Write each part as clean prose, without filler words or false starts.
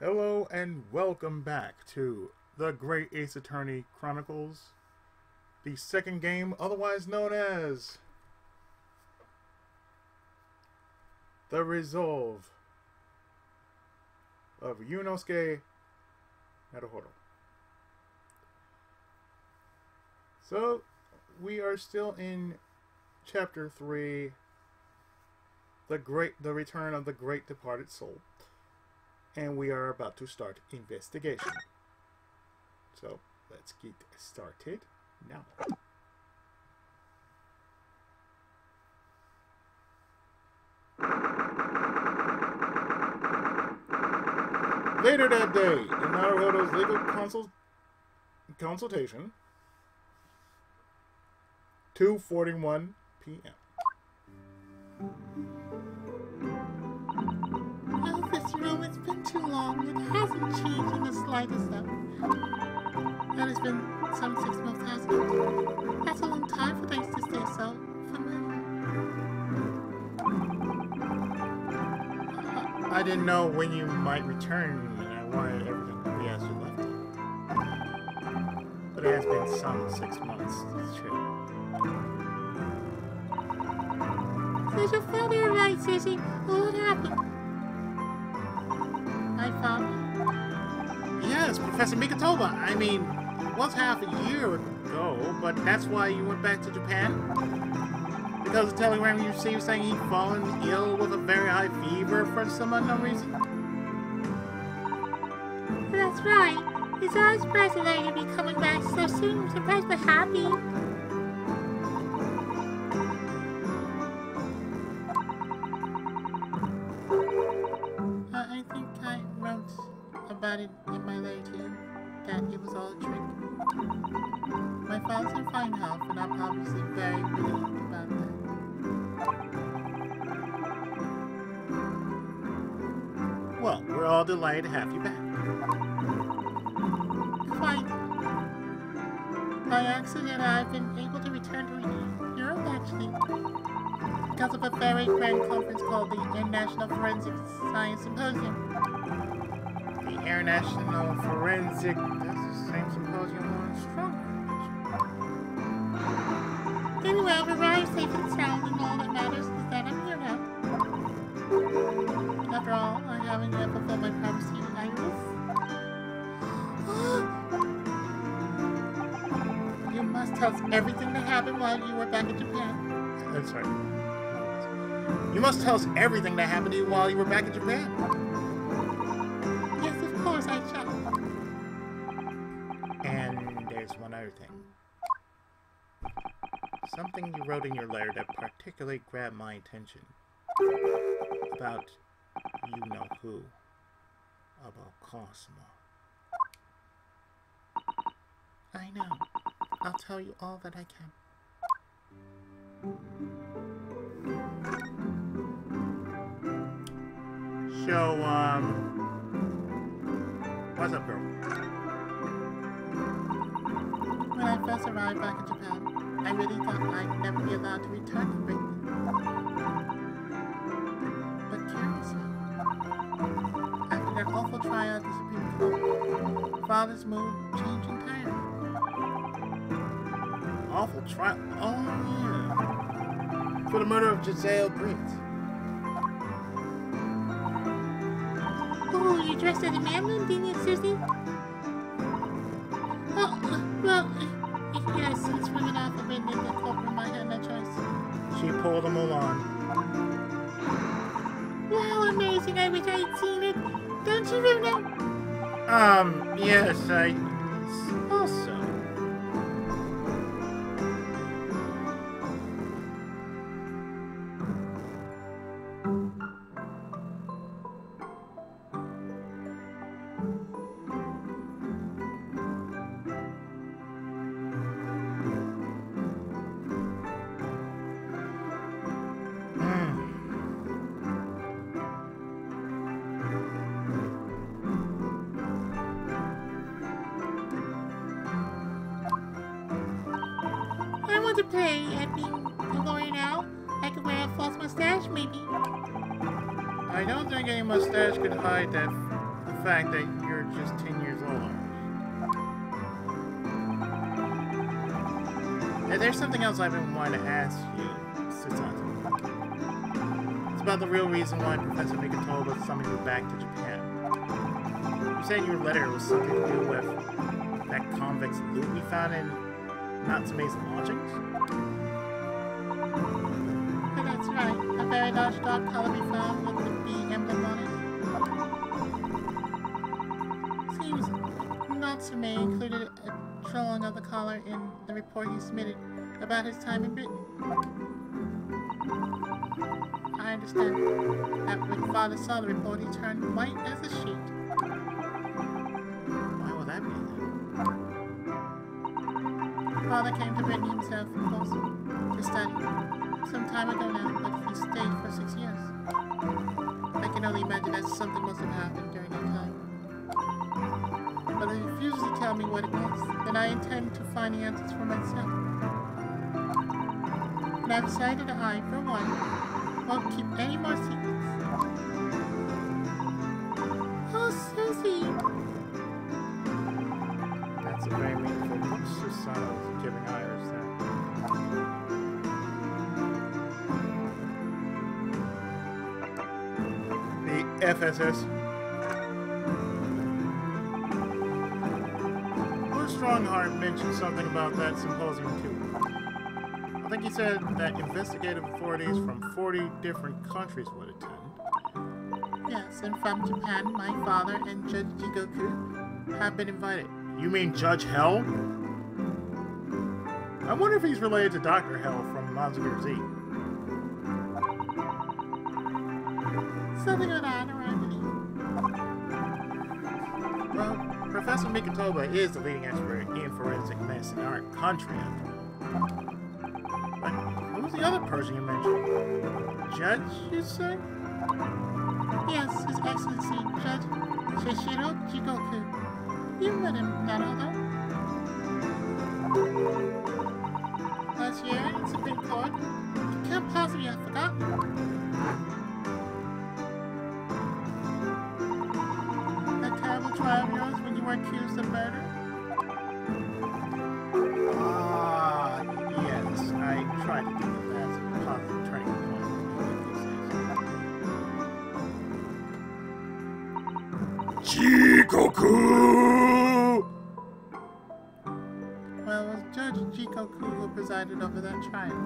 Hello and welcome back to The Great Ace Attorney Chronicles, the second game otherwise known as The Resolve of Yunosuke Naruhodo. So, we are still in Chapter 3, The Return of the Great Departed Soul. And we are about to start investigation. So, let's get started now. Later that day, in Naruhodo's legal consultation, 2:41 p.m. Oh, this room, it's been too long. It hasn't changed in the slightest though. That has been some 6 months, hasn't it? That's a long time for things to stay so familiar. I didn't know when you might return, and I wanted everything to be as you left it. But it has been some 6 months, it's true. Did your father arrive, Izzy? What happened? My father? Yes, Professor Mikatoba. I mean, it was half a year ago, but that's why you went back to Japan? Because the telegram you received saying he'd fallen ill with a very high fever for some unknown reason? That's right. He's always surprised that he'd be coming back so soon. Surprised but happy. I think I wrote about it in my letter to you, that it was all a trick. My father's in fine health, and I'm obviously very relieved about that. Well, we're all delighted to have you back. Quite. By accident, I've been able to return to Europe, actually, because of a very grand conference called the International Forensic Science Symposium. The International Forensic... That's the same symposium on stronger. Anyway, I've arrived safe and sound, and all that matters is that I'm here now. After all, I haven't yet fulfilled my promise to you, Iris. You must tell us everything that happened while you were back in Japan. That's right. You must tell us everything that happened to you while you were back in Japan. Yes, of course I shall. And there's one other thing. Something you wrote in your letter that particularly grabbed my attention. About you-know-who. About Cosmo. I know. I'll tell you all that I can. So, what's up, girl? When I first arrived back in Japan, I really thought I'd never be allowed to return to Britain. But curiously, after that awful trial at the Supreme Court, Father's mood changed entirely. Awful trial. Oh, yeah. For the murder of Giselle Briggs. Oh, you dressed as a man then, didn't you, Susie? Oh, well, yes, it's women off the wind in the courtroom. I had no choice. She pulled a Mulan. Wow, amazing. I wish I'd seen it. Don't you, Luna? Yes, I suppose so. To play at being a lawyer now. I could wear a false mustache, maybe. I don't think any mustache could hide that fact that you're just 10 years old. And there's something else I've been wanting to ask you, Susanto. It's about the real reason why Professor Mikatoba summoned you back to Japan. You said in your letter it was something to do with that convict's loot we found in Natsume's lodgings? That's right. A very large dog collar we found with the bee emblem on it. Seems Natsume included a drawing of the collar in the report he submitted about his time in Britain. I understand that when Father saw the report, he turned white as a sheet. Why would that be then? Father came to Britain himself, of course, to study. Some time ago now, but he stayed for 6 years. I can only imagine that something must have happened during that time. But he refuses to tell me what it was, then I intend to find the answers for myself. And I've decided that I, for one, won't keep any more secrets. Oh, Susie! That's a very meaningful look Susanto was giving Iris there. The FSS. Strongheart mentioned something about that symposium too. I think he said that investigative authorities from 40 different countries would attend. Yes, and from Japan, my father and Judge Jigoku have been invited. You mean Judge Hell? I wonder if he's related to Dr. Hell from Mazinger Z. Something of that, or I believe. Well, Professor Mikatoba is the leading expert in forensic medicine in our country, after all. But who was the other person you mentioned? Judge, you say? Yes, His Excellency, Judge Shishiro Jigoku. You met him, Naruto. Last year, in Supreme Court, you can't possibly have forgotten. That terrible trial of yours when you were accused of murder? Yes, I tried to do that as a positive turning point. Jikoku! Well, it was Judge Jikoku who presided over that trial.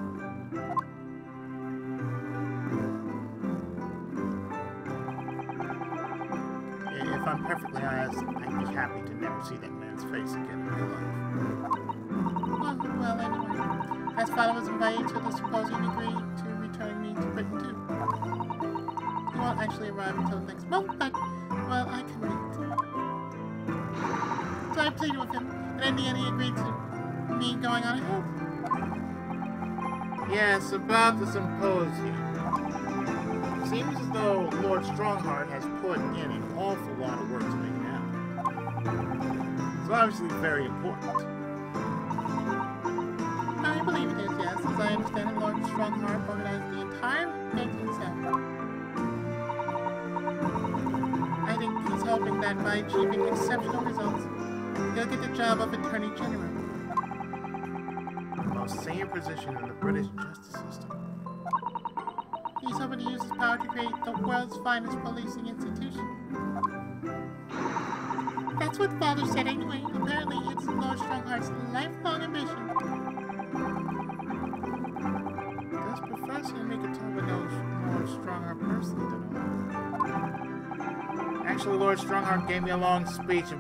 If I'm perfectly honest, I'd be happy to never see that man's face again in my life. Well, anyway, as Father was invited to the symposium, he agreed to return me to Britain too. He won't actually arrive until next month, but, well, I can wait. So I pleaded with him, and in the end he agreed to me going on ahead. Yes, about the symposium. Seems as though Lord Strongheart has put in an awful lot of work to make it happen. It's obviously very important. I believe it is, yes. As I understand it, Lord Strongheart organized the entire thing himself. I think he's hoping that by achieving exceptional results, he'll get the job of Attorney General. The most senior position in the British justice system. He's hoping to use his power to create the world's finest policing institution. That's what Father said anyway. Apparently, it's Lord Strongheart's lifelong ambition. Does Professor Mikatoba know Lord Strongheart personally, then? Actually, Lord Strongheart gave me a long speech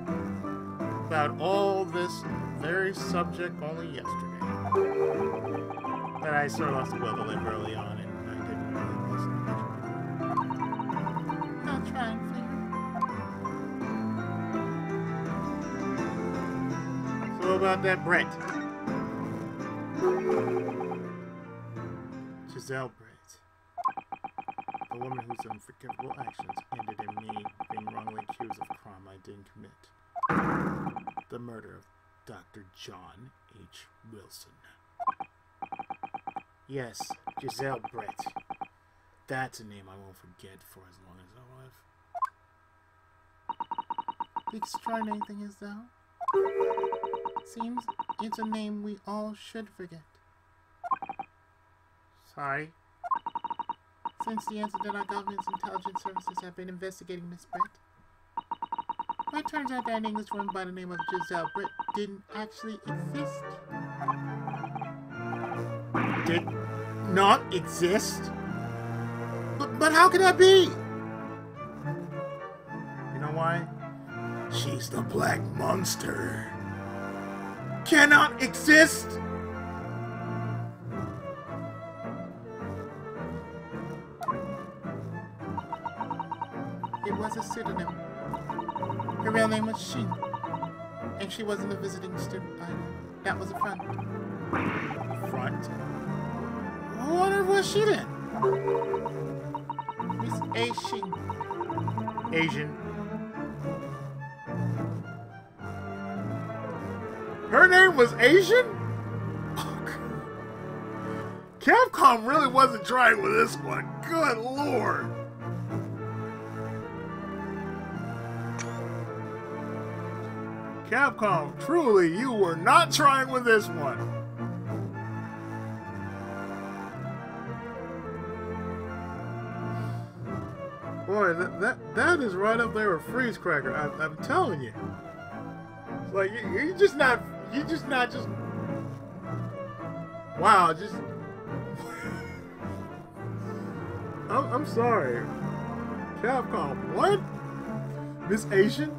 about all this very subject only yesterday. But I sort of lost the will to live early on, and I didn't really listen much. I'll try and figure. So about that Brett. Giselle Brett. The woman whose unforgivable actions ended in me being wrongly accused of a crime I didn't commit. The murder of Dr. John H. Wilson. Yes, Giselle Brett. That's a name I won't forget for as long as I live. The extraordinary thing is, though, seems it's a name we all should forget. Sorry. Since the incident, our government's intelligence services have been investigating Miss Brett. Well, it turns out that an English woman by the name of Giselle Brett didn't actually exist. Did not exist? But how could that be? You know why? She's the Black Monster. Cannot exist? It was a pseudonym. Her real name was Sheen. And she wasn't a visiting student either. That was a front. Front? Who on earth was she then? Miss A. Sheen. Asian. Her name was Asian? Oh, Capcom really wasn't trying with this one. Good lord. Capcom, truly, you were not trying with this one. Boy, that is right up there with Freeze Cracker. I'm telling you. It's like you're just not wow, just I'm sorry. Capcom, what? Miss Asian?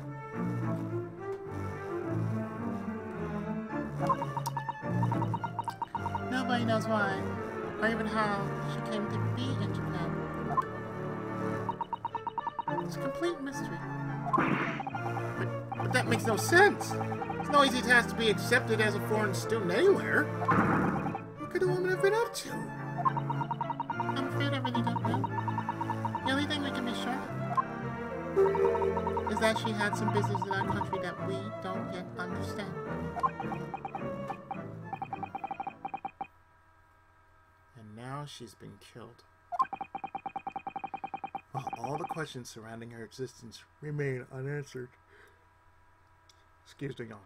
Nobody knows why, or even how she came to be in Japan. It's a complete mystery. But that makes no sense. It's no easy task to be accepted as a foreign student anywhere. What could a woman have been up to? I'm afraid I really don't know. The only thing we can be sure of is that she had some business in our country that we don't yet understand. And now she's been killed. While all the questions surrounding her existence remain unanswered. Excuse the yawn.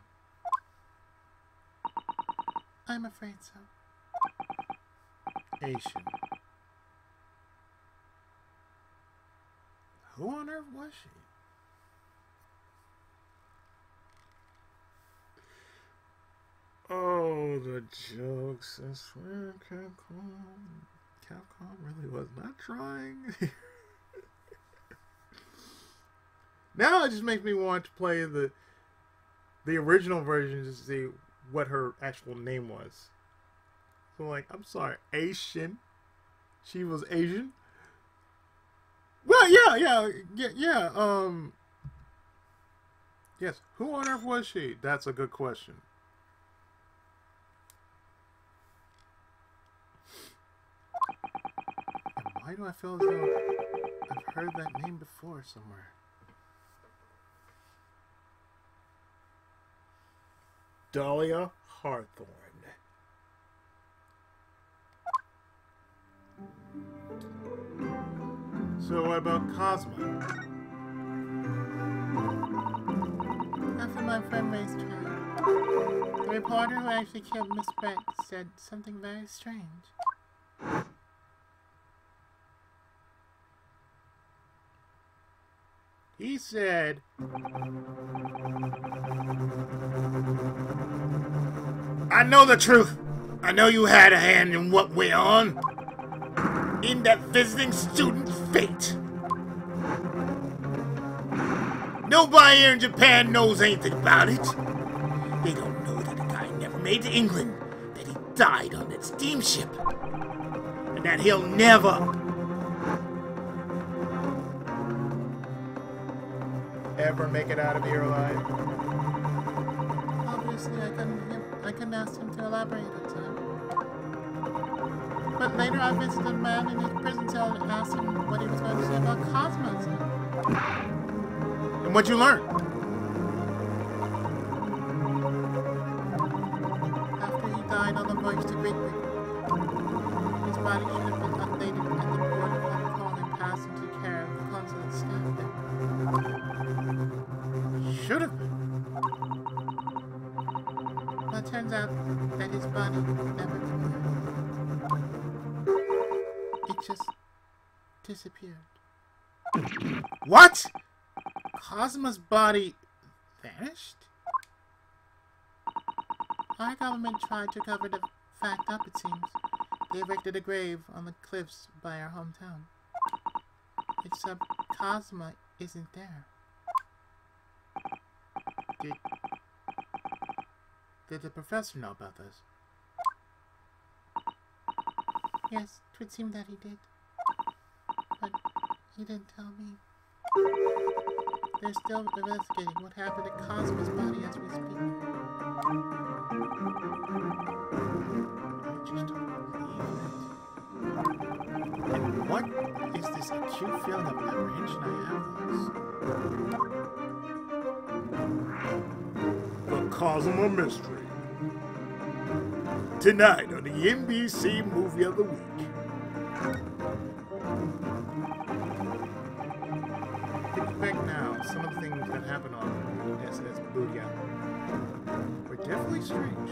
I'm afraid so. Asian. Who on earth was she? Oh, the jokes. I swear, Capcom really was not trying. Now it just makes me want to play the original version to see what her actual name was. So like, I'm sorry, Asian. She was Asian. Well, yeah. Yes. Who on earth was she? That's a good question. And why do I feel as though I've heard that name before somewhere? Dahlia Hawthorne. So what about Cosmo? After my friend raised her, the reporter who actually killed Miss Brett said something very strange. He said, I know the truth. I know you had a hand in what went on. In that visiting student's fate. Nobody here in Japan knows anything about it. They don't know that the guy never made to England. That he died on that steamship. And that he'll never ever make it out of here alive. Obviously, I couldn't ask him to elaborate on time. But later I visited a man in his prison cell and asked him what he was going to say about Cosmos. And what'd you learn? After he died on the voyage to Great Britain, his body should have been updated and the board of Hong Kong and passed into care of the consulate staff there. Should have disappeared. What? Cosmo's body vanished? Our government tried to cover the fact up, it seems. They erected a grave on the cliffs by our hometown. Except Cosmo isn't there. Did the professor know about this? Yes, it would seem that he did. But he didn't tell me. They're still investigating what happened to Cosmo's body as we speak. I just don't believe it. And what is this acute feeling of apprehension I have of this? The Cosmo Mystery. Tonight on the NBC Movie of the Week. Thinking back now, some of the things that happened on SS Booyah were definitely strange.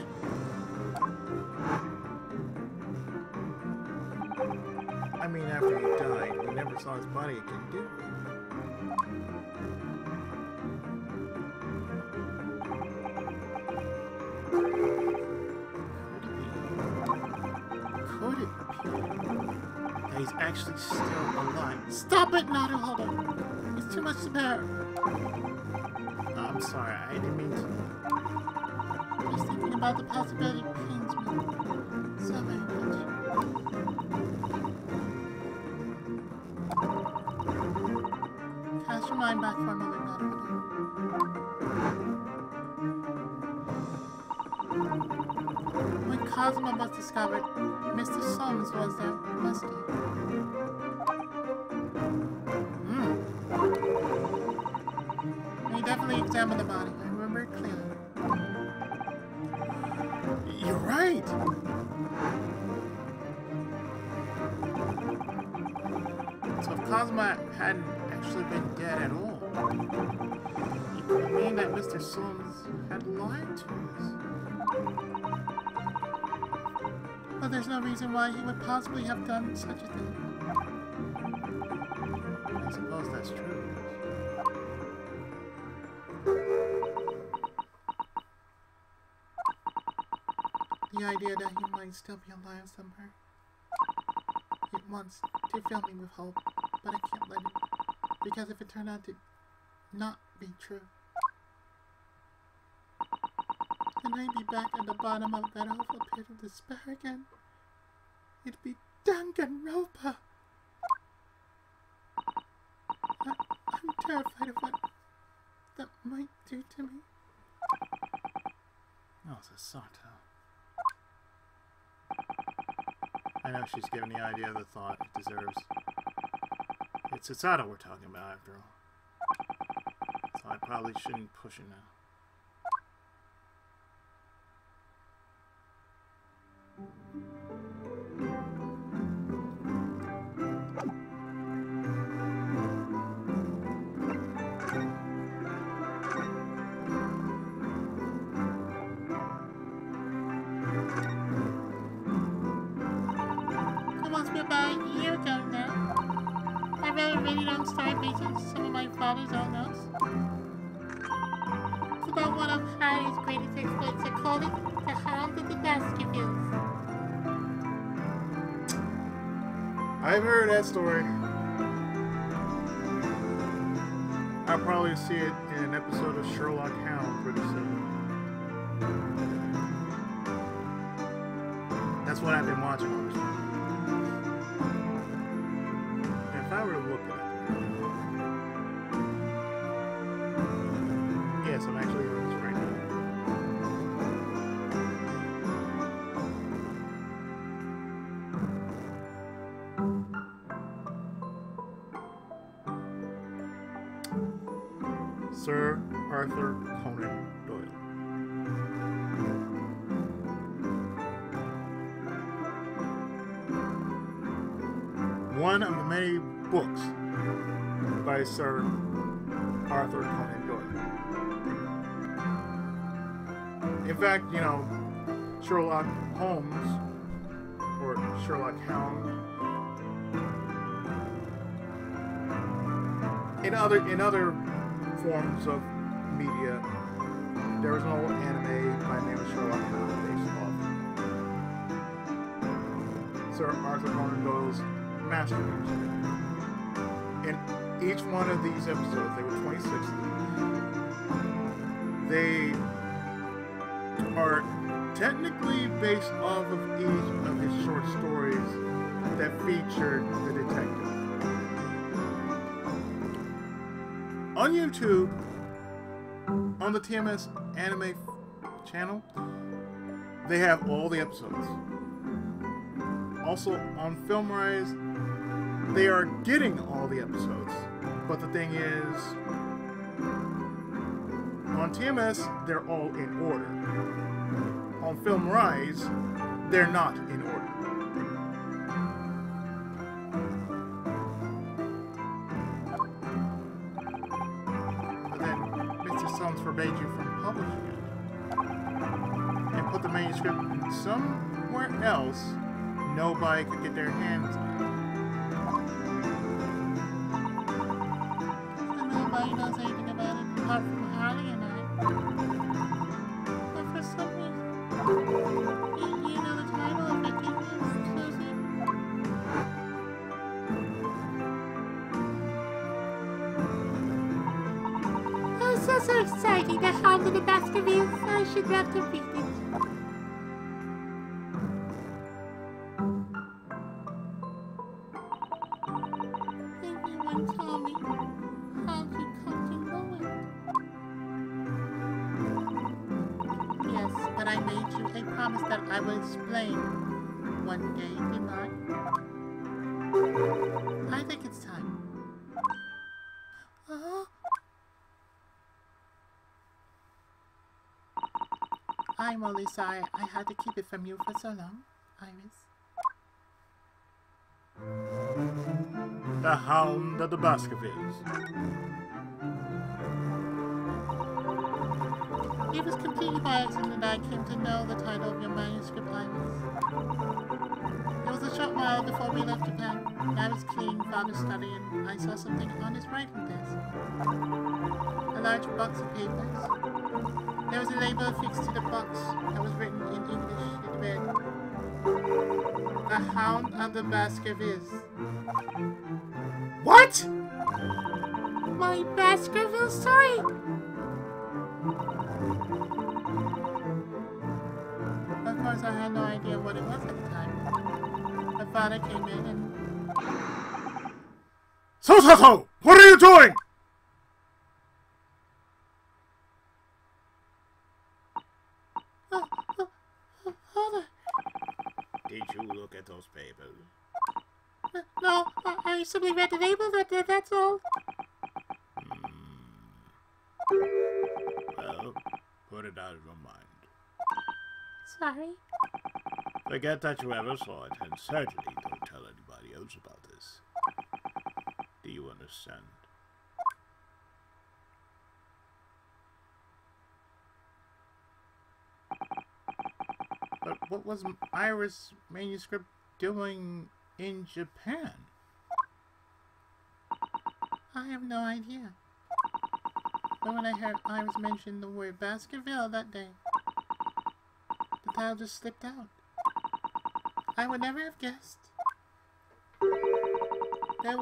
I mean, after he died, we never saw his body again, did we? Could it be that he's actually still alive? Stop it, Naru! Hold on. It's too much to bear. I'm sorry, I didn't mean to. Just thinking about the possibility pains me so very much. Cast your mind back for a moment, Naru. When Cosmo was discovered, Mr. Soames was there, wasn't he? He definitely examined the body. I remember it clearly. You're right! So if Cosmo hadn't actually been dead at all, it could mean that Mr. Soames had lied to us. But there's no reason why he would possibly have done such a thing. I suppose that's true. The idea that he might still be alive somewhere. It wants to fill me with hope, but I can't let it. Because if it turned out to not be true, then I'd be back at the bottom of that awful pit of despair again. It'd be Danganronpa. I'm terrified of what that might do to me. Oh, Sasato. I know she's given the idea of the thought it deserves. It's Sasato we're talking about, after all. So I probably shouldn't push it now. About a year ago now. I read a really long story based on some of my father's own notes. It's about one of Harry's greatest exploits. I called it The Hound of the Baskervilles. I've heard that story. I'll probably see it in an episode of Sherlock Holmes pretty soon. That's what I've been watching on this one. If I were to look at it, yes, I'm actually doing this right now. Sir Arthur Conan Doyle. One of the many books by Sir Arthur Conan Doyle. In fact, you know, Sherlock Holmes, or Sherlock Holmes, in other forms of media, there was no anime by the name of Sherlock Holmes based off Sir Arthur Conan Doyle's masterpiece. In each one of these episodes, there were 26 of them. They are technically based off of each of his short stories that featured the detective. On YouTube, on the TMS Anime channel, they have all the episodes. Also, on Filmrise, they are getting all the episodes. But the thing is, on TMS, they're all in order. On Filmrise, they're not in order. But then Mr. Soames forbade you from publishing it and put the manuscript somewhere else nobody could get their hands on. Nobody knows anything about it apart from Harley and I. But for some reason, you know the title of it, Susie? Oh, so exciting! The Hound of the Baskervilles. I should love to read it. Everyone tell me how you come to know it. Yes, but I made you a promise that I will explain one day, didn't I? I think it's time. I'm only sorry I had to keep it from you for so long, Iris. The Hound of the Baskervilles. It was completely by accident that I came to know the title of your manuscript, Iris. It was a short while before we left Japan. I was cleaning Father's study and I saw something on his writing desk. A large box of papers. There was a label affixed to the box that was written in English. It read, "The Hound of the Baskervilles." What? My Baskerville story! Of course, I had no idea what it was at the time. My father came in and... So! What are you doing? Father! Did you look at those papers? No, I simply read the label, that's all. Well, put it out of your mind. Sorry. Forget that you ever saw it, and certainly don't tell anybody else about this. Do you understand? But what was Iris' manuscript doing in Japan? I have no idea. But when I heard Iris mention the word Baskerville that day, the title just slipped out. I would never have guessed that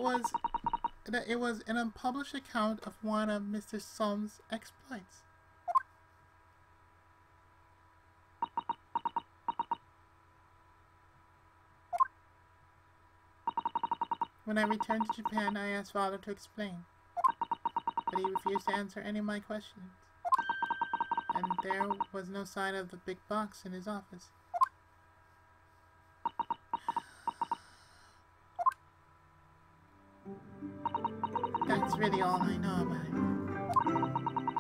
it was an unpublished account of one of Mr. Soames' exploits. When I returned to Japan, I asked Father to explain, but he refused to answer any of my questions, and there was no sign of the big box in his office. That's really all I know about it.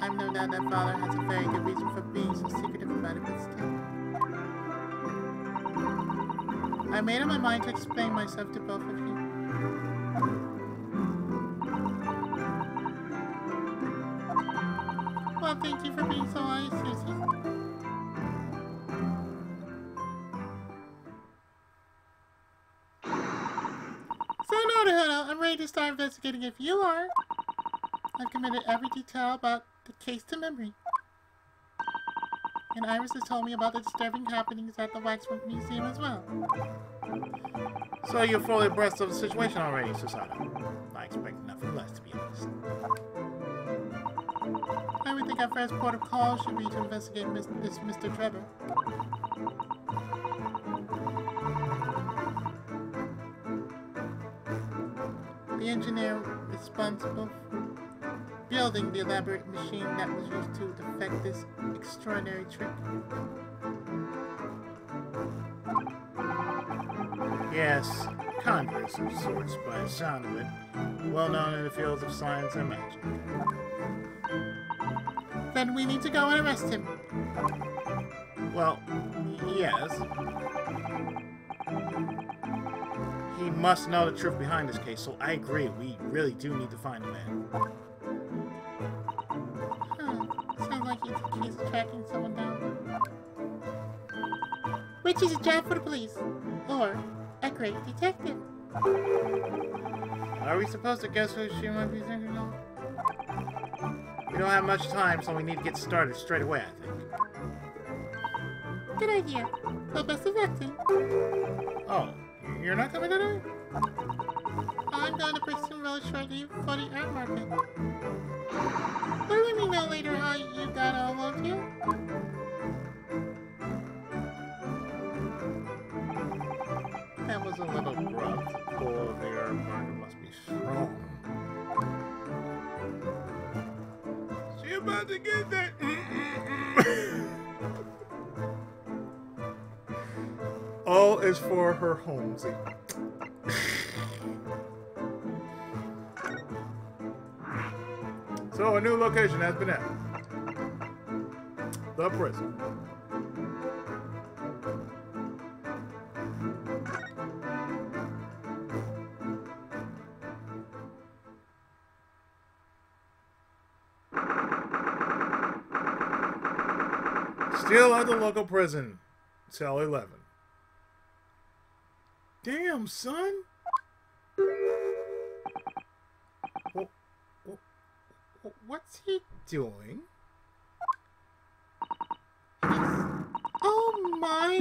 I've no doubt that Father has a very good reason for being so secretive about it, but still. I made up my mind to explain myself to both of you. Well, thank you for being so honest, Susie. So, no, I'm ready to start investigating if you are. I've committed every detail about the case to memory. And Iris has told me about the disturbing happenings at the Waxwork Museum as well. So you're fully abreast of the situation already, Susanna. I expect nothing less, to be honest. I would think our first port of call should be to investigate this Mr. Trevor. The engineer responsible for building the elaborate machine that was used to effect this extraordinary trick. Yes, conjurers of sorts, by the sound of it. Well known in the fields of science and magic. Then we need to go and arrest him. Well, yes. He must know the truth behind this case, so I agree. We really do need to find the man. Sounds like he's tracking someone down. Which is a job for the police. Or a great detective. Are we supposed to guess who she might be thinking of? We don't have much time, so we need to get started straight away, I think. Good idea. Well, best of luck then. Oh, you're not coming today? I'm going to Brixton Road shortly for the art market. But let me know later how you got along here. That was a little rough. The pull of the art market must be strong. She about to get that. All is for her Holmesy. So a new location has been added. The prison. Still at the local prison. Cell 11. Damn, son. What's he doing? Oh my!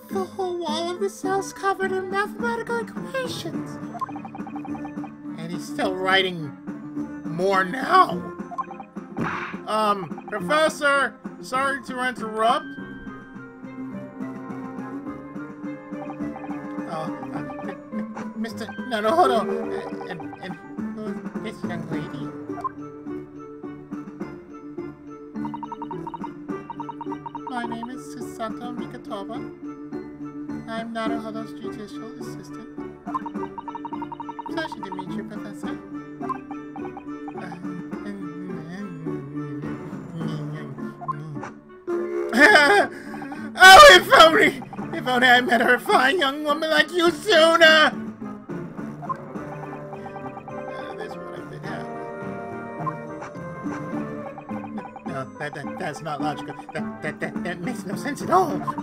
The whole wall of the cell's covered in mathematical equations. And he's still writing more now. Professor, sorry to interrupt. Mr. Naruhodo, and who's this young lady? My name is Susato Mikatoba. I'm Naruhodo's judicial assistant. Pleasure to meet you, Professor. Oh, if only I met a fine young woman like you sooner! This would have been happening. No, that's not logical. That makes no sense at all. Oh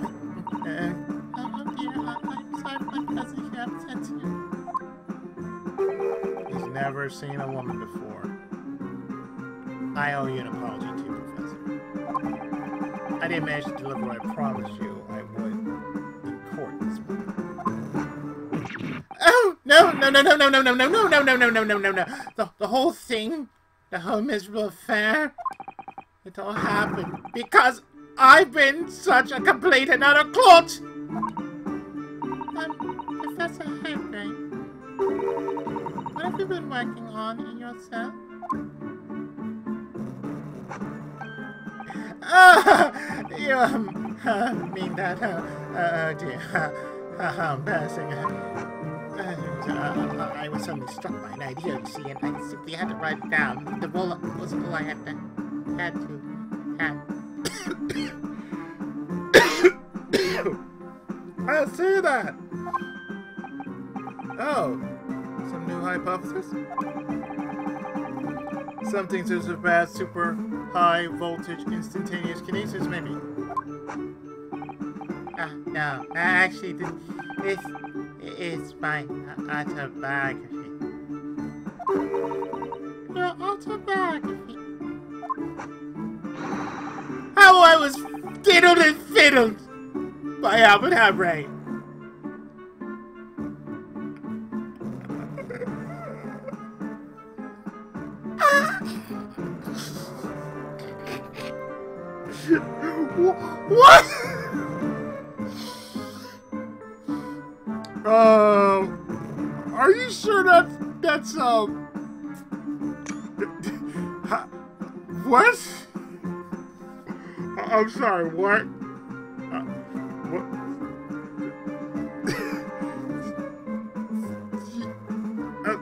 dear, I'm sorry for my presence here upset you. He's never seen a woman before. I owe you an apology too, Professor. I didn't manage to deliver what I promised you I would in court this morning. Oh, no. The whole thing, the whole miserable affair, it all happened because I've been such a complete and utter clot! Professor Henry, what have you been working on in your cell? You mean that, dear, how embarrassing. I was suddenly struck by an idea, you see, and I simply had to write it down. The roll-up was all I had to have. I see that! Oh, some new hypothesis? Something to surpass super high voltage instantaneous kinesis, maybe? No, actually, this is my autobiography. Your brought him back. How I was diddled and fiddled by Albert Hamray. What? Are you sure that's what? I'm sorry, what? What?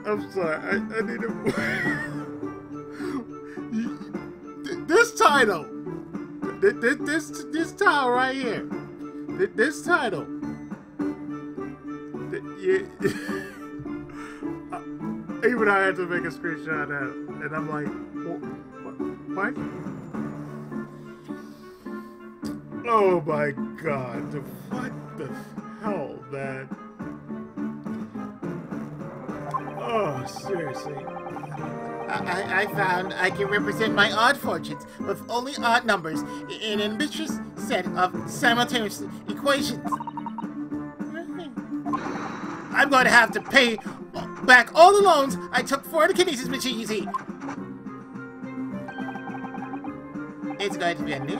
I'm sorry, I need to... This title! This title right here. This title. Even I had to make a screenshot of that, and I'm like, what? Oh my god, what the hell, man? Oh, seriously. I found I can represent my odd fortunes with only odd numbers in an ambitious set of simultaneous equations. I'm going to have to pay back all the loans I took for the kinesis machine, you see. It's going to be a new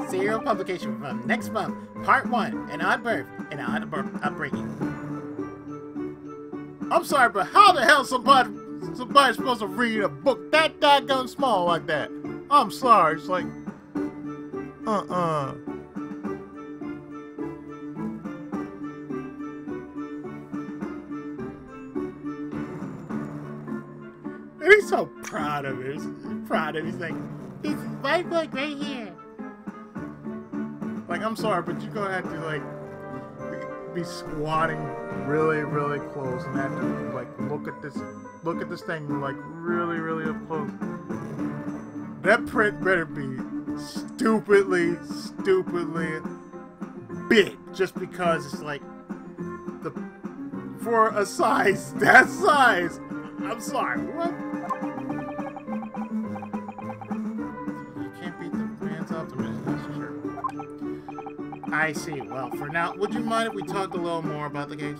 serial publication from next month, Part 1, An Odd Birth and Odd Upbringing. I'm sorry, but how the hell somebody's supposed to read a book that daggone small like that? I'm sorry, it's like, And he's so proud of it. He's like, This is my book right here. I'm sorry, but you're gonna have to be squatting really, really close and have to look at this thing really up close. That print better be stupidly big, just because it's for a size that size. I'm sorry, what? You can't beat the man's optimism, that's for sure. I see. Well, for now, would you mind if we talked a little more about the case?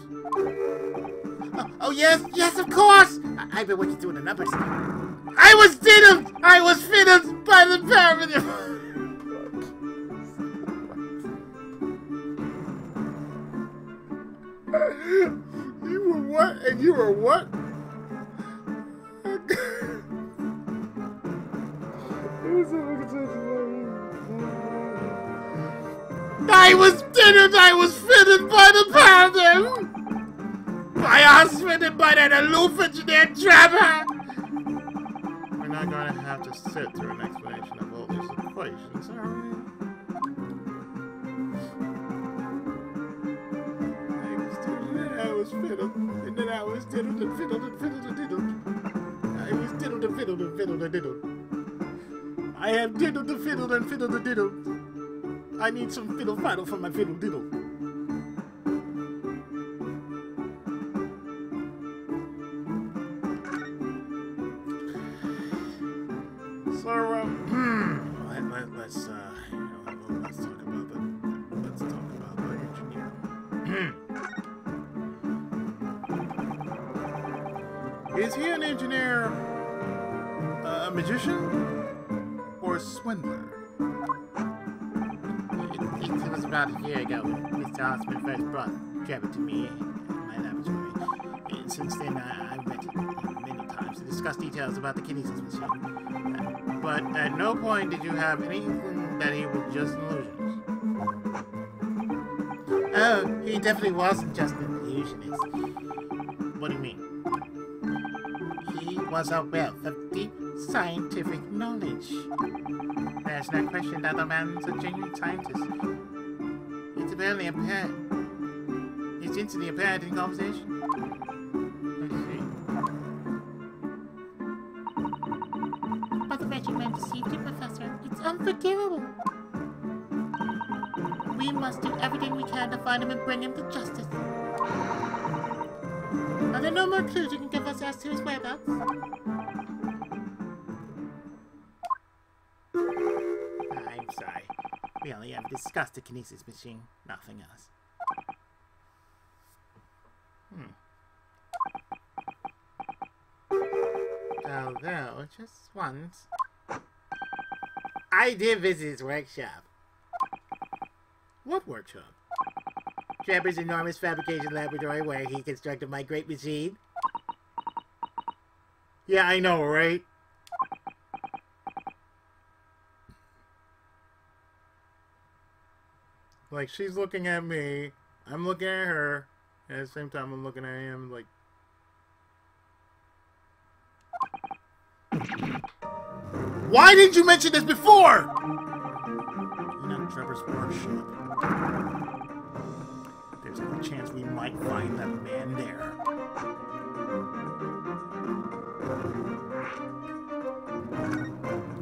Oh yes, of course! I've been working through the numbers. I was fiddled by the paramedic! You were what? And you were what? I was fitted by the paramedic! My husband and by that aloof engineer Trevor! We're not going to have to sit through an explanation of all these equations, are we? I was fiddled, and then I was diddled and fiddled and fiddled and diddled. I was diddled and fiddled and fiddled and diddled. I have diddled and fiddled and fiddled and diddled. I need some fiddle faddle for my fiddle diddle. So, let's talk about the engineer. Is he an engineer, a magician, or a swindler? It was about a year ago when Mr. Osmond first brought Trevor to me in my laboratory. And since then, I've met him many times to discuss details about the kinesis machine. But at no point did you have any inkling that he was just an illusionist. Oh, he definitely wasn't just an illusionist. What do you mean? He was a wealth of deep scientific knowledge. There's no question that the man's a genuine scientist. It's apparently apparent. It's instantly apparent in conversation. I see. But the wretched man deceived you, Professor. It's unforgivable. We must do everything we can to find him and bring him to justice. Are there no more clues you can give us as to his whereabouts? We only have discussed the kinesis machine, nothing else. Although, just once, I did visit his workshop. What workshop? Trapper's enormous fabrication laboratory where he constructed my great machine. Yeah, I know, right? Like, she's looking at me, I'm looking at her, and at the same time I'm looking at him, like... Why didn't you mention this before? Not Trevor's workshop. There's a chance we might find that man there.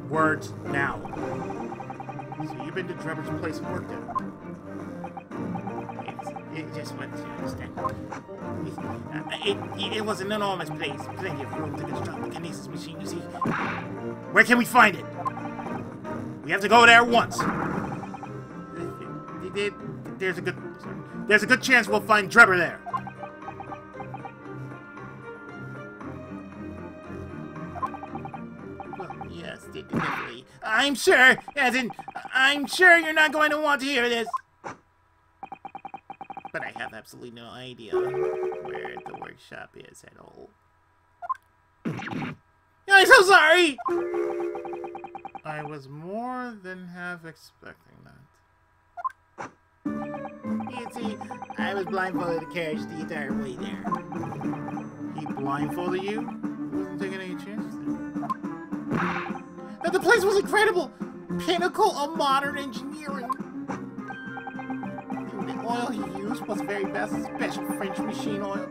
Words now. So you've been to Trevor's place of work then? It just what you understand. It was an enormous place. Plenty of room to construct the kinesis machine, you see. Where can we find it? We have to go there once. There's a good chance we'll find Trevor there. Well, yes, definitely. I'm sure you're not going to want to hear this. But I have absolutely no idea where the workshop is at all. I'm so sorry! I was more than half expecting that. You see, I was blindfolded the carriage the entire way there. He blindfolded you? He wasn't taking any chances there. But the place was incredible! Pinnacle of modern engineering! The oil he used was very best special French machine oil.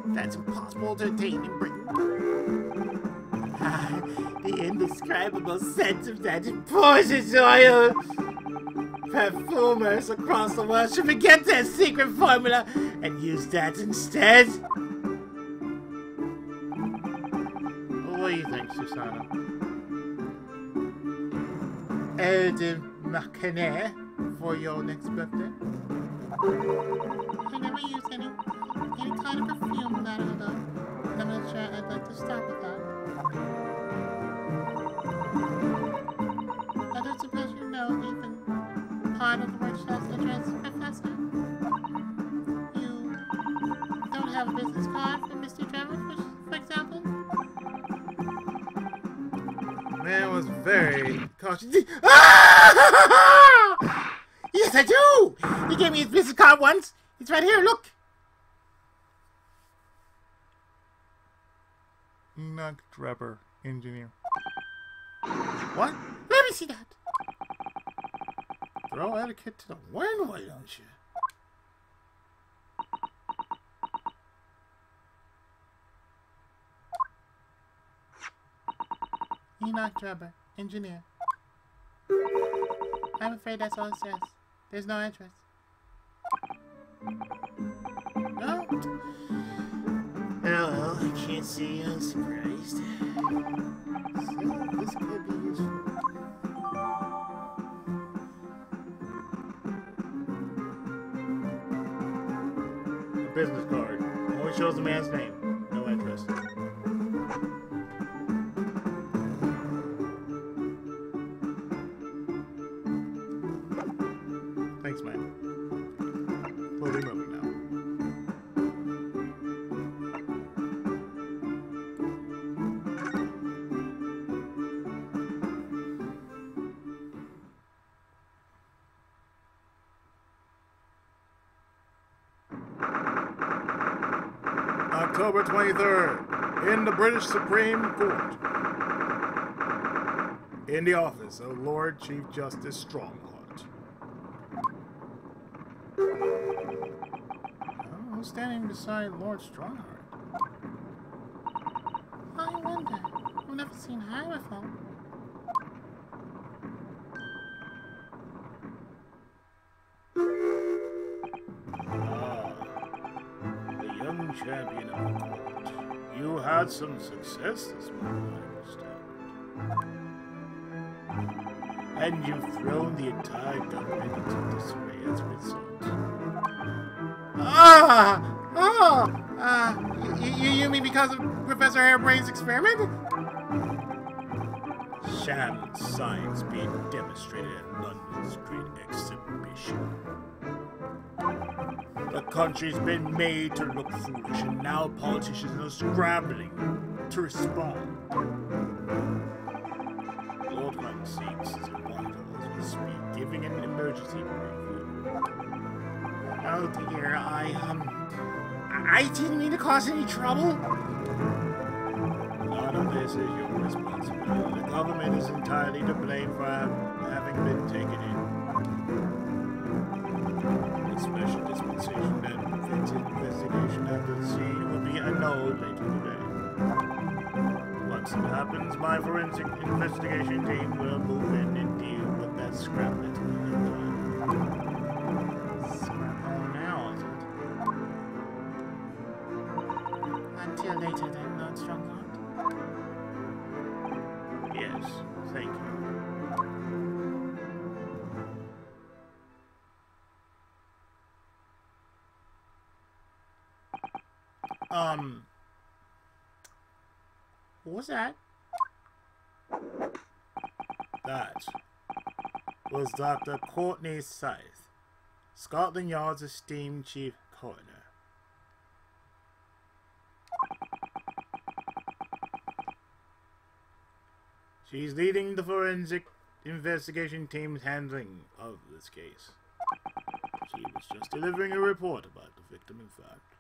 That's impossible to obtain in Britain. The indescribable scent of that poisonous oil. Perfumers across the world should forget their secret formula and use that instead. What do you think, Susanna? Eau de Macanaire for your next birthday? I never used any kind of perfume that although I'm not sure I'd like to start with that. I don't suppose you know even part of the workshop's address, Professor? You don't have a business card for Mr. Trevor, for example? Man was very cautious. Yes, I do! He gave me his business card once. It's right here, look. Enoch Trevor, engineer. What? Let me see that. Throw etiquette to the wind, why don't you? Enoch Trevor, engineer. I'm afraid that's all it says. There's no address. No? Well, I can't say I'm surprised. So, this could be useful. The business card. Only shows the man's name. No address. Thanks, man. We'll be moving now. October 23rd, in the British Supreme Court. In the office of Lord Chief Justice Strongheart. Oh, who's standing beside Lord Strongheart? I wonder. I've never seen her before. The young champion of the court. You had some success this morning, I understand. and you've thrown the entire government into disarray as a result. You mean because of Professor Hairbrain's experiment? Sham science being demonstrated at London's Great Exhibition. The country's been made to look foolish, and now politicians are scrambling to respond. Lord Hunt seeks to wonder as we speak, giving an emergency briefing. Oh dear, I didn't mean to cause any trouble. None of this is your responsibility. The government is entirely to blame for having been taken in. The special dispensation that prevents investigation at the scene will be annulled later today. Once it happens, my forensic investigation team will move in and deal with that scrap metal in no time. Until later then, Lord Strongheart. Yes, thank you. What was that? That was Dr. Courtney Scythe, Scotland Yard's esteemed chief coroner. She's leading the forensic investigation team's handling of this case. She was just delivering a report about the victim, in fact.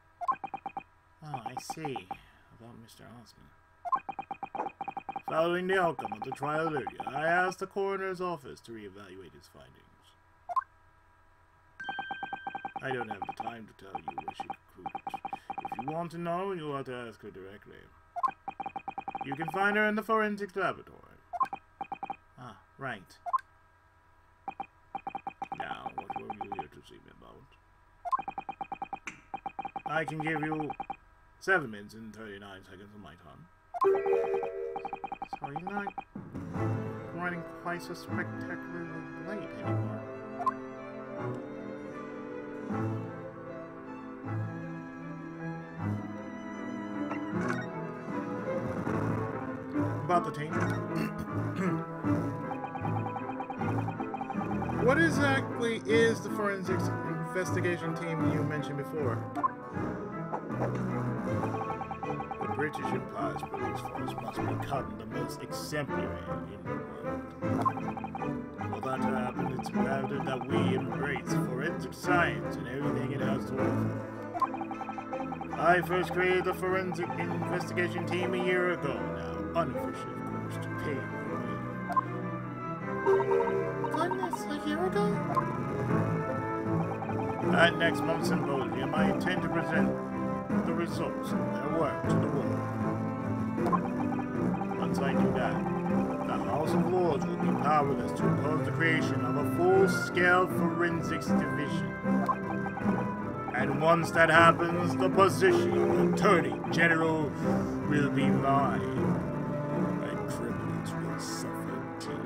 Oh, I see. About Mr. Osmond. Following the outcome of the trial earlier, I asked the coroner's office to reevaluate his findings. I don't have the time to tell you what she concluded. If you want to know, you'll have to ask her directly. You can find her in the forensics laboratory. Ah, right. Now, what were you here to see me about? I can give you 7 minutes and 39 seconds of my time. So you're not running quite so spectacularly late anymore. About the team. What exactly is the forensics investigation team you mentioned before? The British Empire's police force must become the most exemplary in the world. For that to happen, it's imperative that we embrace forensic science and everything it has to offer. I first created the forensic investigation team a year ago now, unofficially, of course, to pave the way. Goodness, a year ago? At next month's symposium, I intend to present the results of their work to the world. Once I do that, the House of Lords will be powerless to oppose the creation of a full-scale forensics division. And once that happens, the position of Attorney General will be mine. And criminals will suffer too.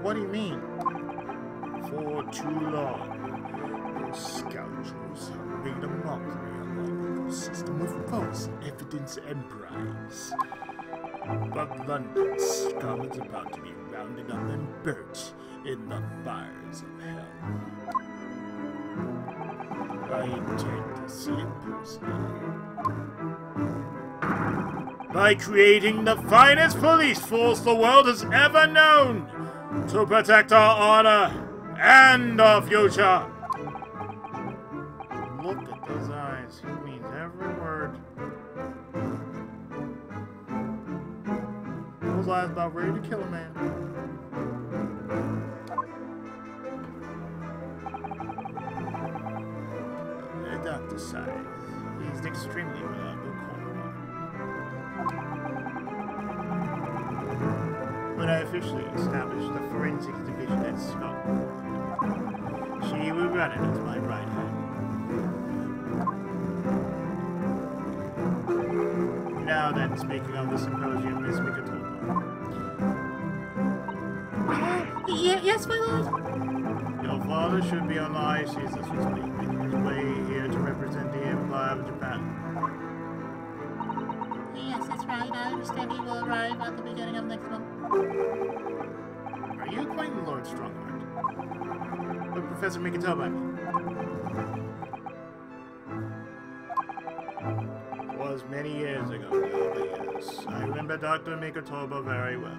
What do you mean? For too long, those scoundrels have made a mockery of our legal system with false evidence and bribes. But London's scum is about to be rounded up and burnt in the fires of hell. I intend to see it personally. By creating the finest police force the world has ever known to protect our honor and our future. Look at those eyes. He means every word. Those eyes about ready to kill a man. Dr. Scythe, He's an extremely reliable coroner. when I officially establish the forensics division at Scotland, she will run it as my right hand. Now then, speaking of the symposium, Miss Mikatoba. Yes, my lord. Your father should be on the high seas as we speak, making his way here to represent the Empire of Japan. Yes, that's right. I understand he will arrive at the beginning of next month. Are you acquainted with Lord Strongheart? With Professor Mikitoba, I mean. It was many years ago now, but yes. I remember Dr. Mikitoba very well.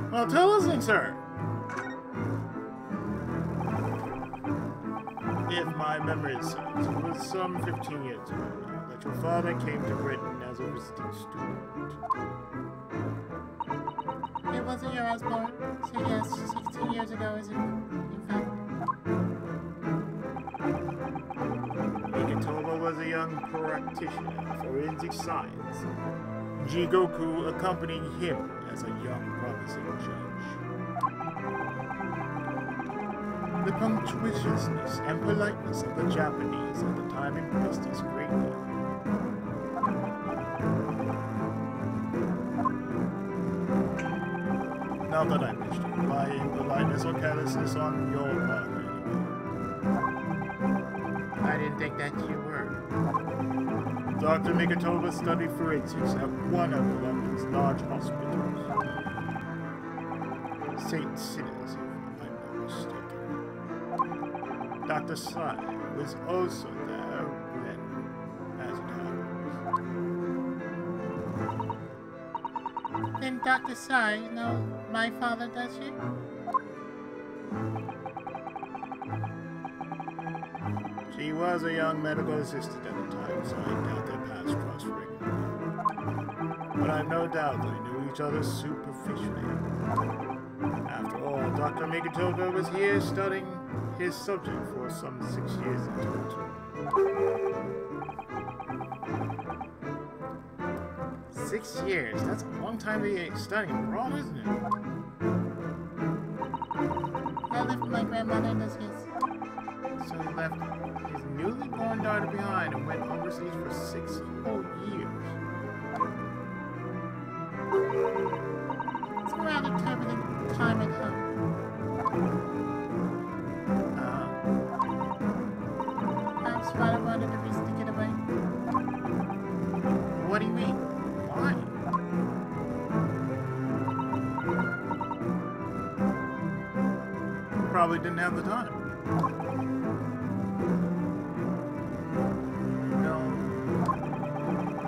Well, tell us then, sir. If my memory serves, it was some 15 years ago now that your father came to Britain as a visiting student. It was the year I was born, so yes, 16 years ago is in fact. Mikitoba was a young practitioner of forensic science. Jigoku accompanied him as a young promising judge. The punctiliousness and politeness of the Japanese at the time impressed us greatly. Not that I wish to imply impoliteness or carelessness on your part. I didn't think that you were. Dr. Mikitoba studied forensics at one of London's large hospitals. St. Sinners, if I'm not mistaken. Dr. Sai was also there when, as it happens. Then Dr. Sai know my father, does she? She was a young medical assistant at the time, so I doubt their paths crossed regularly. But I've no doubt they knew each other superficially. After all, Dr. Mikitoba was here studying his subject for some 6 years in total. 6 years? That's a long time to be studying abroad, isn't it? I lived with my grandmother in this case. So he left his newly born daughter behind and went overseas for 6 whole years. It's a rather turbulent time at home. Perhaps father wanted a reason to get away. What do you mean? Why? Probably didn't have the time. No.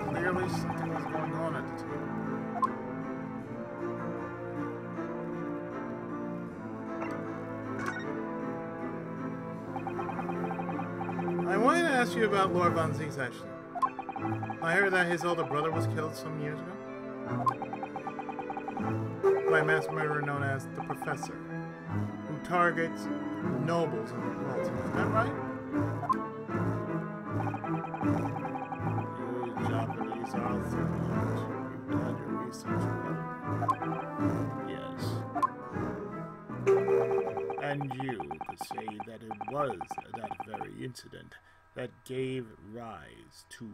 Clearly something was going on at the time. I wanted to ask you about Lord Von Zieks, actually. I heard that his older brother was killed some years ago. By a mass murderer known as the Professor, who targets nobles and royalty. Is that right? You Japanese are thorough. You've done your research well. Yes. And you could say that it was that very incident that gave rise to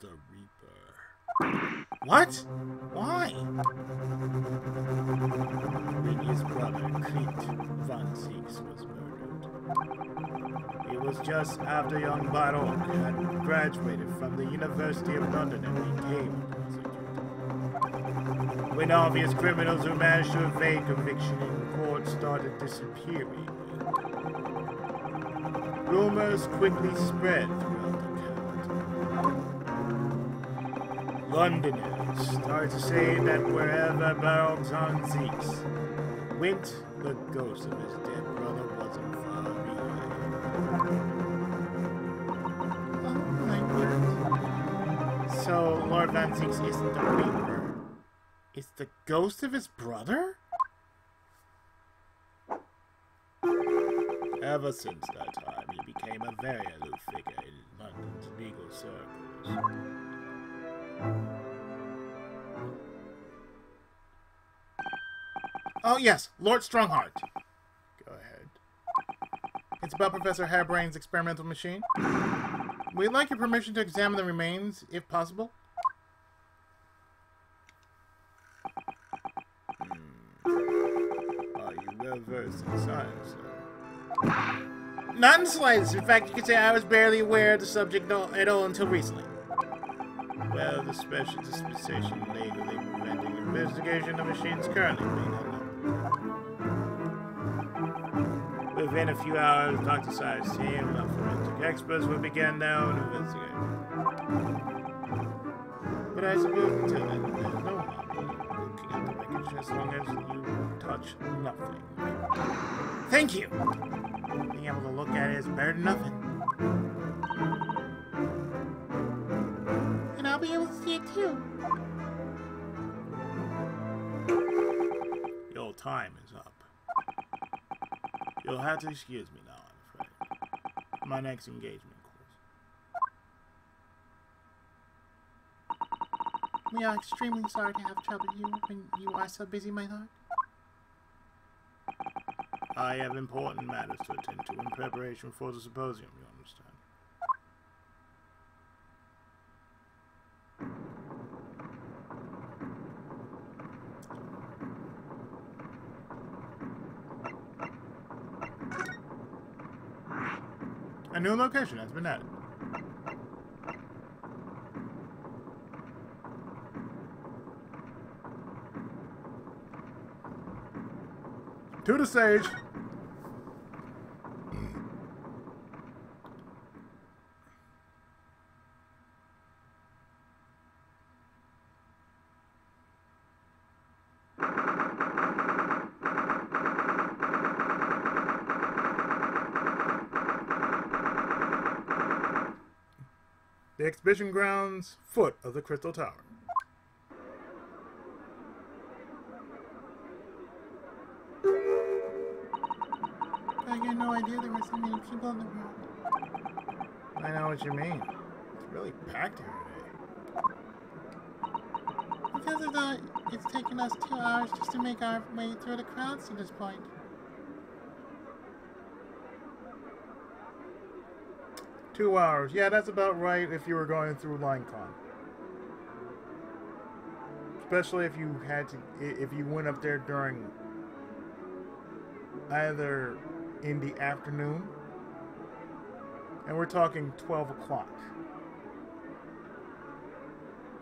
the Reaper. What? Why? When his brother, Cleet Von Zieks, was murdered. It was just after young Baroque had graduated from the University of London and became a prosecutor. When obvious criminals who managed to evade conviction in court started disappearing, rumors quickly spread throughout the capital. Londoners started to say that wherever Baron Von Zieks went, the ghost of his dead brother wasn't far behind. Oh my word. So Lord Von Zieks isn't the Reaper. It's the ghost of his brother? Ever since that time, he became a very aloof figure in London's legal circles. Oh yes, Lord Strongheart. Go ahead. It's about Professor Harebrain's experimental machine. We'd like your permission to examine the remains, if possible. well versed in science. Not in the slightest. In fact, you could say I was barely aware of the subject at all until recently. Well, the special dispensation legally preventing investigation of machines currently being unlocked. Within a few hours, Dr. Science team of forensic experts will begin their own investigation. But I suppose until then, there's no harm in looking at the wreckage as long as you touch nothing. Thank you! Being able to look at it is better than nothing. And I'll be able to see it too. Your time is up. You'll have to excuse me now, I'm afraid. My next engagement course. We are extremely sorry to have troubled you when you are so busy, my lord. I have important matters to attend to in preparation for the symposium, you understand. A new location has been added. To the stage. The exhibition grounds, foot of the Crystal Tower. I had no idea there were so many people in the world. I know what you mean. It's really packed here today. It feels as though it's taken us 2 hours just to make our way through the crowds to this point. Two hours. Yeah, that's about right if you were going through LineCon. Especially if you went up there during either in the afternoon, and we're talking 12 o'clock.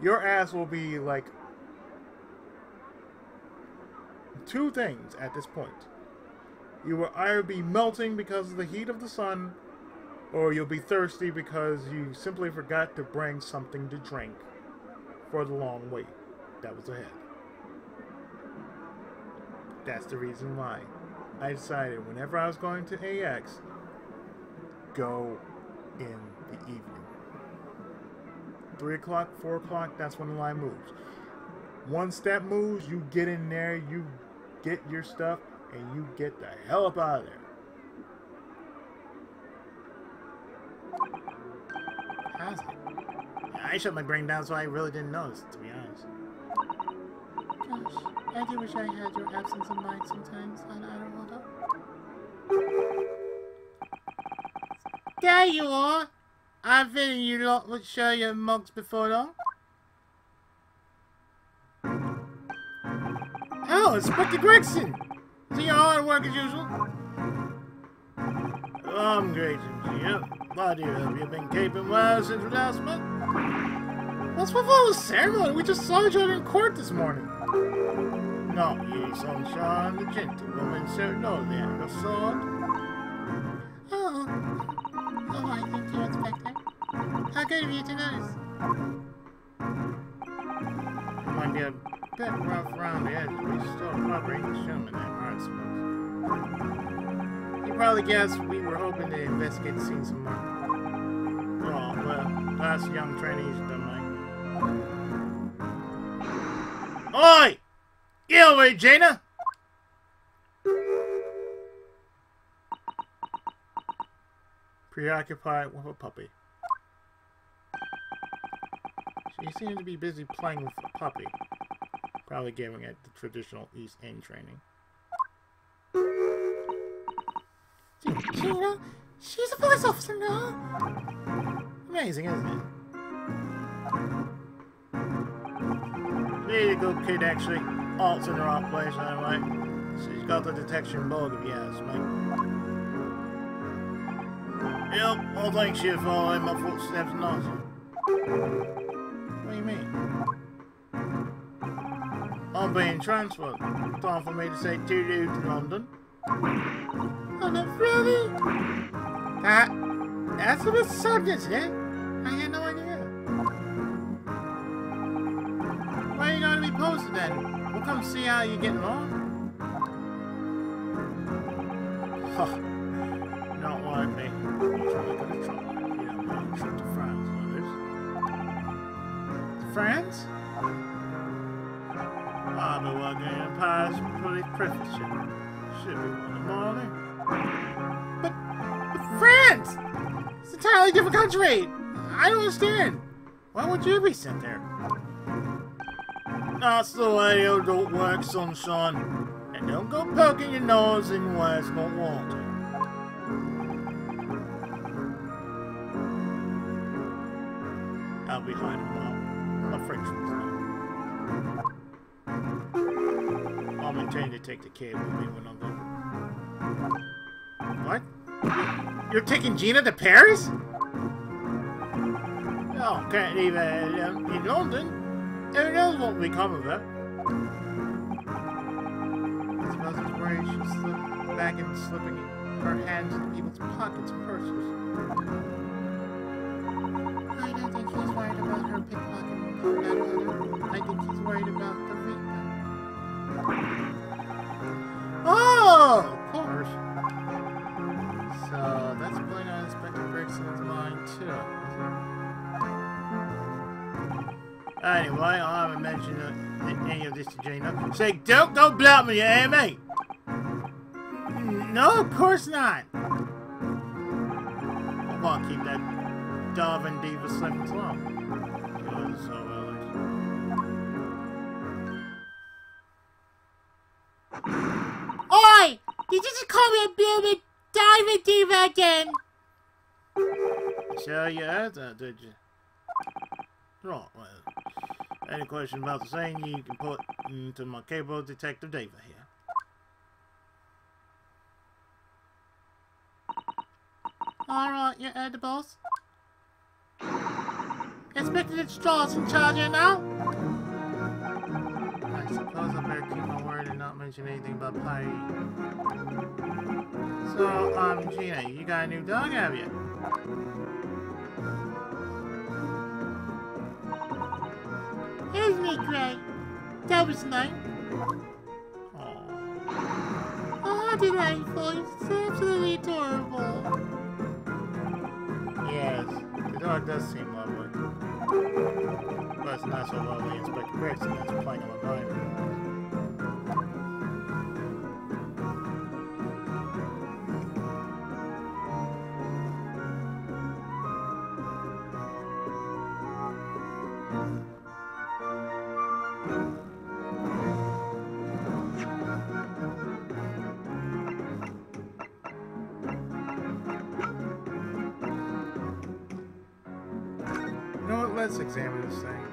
Your ass will be like two things at this point. You will either be melting because of the heat of the sun, or you'll be thirsty because you simply forgot to bring something to drink for the long wait that was ahead. That's the reason why I decided whenever I was going to AX, go in the evening. 3 o'clock, 4 o'clock, that's when the line moves. Once that moves, you get in there, you get your stuff, and you get the hell up out of there. How's it? I shut my brain down, so I really didn't notice, to be honest. Gosh, I do wish I had your absence of mind sometimes on Idlewater. There you are! I figured you lot would show your mugs before long. Oh, Inspector Gregson! So you're all at work as usual? I'm great, Yep. Why, dear, have you been keeping well since we last met? What's with all the ceremony? We just saw each other in court this morning. Not ye, sunshine, the gentlewoman, Sir Northern, the sword. Oh, I thank you, Inspector. How good of you to notice. It might be a bit rough around the edges, but we still probably consuming that hard smoke. You probably guessed we were hoping to investigate the scene some more. Oh, well, last young trainees done like. Oi! Get over here, Jaina! Preoccupied with a puppy. She seemed to be busy playing with a puppy. Probably giving it the traditional East End training. Gina, she's a police officer now. Amazing, isn't it? There you go, kid, actually. Alt's in the wrong place, anyway. She's got the detection bug, if you ask me. Yep, I think she'll follow in my footsteps not. What do you mean? I'm being transferred. Time for me to say doo-doo to London. Oh, no, really? That's a bit sudden, isn't it? I had no idea. Where are you going to be posted then? We'll come see how you're getting on. Huh. Not like me. You're trying to get in trouble. You don't mind a trip to France, brothers. France? I'll be working in Paris police prefecture. Should be one in the morning. But France! It's an entirely different country! I don't understand. Why would you be sent there? That's the way it don't work, sunshine. And don't go poking your nose in where it's not wanted. I'll be hiding my French ones now. I'll maintain to take the kid with me when I'm done. What? You're taking Gina to Paris? Oh, can't leave in London. Who knows what will become of her? I suppose it's worried she'll slip back into slipping her hands into people's pockets and purses. I don't think he's worried about her pickpocketing. I think he's worried about the reaper. Oh, of course. So that's playing on Inspector Gregson's mind too, isn't it? Anyway, I haven't mentioned any of this to Gina. Say, don't go blout me, you hear me? No, of course not. I want to keep that Darwin Diva slipping along. So Oi! Did you just call me a blooming Diamond Diva again? So you heard that, did you? Right, well. Any question about the same, you can put into my cable detective Diva here. Alright, your edibles. Inspector Straw's in charge here now? I suppose I better keep my word and not mention anything about pie. So, Gina, you got a new dog, have you? Isn't he great? That was nice. Oh, delightful. It's absolutely adorable. Yes, the dog does seem lovely. But it's not so lovely Inspector Gregson that's playing on my mind. You know what? Let's examine this thing.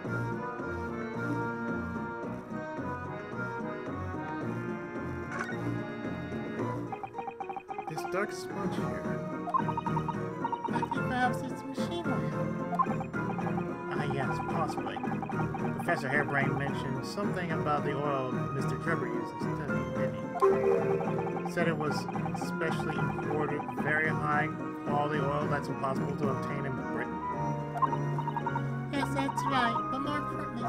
This dark smudge here. I think perhaps it's machine oil. Ah, yes, possibly. Professor Hairbrain mentioned something about the oil Mr. Trevor uses, didn't he? Said it was specially imported, very high quality oil that's impossible to obtain in Britain. Yes, that's right. But more importantly,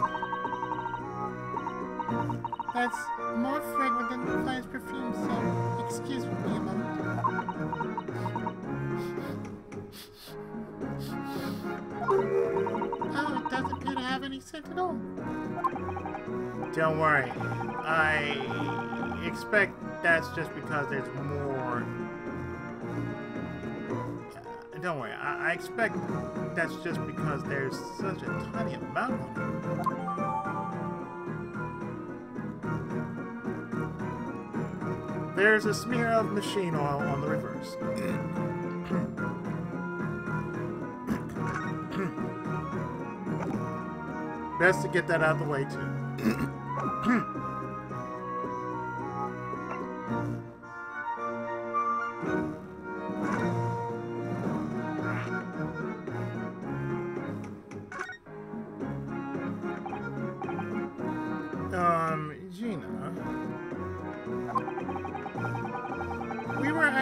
that's more fragrant than the plant's perfume, so excuse me a moment. Oh, it doesn't appear to have any scent at all. Don't worry. I expect that's just because there's more... Don't worry. I expect that's just because there's such a tiny amount of it. There's a smear of machine oil on the reverse. Best to get that out of the way, too.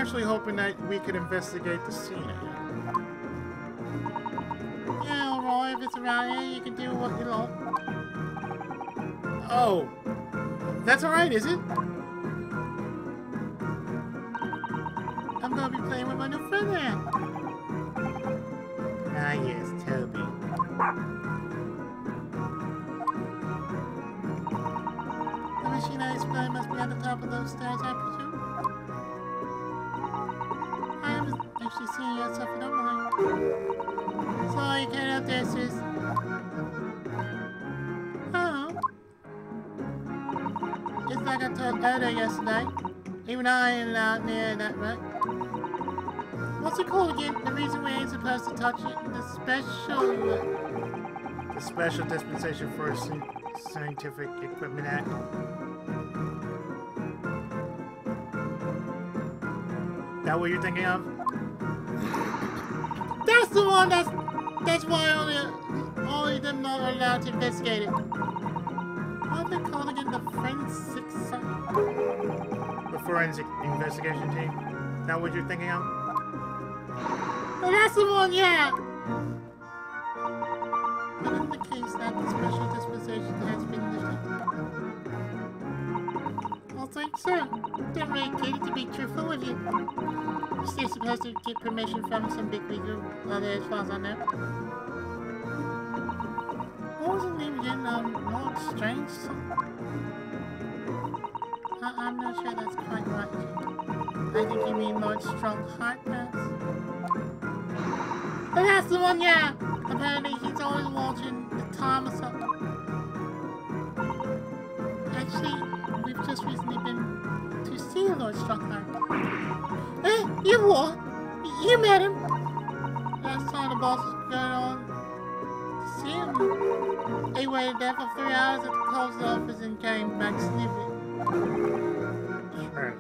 actually hoping that we could investigate the scene again. Yeah, alright, if it's around here, you can do what you like. Oh, that's alright, is it? I'm gonna be playing with my new friend there. Ah, yes, Toby. The machine I explained must be at the top of those stairs, I presume. I haven't actually seen you yet, so if you don't mind. So you get out there, sis. Oh. Just like I told Ada yesterday. Even I ain't allowed near that, right? What's it called again? The reason we ain't supposed to touch it? The Special Dispensation for Scientific Equipment Act. That what you're thinking of? That's the one. That's why only them not allowed to investigate it. What are they called again? The forensic The forensic investigation team. That what you're thinking of? Oh, that's the one, yeah. But in the case that the special dispensation has been lifted, I'll think so. Don't really care to be truthful with you. You're still supposed to get permission from some big league there, as far as I know. What was his name again? Lord Strange? I'm not sure that's quite right. I think you mean Lord Strongheart, perhaps? But that's the one, yeah! Apparently he's always watching the time or something. Actually, we've just recently been to see Lord Strongheart. Eh? You what? You met him? Last time the boss was going on to see him. He waited there for 3 hours at the post office and came back sniffing. Sure.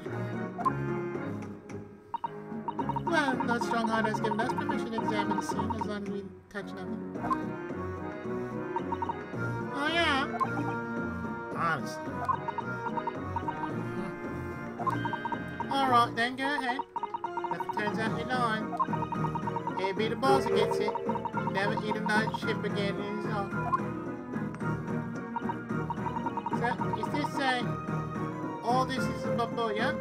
Well, Lord Strongheart has given us permission to examine the scene as long as we touch nothing. Oh yeah? Honestly. Alright then, go ahead. If it turns out you're lying, it'll be the boss that gets it. You never eat a night ship again in his off. So, is this all this is a bubble, yeah?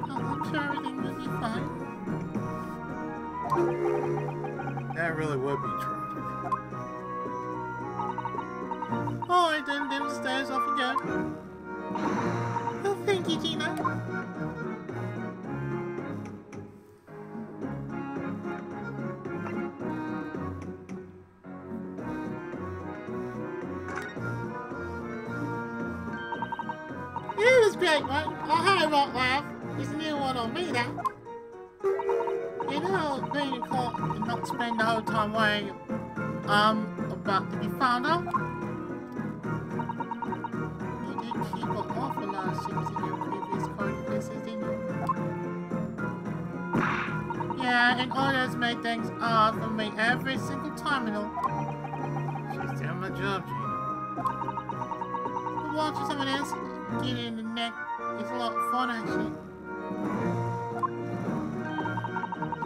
I'm sure everything will be fine. That really would be tragic. Alright then, downstairs off we go. Oh, thank you, Gina. It was great, right? Oh, hi, Rock Laugh. There's a new one on me now. You know, being in court and not spend the whole time worrying about to be found out. You did keep an awful lot of ships in your previous court cases, didn't you? Yeah, and orders made things hard for me every single time, you know. She's doing my job, Gina. But watching someone else get in the neck is a lot of fun, actually.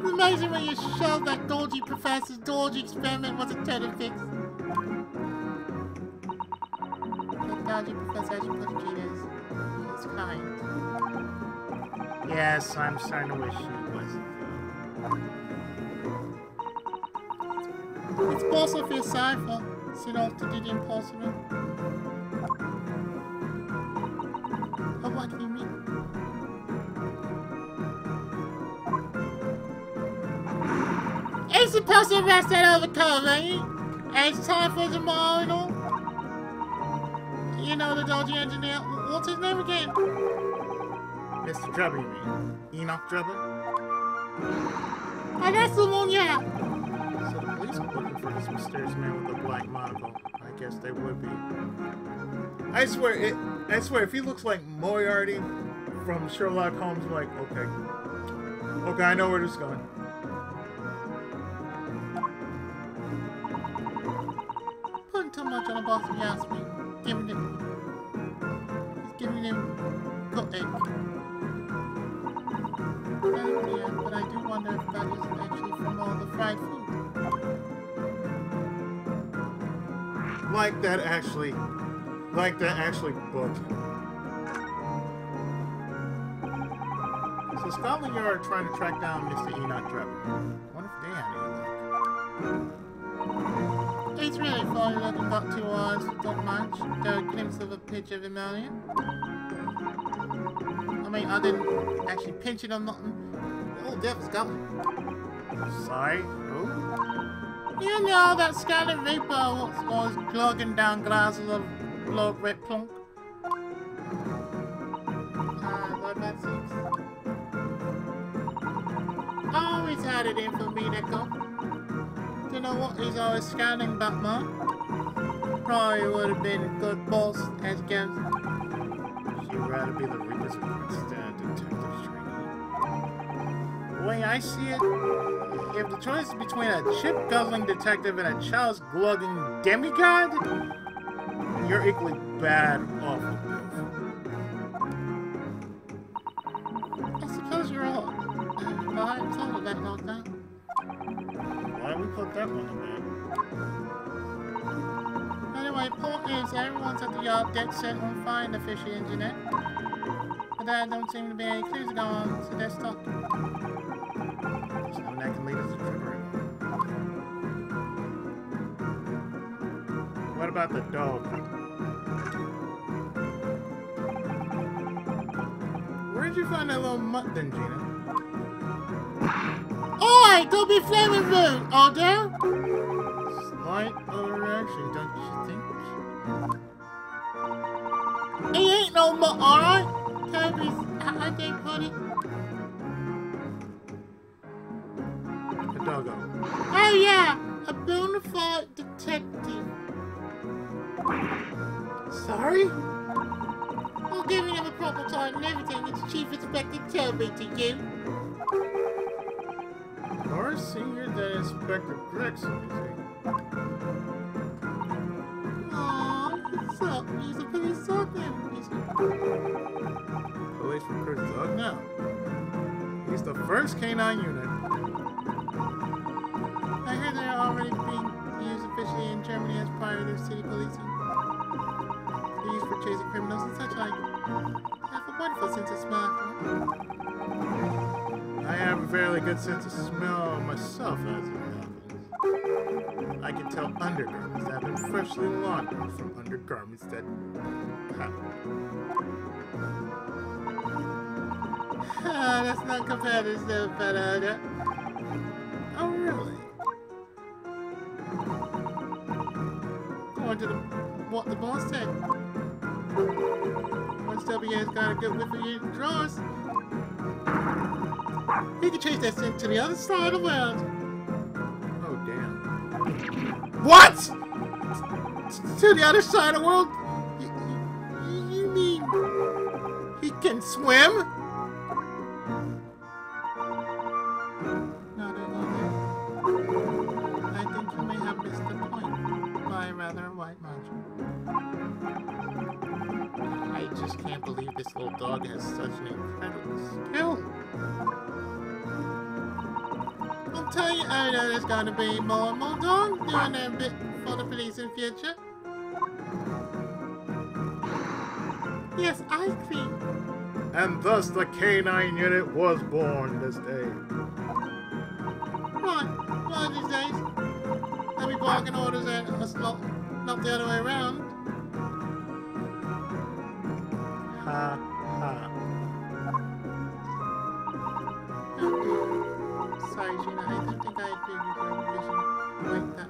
It's amazing when you show that dodgy professor's dodgy experiment was a total fix. The dodgy professor, as you put it, Gina, is kind. Yes, I'm starting to wish she wasn't. It's possible for your cipher, set off to do the impossible. But what do you mean? Ain't supposed to arrest that overcomer, ain't he? And it's time for tomorrow and all. You know the dodgy engineer. What's his name again? Mr. Drubber, you mean? Enoch Drubber? Oh, that's the one, yeah. So the police are looking for this mysterious man with a black monocle. I guess they would be. I swear, if he looks like Moriarty from Sherlock Holmes, I'm like, okay. Okay, I know where this is going. Putting too much on a boss if you ask me. He's giving him psychotic. Oh dear, but I do wonder if that isn't actually from all the fried food. Like that actually booked. So Scotland Yard are trying to track down Mr. Enoch Trevor. I wonder if they had any luck. It's really funny looking got 2 eyes, not much. Got a glimpse of a pitch of vermilion. I mean, I didn't actually pinch it on nothing. Oh, devil's Scotland. Sorry? Who? You know that Scotland Reaper what's always glugging down glasses of blood red plunk. Lord Matsix. Always had it in for me, Nico. You know what he's always scanning Batman? Probably would have been a good boss as against. She'd rather be the Reaper's instead detective training. The way I see it, if the choice is between a chip-guzzling detective and a child's-glugging demigod, you're equally bad off with both. I suppose you're right. I hadn't thought of that like that. Why we put that one in there? Anyway, point is, everyone's at the yard dead set on finding the fishy engineer. But there don't seem to be any clues going on, so they're stuck. Someone that can lead us to Trevor. What about the dog? Where'd you find that little mutt then, Gina? Oi! Don't be flaming rude, Aldo! Slight overreaction, don't you think? He ain't no mutt, alright? Toby's, how they put it? A doggo. Oh yeah! A bona fide detective. Sorry? We'll give him a proper time and everything. It's Chief Inspector Toby to you. Or Senior than Inspector Gregson, is he? Aww, what's up? He's a police sergeant, is he? Police recruits dog now. He's the first canine unit. I heard they're already being used officially in Germany as part of their city policing. They're used for chasing criminals and such like. They have a wonderful sense of smell. I have a fairly good sense of smell myself as it happens. I can tell undergarments that have been freshly laundered from undergarments that haven't. That's not competitive, but Oh, really? Going to what the boss said. Once WA's got a good whiff of your drawers, he can chase that scent to the other side of the world. Oh, damn. What?! To the other side of the world? You mean he can swim? Not at all. I think you may have missed the point by a rather wide margin. I just can't believe this little dog has such an incredible skill. I'll tell you, I know there's going to be more and more dogs doing their bit for the police in the future. Yes, I agree. And thus the canine unit was born this day. Right, one of these days, there'll be barking orders at us, not the other way around. Ha ha. Sorry, Gina, I don't think I agree with your vision quite that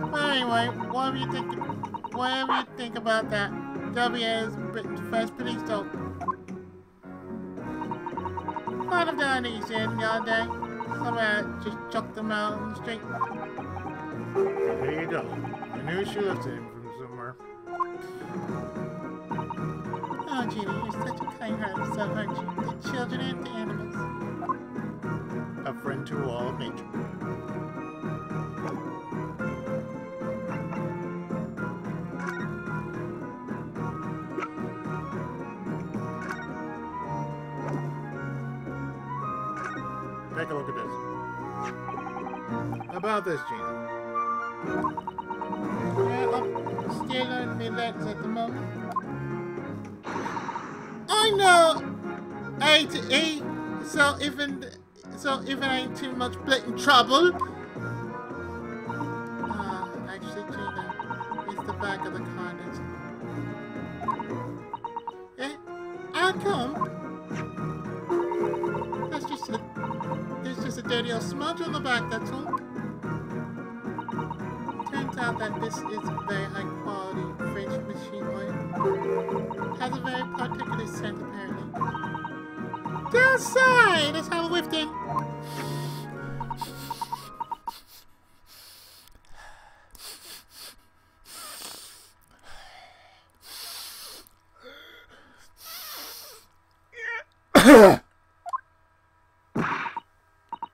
much. Well, anyway, whatever you think about that, W is Britain's first police dog. Might have done these in the other day. Somewhere just chucked them out on the street. There you go. I knew she lifted him from somewhere. Oh, Gina, you're such a kind heart, so aren't you? The children and the animals. A friend to all of nature. About this, Gina. Well, I'm still on my legs at the moment. I know A to E, so if it ain't too much blatant trouble. Actually, Gina, it's the back of the car that's... Eh? How come? There's just a dirty old smudge on the back, that's all. Turns out that this is very high quality French machine oil. Has a very particular scent, apparently. Just say, let's have a whiff then.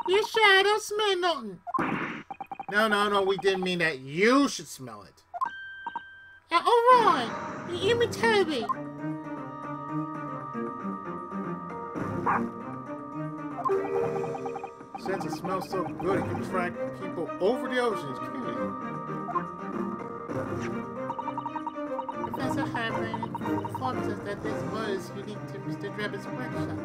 You sure I don't smell nothing? No, we didn't mean that. You should smell it. Alright, you me Toby. Since it smells so good, it can track people over the oceans, can't it? Professor Harbrain informs us that this was unique to Mr. Drebber's workshop.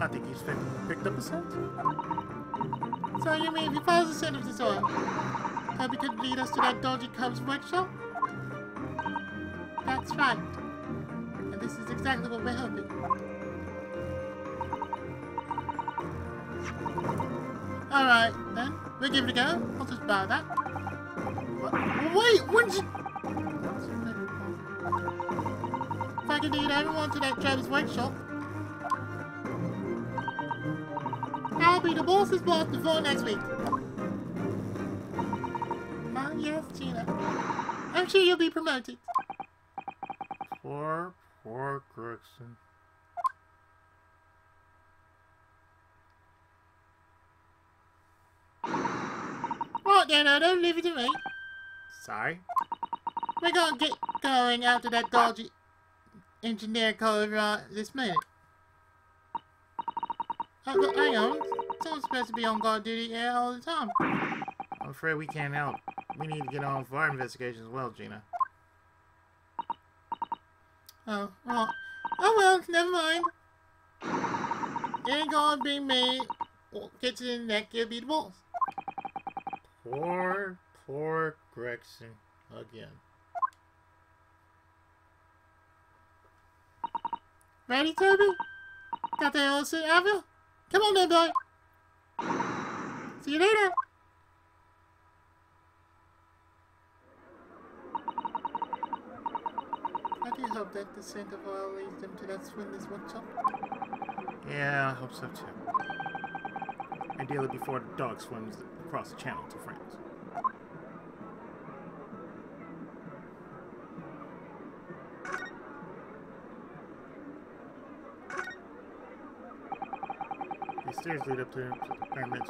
I think he's picked up a scent. So you mean if he follows the scent of this oil, Toby could lead us to that dodgy Cub's workshop? That's right. And this is exactly what we're hoping. Alright, then. We'll give it a go. I'll just buy that. Wait, when did you... If I can lead everyone to that Trevor's workshop, I'll be the boss's boss before next week. Oh, yes, Gina. I'm sure you'll be promoted. Poor Gregson. Right then, don't leave it to me. Sorry? We're gonna get going after that dodgy engineer code this minute. But hang on. Someone's supposed to be on guard duty here all the time. I'm afraid we can't help. We need to get on with our investigation as well, Gina. Oh, right. Oh well, never mind. It ain't gonna be me. Gets it in the neck, it'll be the boss. Poor Gregson again. Ready, Toby? Got that all set, have you? Come on then, boy. See you later. I do hope that the scent of oil leads them to that swindler's workshop. Yeah, I hope so too. Ideally before the dog swims across the channel to France. These stairs lead up to the pyramids.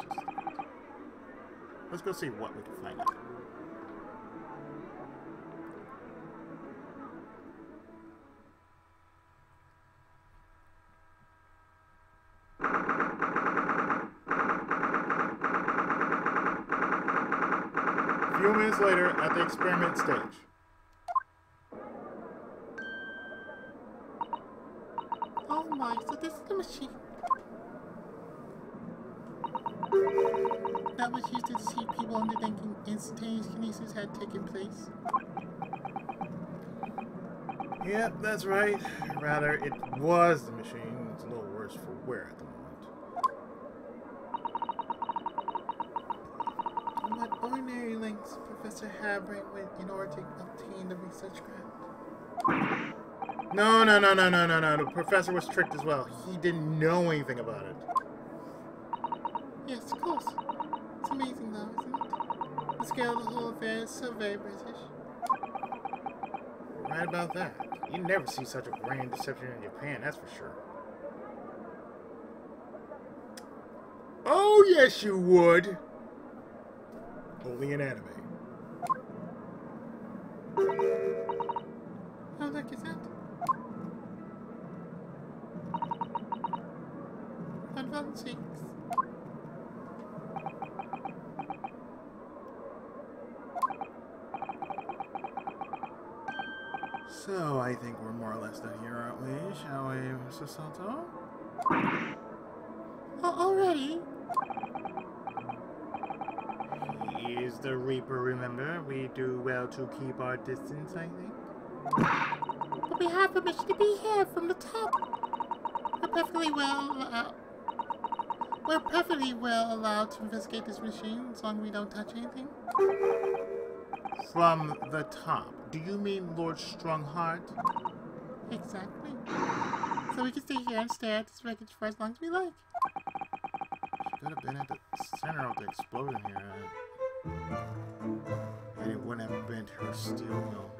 Let's go see what we can find out. A few minutes later, at the experiment stage. Oh my, so this is the machine that was used to see people undertaking instantaneous kinesis had taken place. Yep, that's right. Rather, it was the machine. It's a little worse for wear at the moment. What ordinary lengths Professor Harbrain went in order to obtain the research grant? No. The professor was tricked as well. He didn't know anything about it. Yes, of course. It's amazing though, isn't it? The scale of the whole affair is so very British. Right about that. You never see such a grand deception in Japan, that's for sure. Oh, yes you would! Only in anime. look, is it? 116. So, I think we're more or less done here, aren't we? Shall we, Mr. Sato? Oh, already? He is the Reaper, remember? We do well to keep our distance, I think. But we have permission to be here from the top. We're perfectly well allowed to investigate this machine as long as we don't touch anything. From the top. Do you mean Lord Strongheart? Exactly. So we can stay here and stare at this wreckage for as long as we like. She could have been at the center of the explosion here. And it wouldn't have bent her steel mill.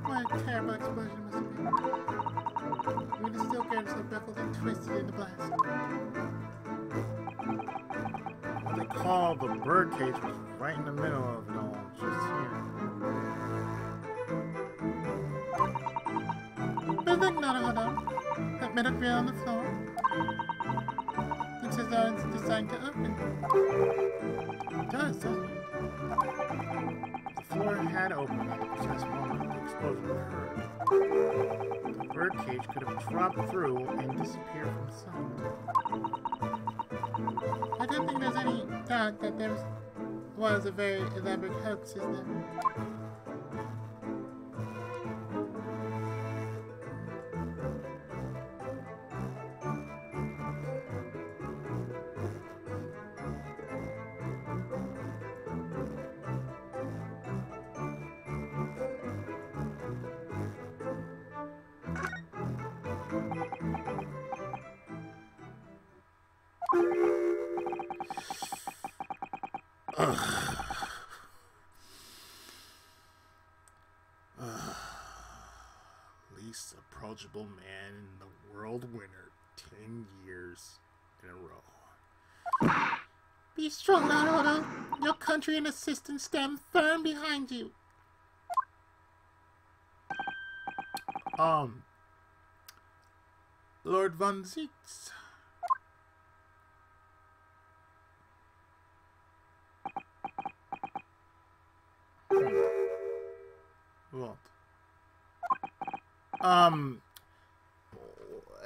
What a terrible explosion must have been. Even the steel girders had buckled and twisted in the blast. What they call the birdcage was right in the middle of it all, just here. But look, Naruto, that metal grill on the floor. Looks as though it's designed to open. It does, doesn't it? The floor had opened at the precise moment the explosion occurred. The birdcage could have dropped through and disappeared from sight. I don't think there's any doubt that there was a very elaborate hoax, is there? Least approachable man in the world winner 10 years in a row. Be strong, Naruto. Your country and the system stand firm behind you. Lord Von Zietz. What?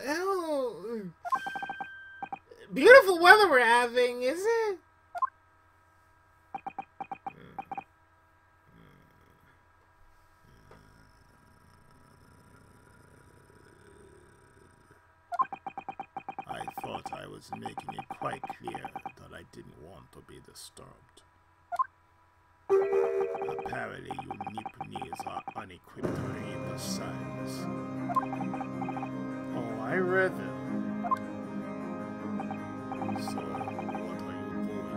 Well, beautiful weather we're having, is it? I thought I was making it quite clear that I didn't want to be disturbed. Apparently, you Nipponese are unequipped to read the signs. Oh, I read them. So, what are you doing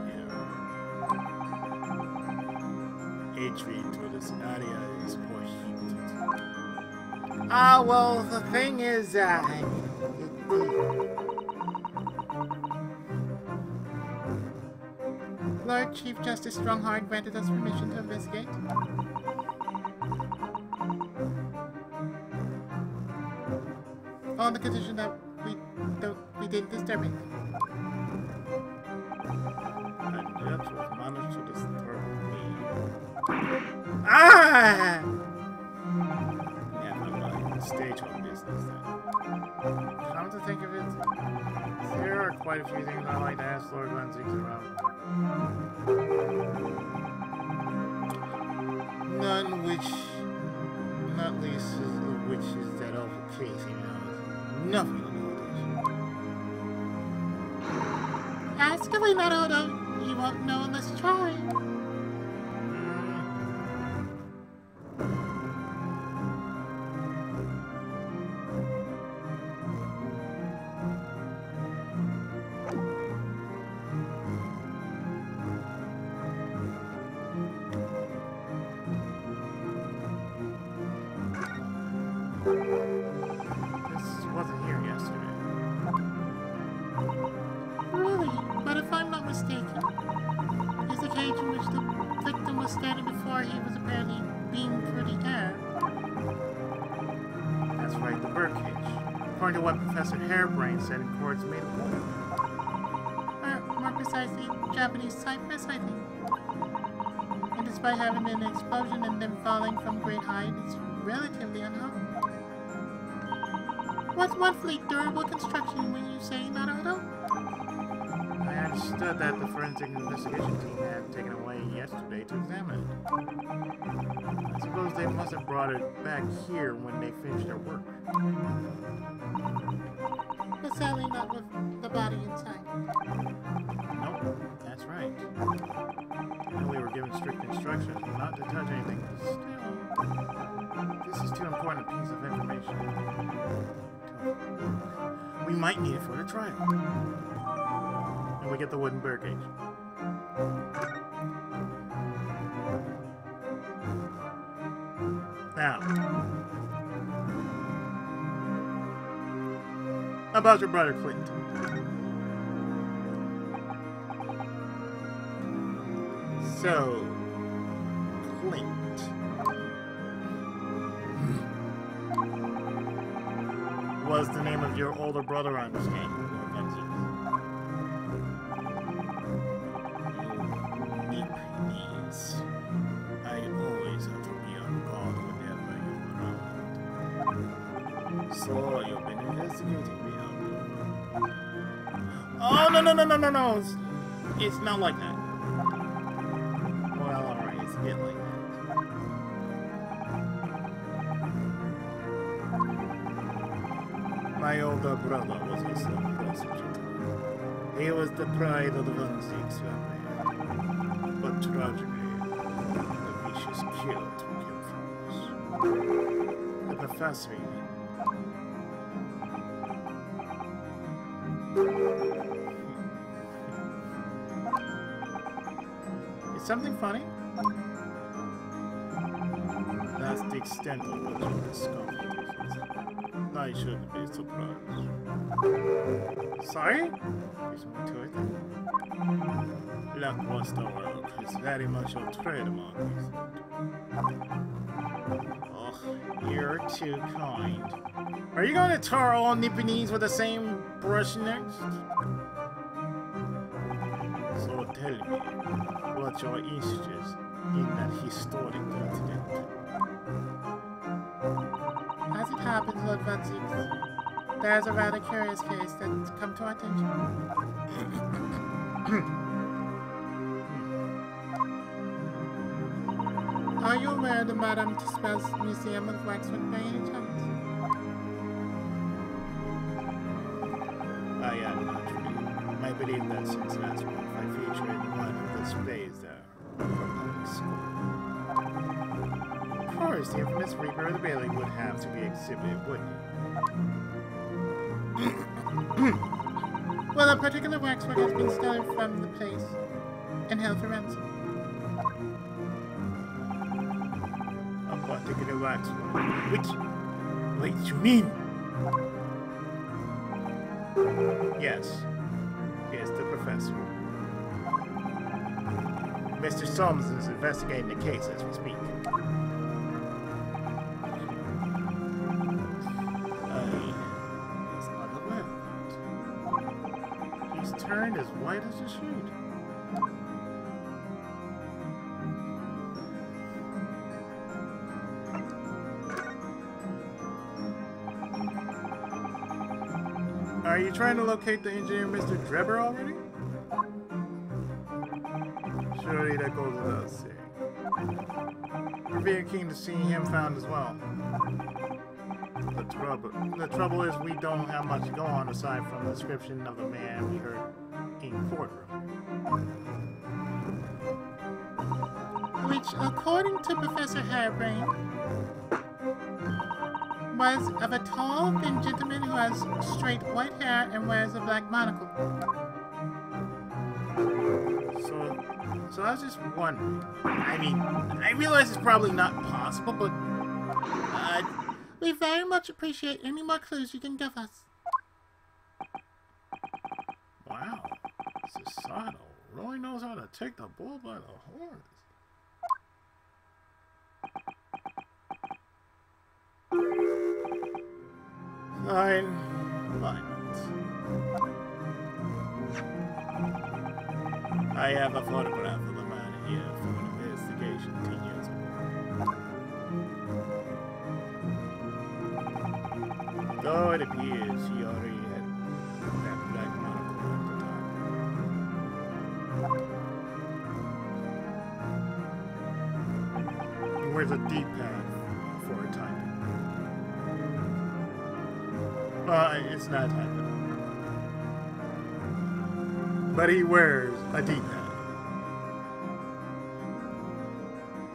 here? Entry to this area is prohibited. Well, the thing is, Lord Chief Justice Strongheart granted us permission to investigate. On the condition that we didn't disturb it. And yet you've managed to disturb me. Ah! Never mind. State your business then. Come to think of it, there are quite a few things I'd like to ask Lord Von Zietz about. None which, not least, which is that awful case, you know. Nothing to do with this. Ask away, Naruto. You won't know unless you try. before he was apparently beamed through the air. That's right, the birdcage. According to what Professor Hairbrain said in courts made of wood. Or more precisely, Japanese cypress, I think. And despite having been an explosion and then falling from great height, it's relatively unharmed. What's wonderfully durable construction when you say, Naruto? I understood that the forensic investigation team had taken it away yesterday to examine it. I suppose they must have brought it back here when they finished their work. But sadly not with the body inside. Nope, that's right. I know we were given strict instructions not to touch anything, but still, this is too important a piece of information. We might need it for the trial. And we get the wooden birdcage. Now, about your brother Clint. So, Clint. Was the name of your older brother on this game? I always have to be on guard whenever you're around. So you've been investigating me, have you? Oh, no. It's not like that. Well, alright, it's a bit like that. My older brother was also a prostitute. He was the pride of the Van Zyx family. But tragically, the vicious cure took him from us. The professor, you mean? Is something funny? That's the extent of what you discovered. I shouldn't be surprised. Sorry? There's more to it. Lackluster work is very much your trademark, isn't it? Oh, you're too kind. Are you going to tar all Nipponese with the same brush next? So tell me, what's your interest in that historic incident? As it happens, Lord Van Zyx, there's a rather curious case that's come to our attention. Are you aware of the Madame Tussauds Museum of Waxwork by any chance? I am not really. I believe that since last month I featured in one of the displays there for public school. Of course, the infamous Reaper of the Bailey would have to be exhibited, wouldn't he? Well, a particular waxwork has been stolen from the place and held for ransom. A particular waxwork? Wait, you mean? Yes, the professor. Mr. Solms is investigating the case as we speak. He's turned as white as a sheet. Are you trying to locate the engineer, Mr. Drebber, already? Surely that goes without saying. We're very keen to see him found as well. The trouble is we don't have much to go on aside from the description of the man we heard in courtroom. Which, according to Professor Hairbrain, was of a tall, thin gentleman who has straight white hair and wears a black monocle. So I was just wondering. I mean, I realize it's probably not possible, but we very much appreciate any more clues you can give us. Wow, Susanoo really knows how to take the bull by the horns. Fine. Why not? I have a photograph of the man here from an investigation 10 years ago. Though it appears he already had that black monocle at the time. He wears a D-pad for a typing. It's not typing. But he wears a D-pad.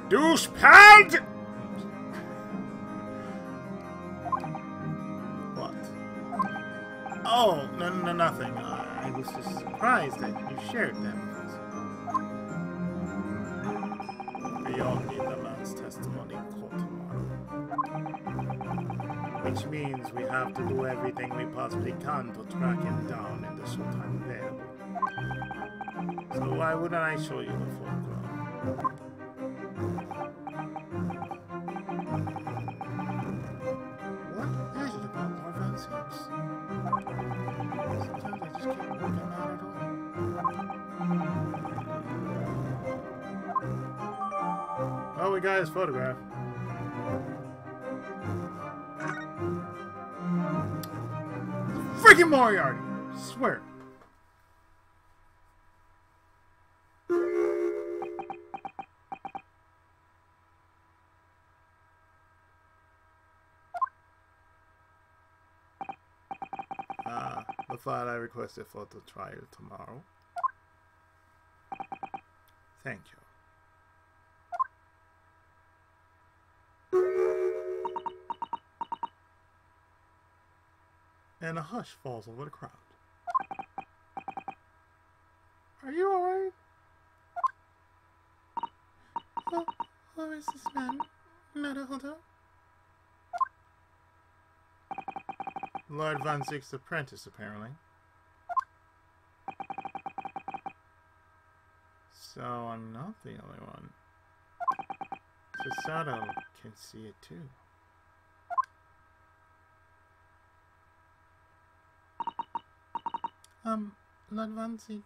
Douchepad! What? Oh, no, nothing. I was just surprised that you shared that with us. We all need the man's testimony in court tomorrow. Which means we have to do everything we possibly can to track him down in the short time available. So why wouldn't I show you the photograph? What is it about Lord Van Six? Sometimes I just can't work him out at all. Well, we got his photograph. Freaking Moriarty! I swear. The file I requested for the trial tomorrow. Thank you. And a hush falls over the crowd. Are you alright? Well, who is this man? Naruhodo? Lord Van Ziek's apprentice, apparently. So I'm not the only one. Susato can see it too. Lord Van Ziek.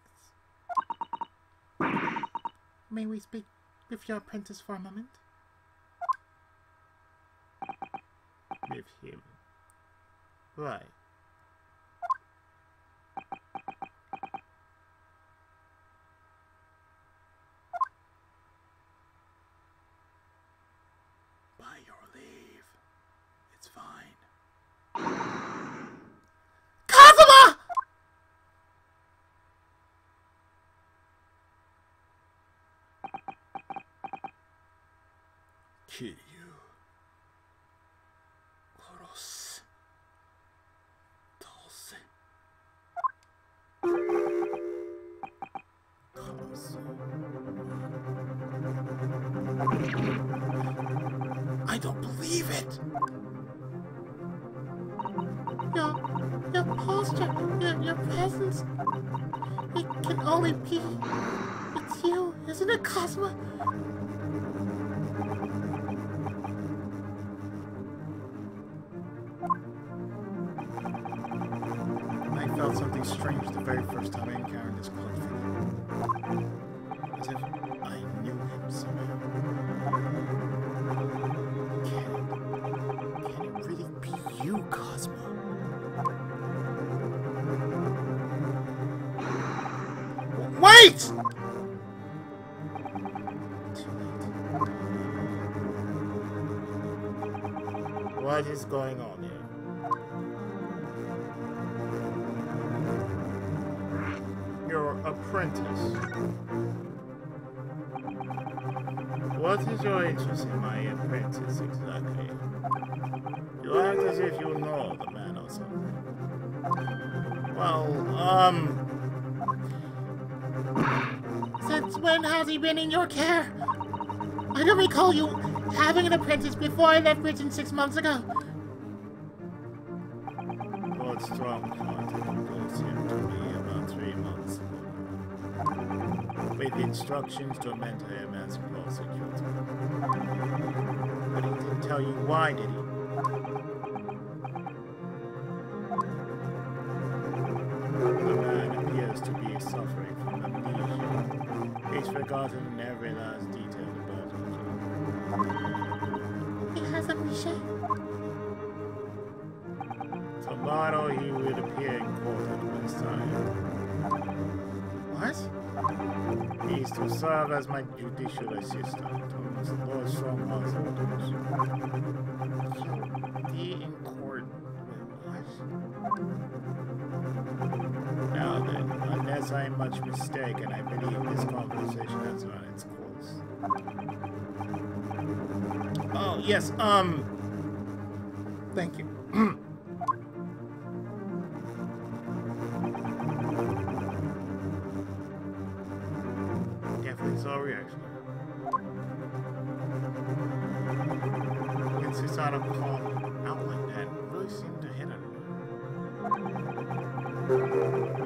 May we speak with your apprentice for a moment? With him. Why? By your leave. It's fine. Kazuma! Kill you. Koros. Topsy. I don't believe it. Your posture, your presence. It can only be. It's you, isn't it, Kazuma? I felt something strange the very first time I encountered this cloak figure. As if I knew him somehow. Can it really be you, Cosmo? Wait! Too late. What is going on here? Your apprentice. What is your interest in my apprentice exactly? You act as if you know the man or something. Well, Since when has he been in your care? I don't recall you having an apprentice before I left Britain 6 months ago. Lord Strongheart introduced him to me about 3 months ago, with instructions to mentor him as prosecutor. But he didn't tell you why, did he? forgotten every last detail about it. It has a machine. Tomorrow he will appear in court at my side. What? He is to serve as my judicial assistant unless Lord Stronghouse orders. You'll be in court with what? Now then, unless I am much mistaken, I believe this conversation has run its course. Oh, yes, thank you. Definitely saw a reaction. When Susanoo called out like that, it really seemed to hit her.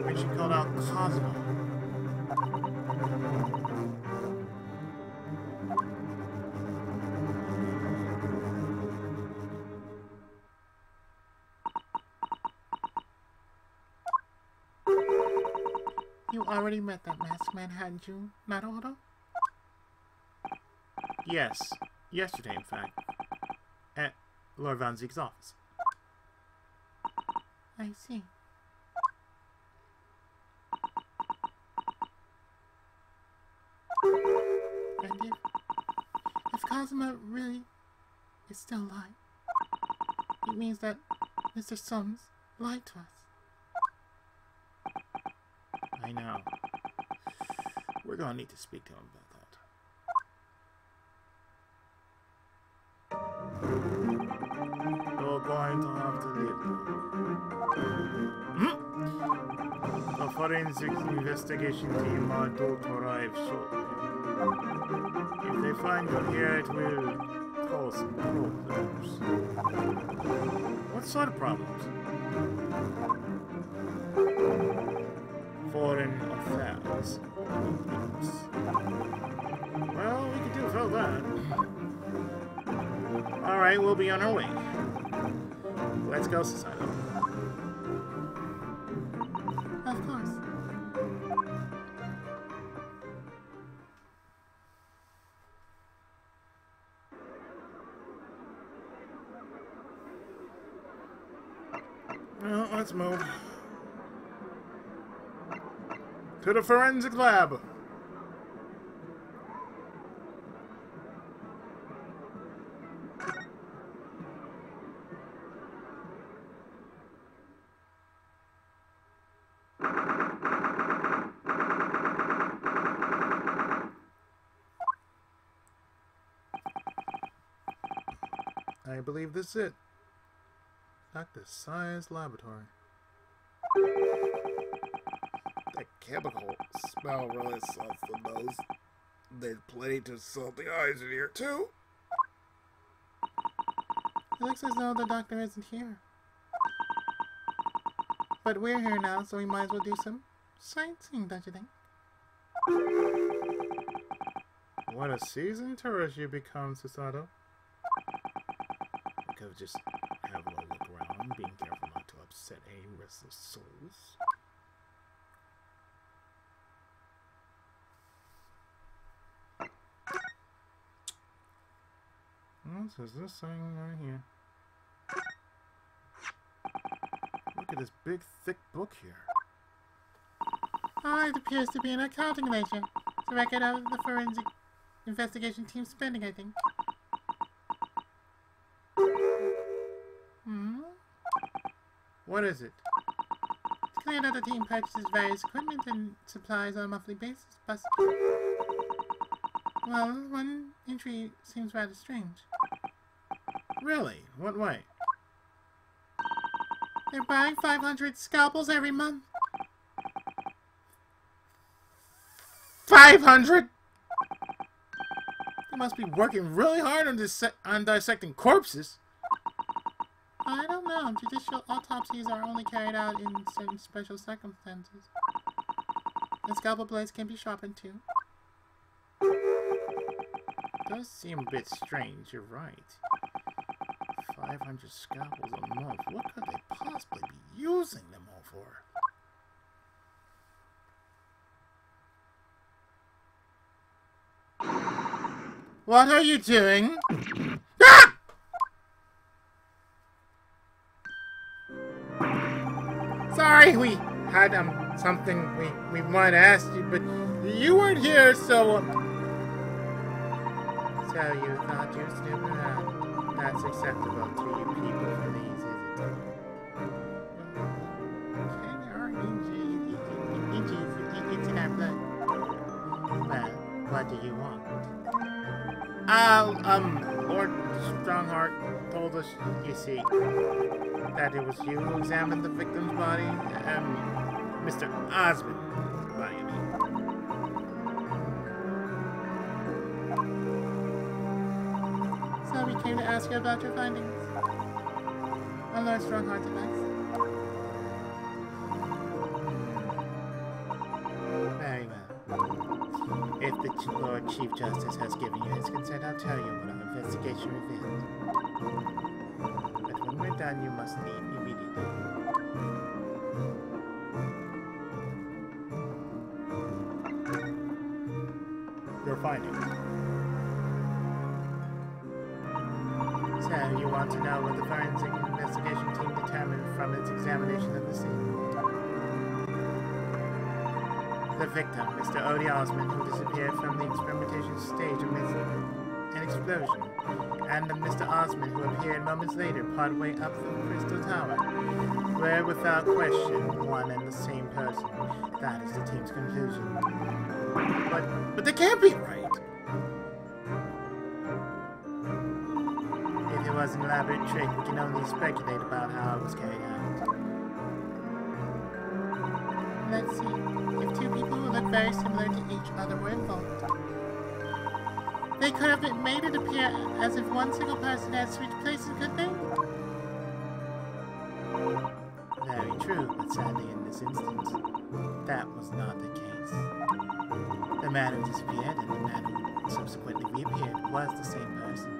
When she called out Cosmo. You already met that masked man, hadn't you, Naruto? Yes, yesterday, in fact, at Lord Van Zeek's office. I see. And if Kazuma really is still alive, it means that Mr. Sums lied to us. I know. We're gonna need to speak to him about that. You're going to have to leave. The forensic investigation team are due to arrive shortly. If they find you here, it will cause some problems. What sort of problems? Foreign affairs. Well, we could do without that. Alright, we'll be on our way. Let's go, Susanoo. Of course. Well, let's move. To the forensic lab. I believe this is it. Dr. Science Laboratory. That chemical smell really salts the nose. There's plenty to salt the eyes in here, too. It looks as though the doctor isn't here. But we're here now, so we might as well do some sightseeing, don't you think? What a seasoned tourist you become, Susanoo. I could just have a little look around, being careful not to upset any restless souls. What is this thing right here? Look at this big, thick book here. Oh, it appears to be an accounting ledger. It's a record of the forensic investigation team's spending, I think. What is it? It's clear that the team purchases various equipment and supplies on a monthly basis, but... well, one entry seems rather strange. Really? What way? They're buying 500 scalpels every month. 500? They must be working really hard on dissecting corpses. I don't know. Judicial autopsies are only carried out in certain special circumstances. And scalpel blades can be sharpened too. Does seem a bit strange, you're right. 500 scalpels a month. What could they possibly be using them all for? What are you doing? Ah! Sorry, we had something we might ask you, but you weren't here, so. So you thought you snooped around? That's acceptable to you people from these, is it? It's in our blood. Well, what do you want? Lord Strongheart told us, you see, that it was you who examined the victim's body. Mr. Osmond's body, I mean. So we came to ask you about your findings. On Lord Strongheart's advice. Very well. If the Lord Chief Justice has given you his consent, I'll tell you what our investigation revealed. But when we're done, you must leave immediately. Your findings. So, you want to know what the forensic investigation team determined from its examination of the scene? The victim, Mr. Odie Osmond, who disappeared from the experimentation stage amidst an explosion, and of Mr. Osmond, who appeared moments later partway up the Crystal Tower, were without question one and the same person. That is the team's conclusion. But they can't be right! If it was an elaborate trick, we can only speculate about how it was carried out. Let's see. If two people who look very similar to each other were involved, they could have made it appear as if one single person had switched places, could they? Very true, but sadly in this instance, that was not the case. The man who disappeared and the man who subsequently reappeared was the same person.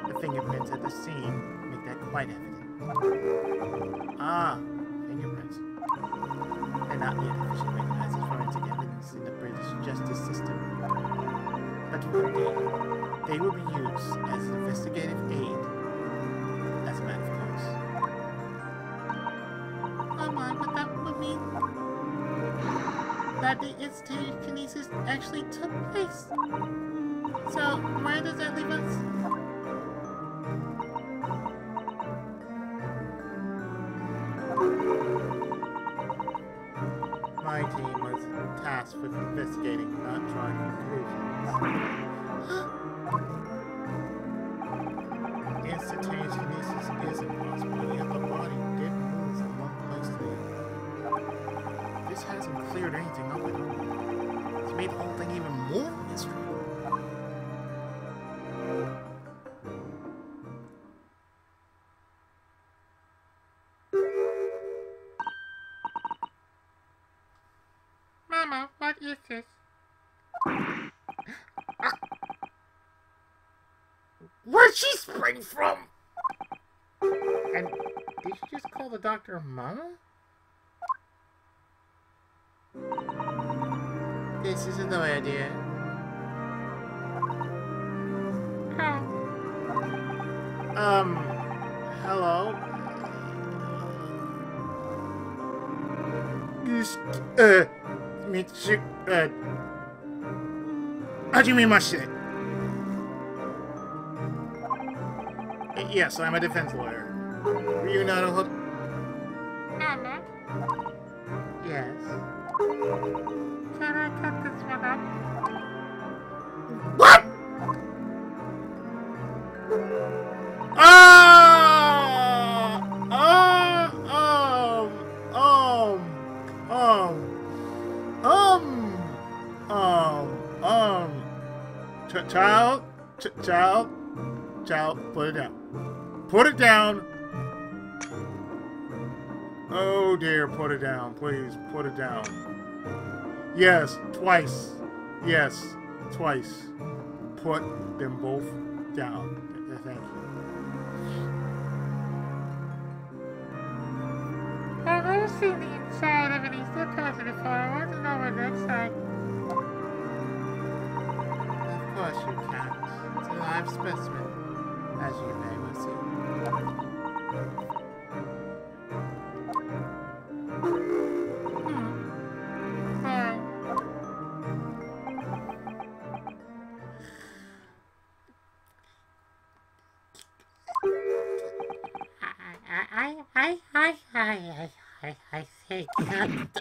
The fingerprints at the scene make that quite evident. Ah, fingerprints. They're not yet officially recognized as forensic evidence in the British justice system. But one day, they will be used as an investigative aid, as a matter of course. Oh my, but that would mean that the instantaneous actually took place. So, where does that leave us? My team was tasked with investigating, not drawing conclusions. Instantaneous kinesis is impossible, yet the body did move from one place to the other. This hasn't cleared anything up at all. It's made the whole thing even more mystery. Mama, what is this? Where'd she spring from? And did you just call the doctor Mama? This is a no idea. Hello? Hajime. Yes, I'm a defense lawyer. You know who? Mama, Yes. can I cut this one up? What? Child, put it down. Put it down. Oh dear, put it down, please, put it down. Yes, twice. Yes, twice. Put them both down. Thank you. I've never seen the inside of an Easter cousin before. I want to know what it looks like. Of course you can't. It's a live specimen, as you may well see. I think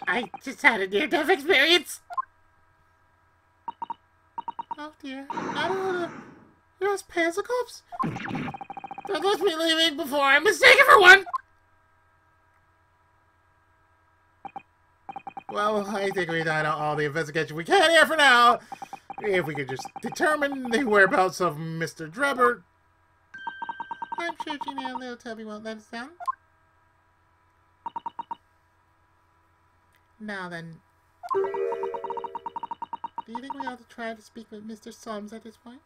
I just had a near-death experience. Oh dear, I don't know the U.S. Panzerkorps? Don't let me leaving before I'm mistaken for one! Well, I think we done all the investigation we can here for now. If we could just determine the whereabouts of Mr. Drebber. I'm sure Gina and little Toby won't let us down. Now then, do you think we ought to try to speak with Mr. Soms at this point?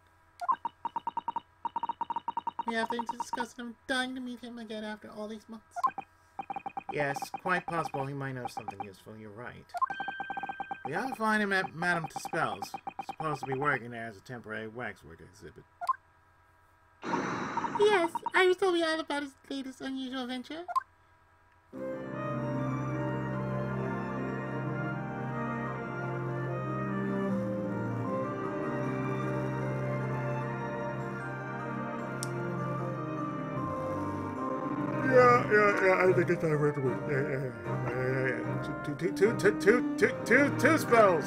We have things to discuss and I'm dying to meet him again after all these months. Yes, quite possible he might know something useful, you're right. We ought to find him at Madame Tuspel's. Supposed to be working there as a temporary waxwork exhibit. Yes, I was told me all about his latest unusual venture. Yeah, I think it's time for it to win. Two spells!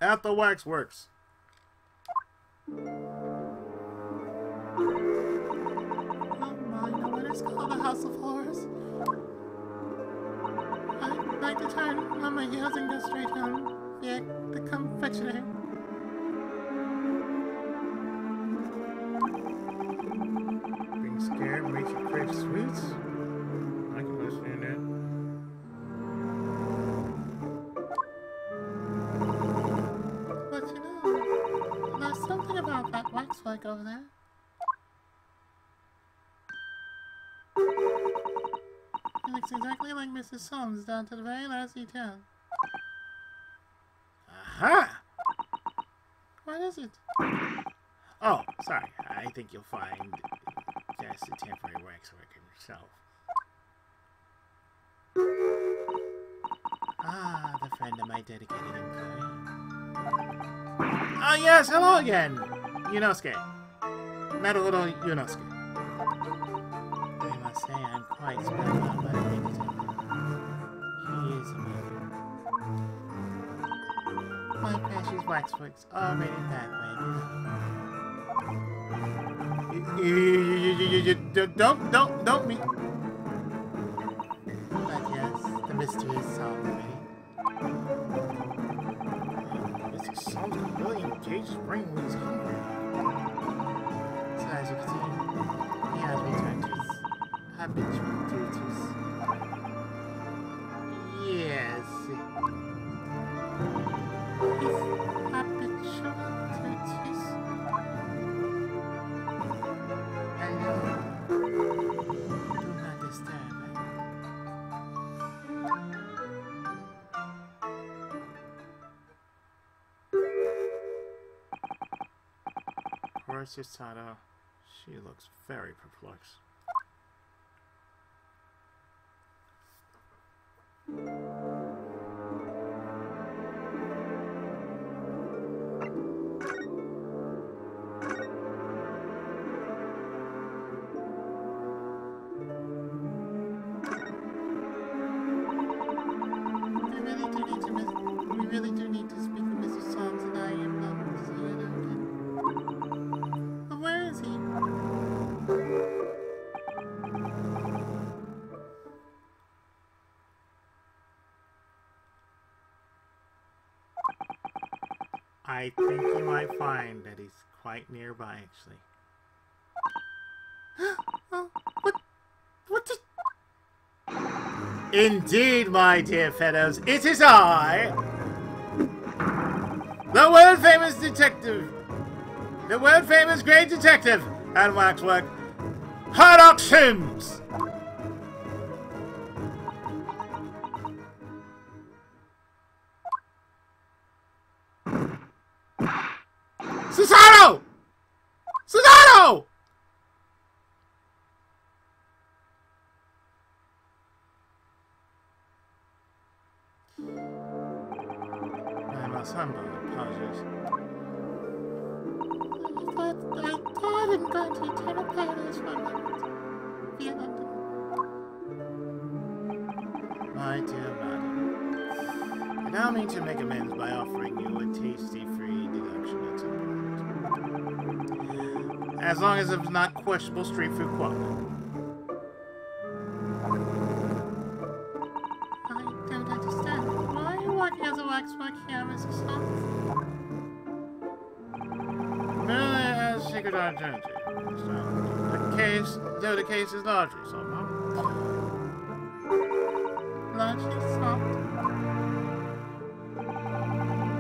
At the waxworks. It's called the House of Horrors. I'd like to turn on my heels and go straight home. The confectionery. Being scared makes you crave sweets? I can understand that. But you know, there's something about that waxwork over there. It looks exactly like Mrs. Soms down to the very last detail. Aha! What is it? Oh, sorry. I think you'll find just a temporary waxwork in yourself. Ah, the friend of my dedicated employee. Ah, yes, hello again! Yunosuke. Naruhodo Yunosuke. I must say I'm quite spellbound by the things I do. He is amazing. My precious waxwork's already that way now. Don't me. But yes, the mystery is solved already. Mr. Soms can really engage his brain when he's hungry. So as you can see, he has returned to his habitual duties. Yes. His habitual duties. Hello. Do not disturb him. Poor Susato. She looks very perplexed. We really do need to speak with Mr. Soms and I am not to see it again. But where is he? I think you might find that he's quite nearby, actually. Oh, what did... Indeed, my dear fellows, it is I! The world-famous detective. The world-famous great detective at Waxwork, Hardock Sims. Susanoo! Susanoo! I must humble apologies. I thought I'm going to eternal paradise for a moment. Via London. My dear madam, allow me to make amends by offering you a tasty free deduction at some point. As long as it's not questionable street food quality. I don't understand. Why are you working as a waxwork here, Mrs. Sons? Merely as secret identity. Though the case is largely solved, no? Largely solved.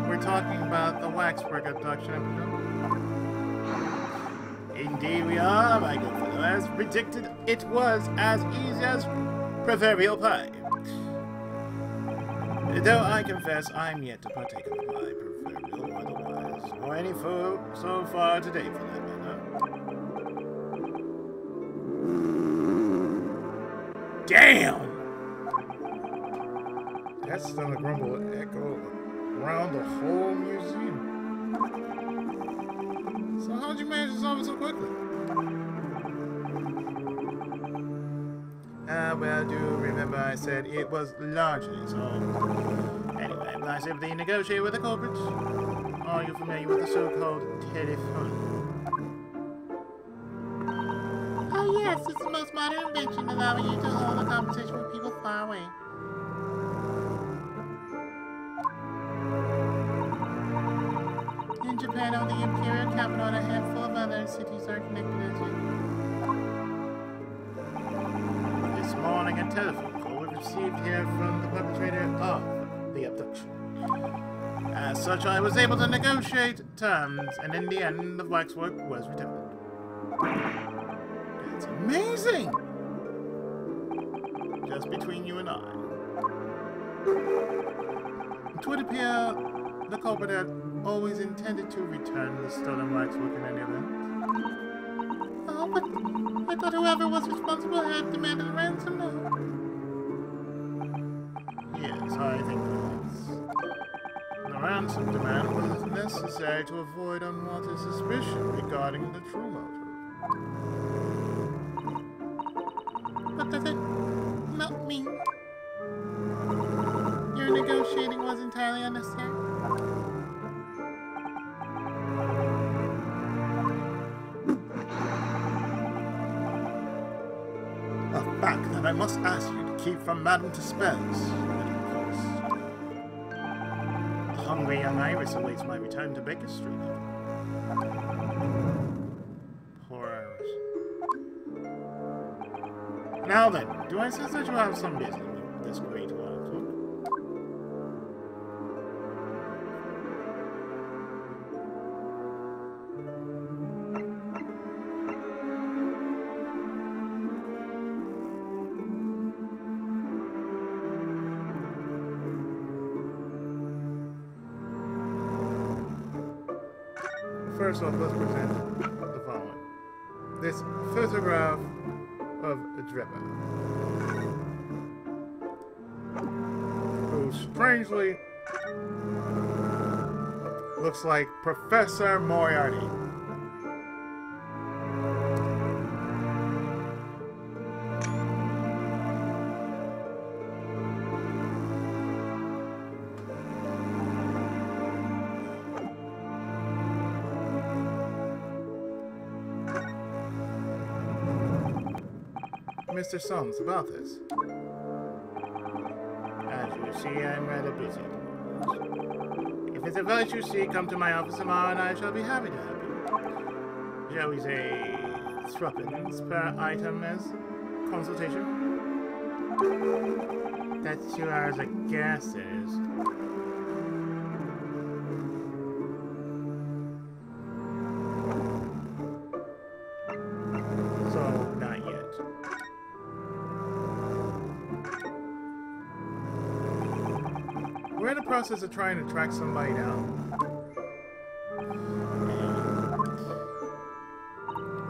We're talking about the waxwork abduction episode. Indeed we are, my good fellow. As predicted, it was as easy as proverbial pie. Though I confess I'm yet to partake of pie, proverbial or otherwise, or any food so far today for that matter. Damn! That's still a grumble echo around the whole museum. So how'd you manage to solve it so quickly? Well, do remember I said it was largely solved. Anyway, I simply negotiate with the culprits. Are you familiar with the so-called telephone? Oh yes, it's the most modern invention, allowing you to hold a conversation with people far away. In Japan, only the imperial capital and a handful of other cities are connected as yet. This morning, a telephone call was received here from the perpetrator of the abduction. As such, I was able to negotiate terms, and in the end, the waxwork was returned. That's amazing! Just between you and I. It would appear the culprit had always intended to return the stolen waxwork in any event. Oh, but I thought whoever was responsible had demanded a ransom now. Yes, I think that's... The ransom demand was necessary to avoid unwanted suspicion regarding the true motive. What does it not mean? Your negotiating was entirely unnecessary? A fact that I must ask you to keep from Madame Tussauds. A hungry young iris awaits my return to Baker Street. Poor Iris. Now then, do I sense that you have some business with this great one? First off, let's present the following. This photograph of Drippa, who strangely looks like Professor Moriarty. Mr. Soames, about this. As you see, I'm rather busy at the moment. If it's advice you seek, come to my office tomorrow and I shall be happy to help you. Shall we say threepence per item as consultation? That's 2 hours of gas, it is. process of trying to track somebody down?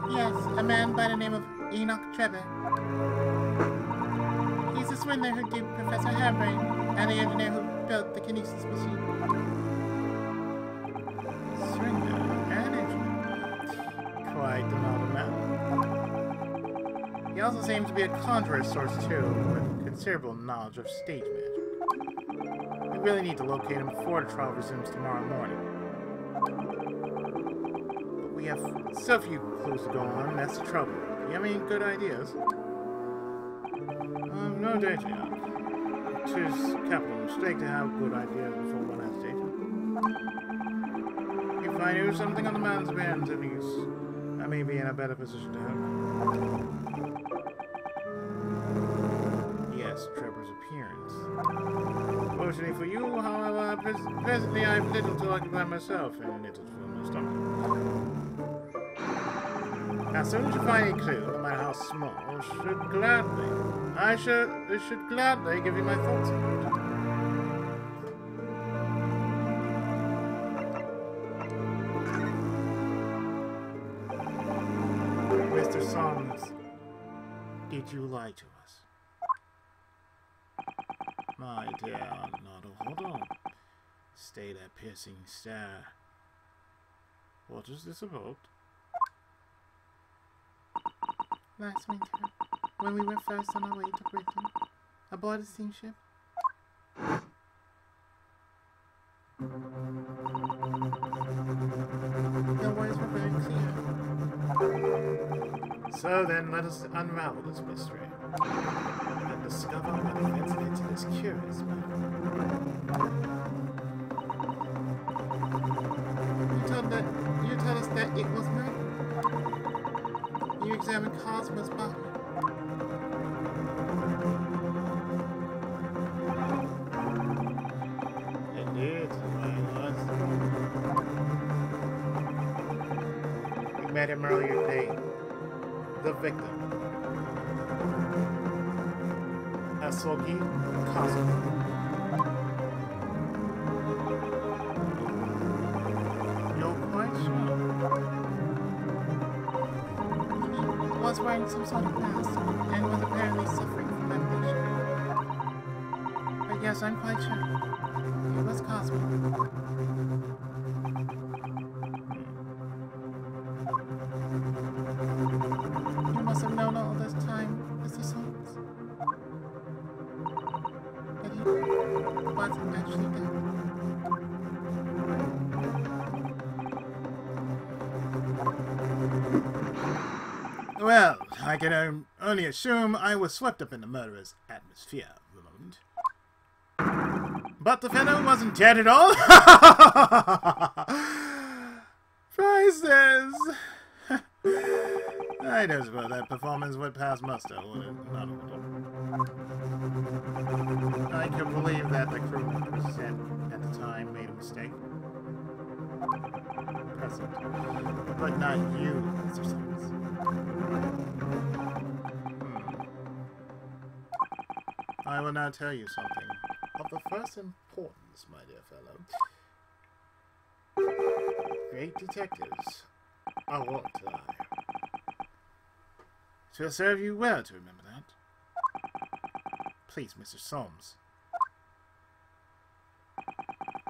Yes, a man by the name of Enoch Trevor. He's the swindler who duped Professor Harebrain and the engineer who built the kinesis machine. Swindler and engineer. Quite the novel man. He also seems to be a conjurer's source too, with considerable knowledge of stage magic. We really need to locate him before the trial resumes tomorrow morning. But we have so few clues to go on, that's the trouble. Do you have any good ideas? No data yet. It is a capital mistake to have good ideas before one has data. If I knew something on the man's bands, at least, I may be in a better position to help. Yes, Trevor's appearance. Fortunately for you, however, presently I have little to occupy myself and little to fill my stomach. As soon as you find a clue, no matter how small, I should gladly give you my thoughts on it. Mr. Soms, did you lie to us? My dear Aunt hold on. Stay that piercing stare. What is this about? Last winter, when we were first on our way to Britain, aboard a steamship. The words were very clear. So then, let us unravel this mystery and discover what events led to this curious matter. You told us that it was murder. You examined Cosmo's body. Indeed, I was. We met him earlier today. The victim. Asogi Cosmo. You're quite sure? Was wearing some sort of mask and was apparently suffering from amnesia. But yes, I'm quite sure. It was Cosmo. You must have known all this time, Mr. Soames, that he wasn't actually dead. Well, I can only assume I was swept up in the murderer's atmosphere for the moment. But the fellow wasn't dead at all! Prizes! I don't suppose that performance would pass muster, would it? Not at all. I can believe that the crew members said at the time made a mistake. Present. But not you, Mr. Soames. I will now tell you something of the first importance, my dear fellow. Great detectives are wont to lie. It will serve you well to remember that. Please, Mr. Soames.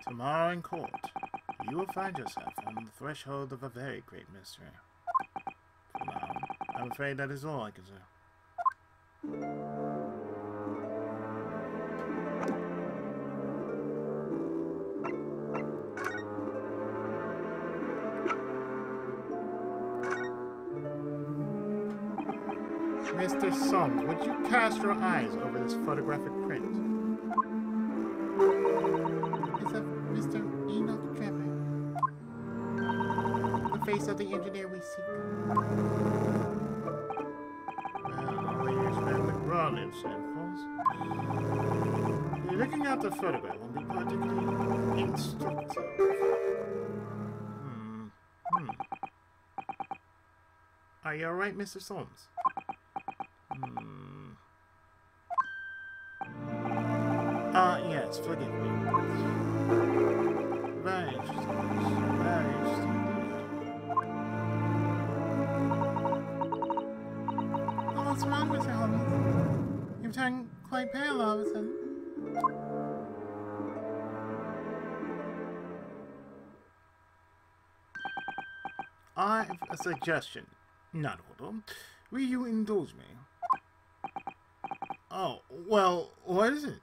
Tomorrow in court, you will find yourself on the threshold of a very great mystery. For now, I'm afraid that is all I can say. Mr. Soames, would you cast your eyes over this photographic print? It's of Mr. Enoch Trevor, the face of the engineer we seek. Well, we expect the broadly samples. Looking at the photograph will be particularly instructive. Are you alright, Mr. Soames? Yes, forgive me. What's wrong, Mr. Holmes? You've turned quite pale all of a sudden. I have a suggestion. Not order. Will you indulge me? Oh, well, what is it?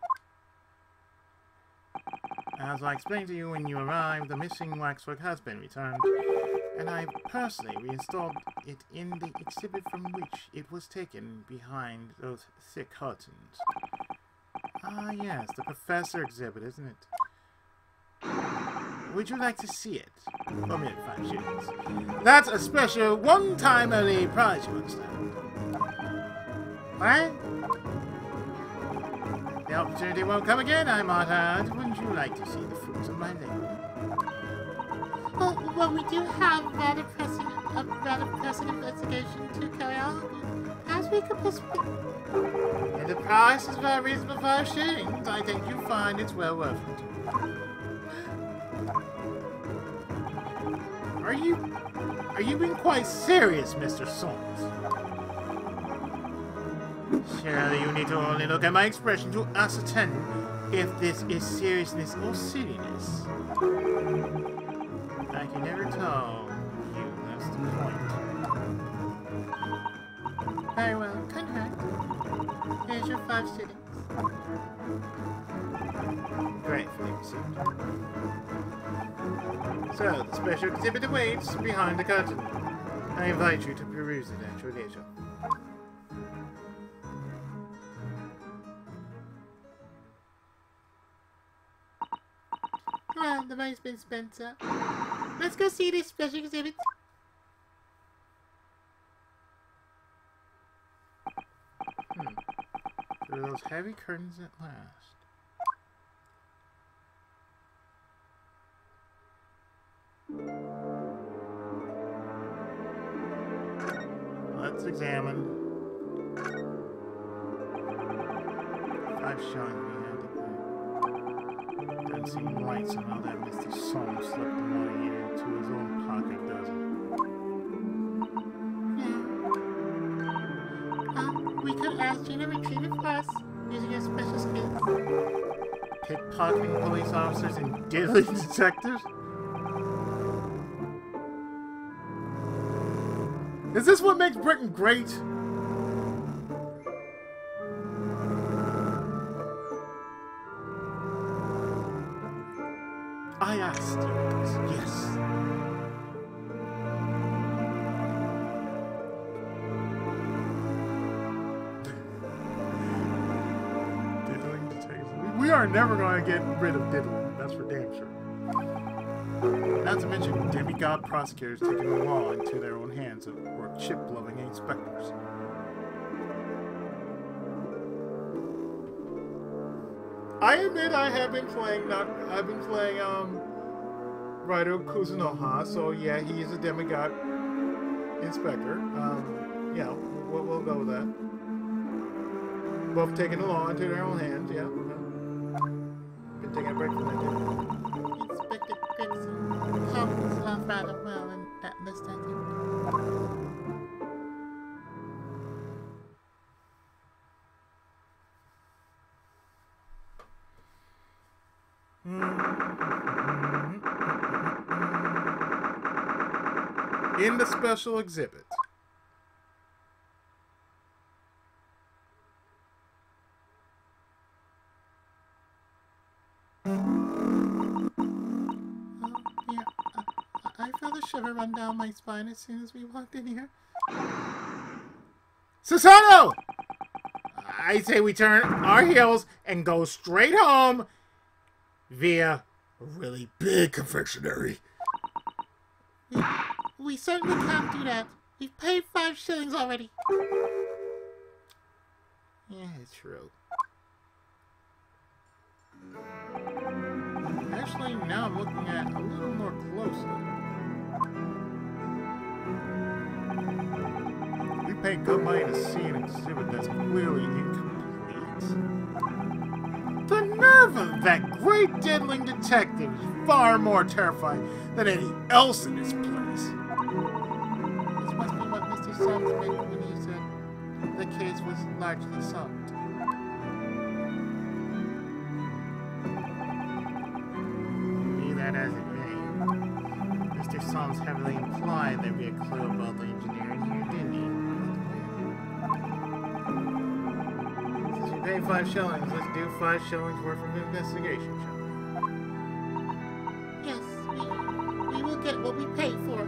As I explained to you when you arrived, the missing waxwork has been returned, and I personally reinstalled it in the exhibit from which it was taken behind those thick curtains. Ah, yes, the professor exhibit, isn't it? Would you like to see it? For me, 5 shillings. That's a special one-time early prize, you understand. What? The opportunity won't come again, I might add. Wouldn't you like to see the fruits of my labor? Well, we do have a rather pressing investigation to carry on. As we could persuade... And the price is very reasonable, 5 shillings. I think you'll find it's well worth it. Are you being quite serious, Mr. Soames? Surely you need to only look at my expression to ascertain if this is seriousness or silliness. I can never tell you, that's the point. Very well, couldn't hurt. Here's your 5 shillings. Gratefully received. So, the special exhibit awaits behind the curtain. I invite you to peruse it at your leisure. Well, the money's been spent, sir. Let's go see this special exhibit. Through those heavy curtains at last. Let's examine. 5 shillings behind the pay. Doesn't seem right somehow that Mr. Soames slipped the money into his own pocket, does it? We could ask you to retrieve it for us using your special skills. Pickpocketing police officers and diddling detectives? Is this what makes Britain great? I asked you, yes. Diddling detectives. We are never going to get rid of diddling, that's for damn sure. Not to mention demigod prosecutors taking the law into their own hands or chip-loving inspectors. I admit I have been playing Raido Kuzunoha, so yeah, he is a demigod inspector. Yeah, we'll go with that. Both taking the law into their own hands, yeah. Been taking a break from that, too. Inspector Gregson comes off rather well in that list, I think. In the special exhibit. I felt a shiver run down my spine as soon as we walked in here. Susano! I say we turn our heels and go straight home via a really big confectionery. We certainly can't do that. We've paid 5 shillings already. Yeah, it's true. Actually, now I'm looking at it a little more closely. We paid good money to see an exhibit that's clearly incomplete. The nerve of that great diddling detective is far more terrifying than any else in this place. This must be what Mr. Soames meant when he said the case was largely solved. Be that as it may, Mr. Solms heavily implied there'd be a clue about the engineering here, didn't he? Since we paid 5 shillings, let's do 5 shillings worth of investigation, shall we? Yes, we will get what we pay for.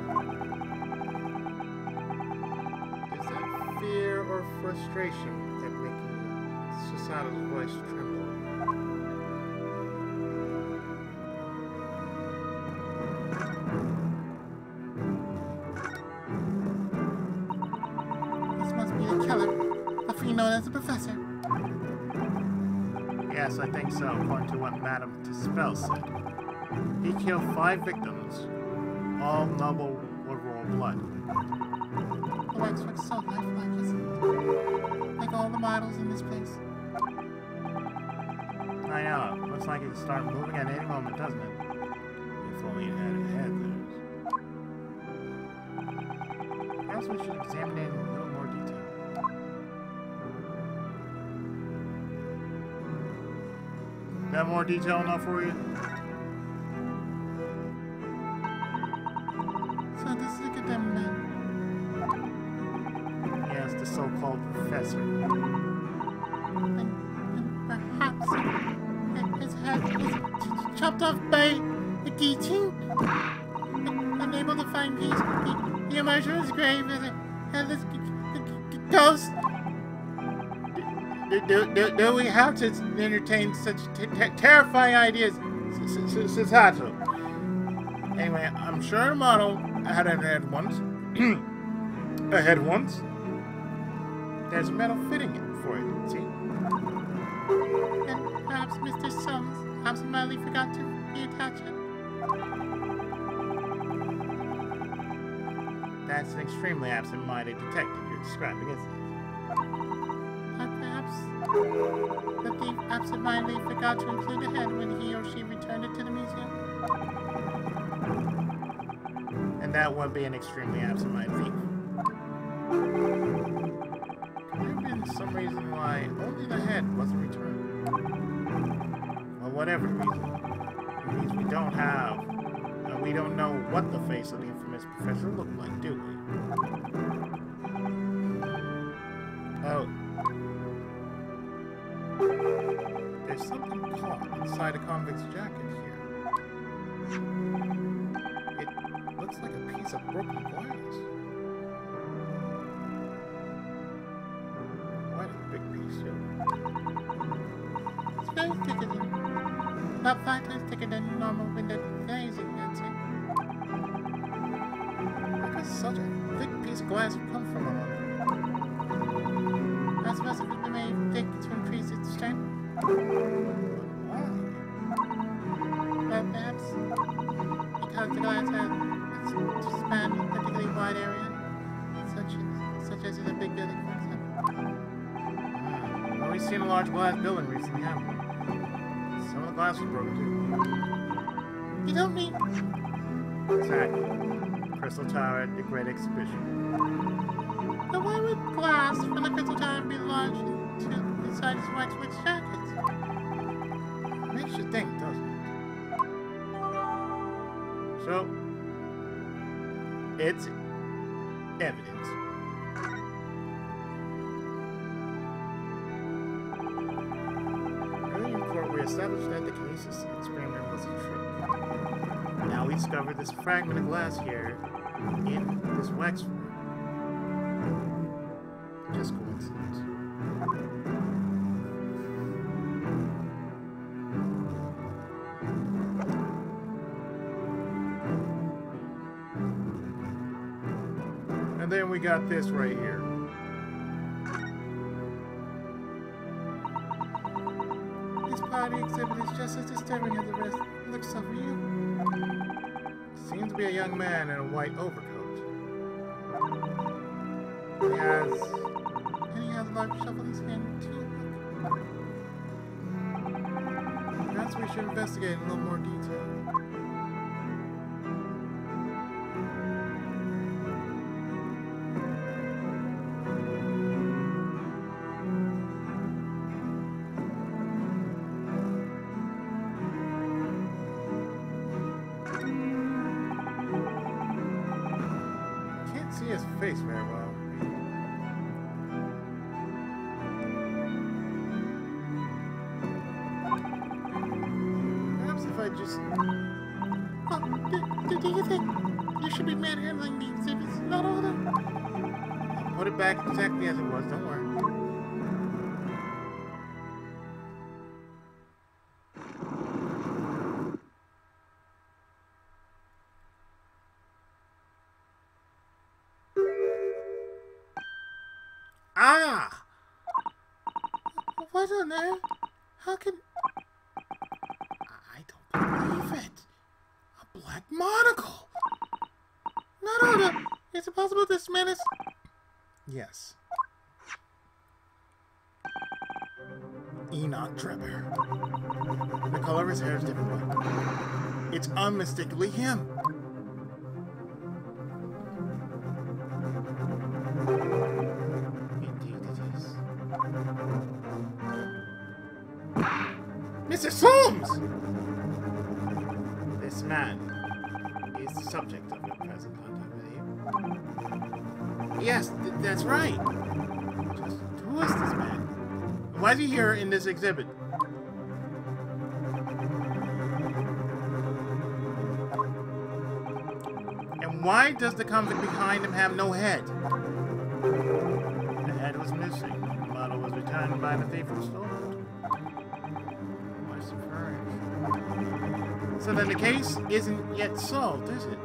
Is that fear or frustration that making Susato's voice tremble? This must be the killer, the fiend known as the Professor. Yes, I think so, according to what Madame Tispel said. He killed 5 victims, all noble or royal blood. The wax looks so lifelike, isn't it? Like all the models in this place. I know, looks like it could start moving at any moment, doesn't it? If only it had a head, perhaps we should examine it in a little more detail. That more detail enough for you? So this is a condemned man. Yes, the so-called professor. And perhaps his head was chopped off by the guillotine. Unable to find peace, he emerged from his grave as a headless ghost. Do we have to entertain such terrifying ideas, Susato? Anyway, I'm sure the model had a head once. A head once. There's a metal fitting it for it, see? And perhaps Mr. Solms absentmindedly forgot to reattach it. That's an extremely absent-minded detective you're describing, isn't it? Or perhaps the thief absentmindedly forgot to include the head when he or she returned it to the museum. And that would be an extremely absent-minded thief. Could there have been some reason why only the head wasn't returned? Well, whatever the reason, it means we don't have, we don't know what the face of the infamous professor looked like, do we? Oh. There's something caught inside a convict's jacket here. It looks like a piece of broken glass. Quite a big piece, too. It's very thicker than, about 5 times thicker than normal window glazing, I'd say. Where does such a thick piece of glass come from, I wonder? I suppose it would be made thick to increase its strength. Why? But perhaps because the glass has to span a particularly wide area, such as in a big building, for example. Well, we've seen a large glass building recently, haven't we? Some of the glass was broken, too. You don't mean... Exactly. Crystal Tower at the Great Exhibition. But why would glass from the Crystal Tower be lodged inside his waxworks jacket? Makes you think, doesn't it? So, it's evidence. Earlier in court, we established that the Kinesis experiment was a trick. Now we discovered this fragment of glass here in this wax room. Just coincidence. And then we got this right here. This party exhibit is just as disturbing as the rest. It looks so real. Seems to be a young man in a white overcoat. He has And he has a large shovel in his hand, too. perhaps we should investigate in a little more detail. face very well. Perhaps if I just... Well, do you think you should be manhandling the exhibits, not all of them? I'll put it back exactly as it was, don't worry. Ah! What on earth? How can... I don't believe it. A black monocle. Not all of them! Is it possible this man is... Yes. Enoch Trevor. The color of his hair is different, but it's unmistakably him. Indeed it is. Mr. Holmes! This man is the subject of your present contact with you. Yes, that's right. Just who is this man? Why is he here in this exhibit? And why does the convict behind him have no head? The head was missing. The model was returned by the thief who stole it. Why surprise? So then the case isn't yet solved, is it?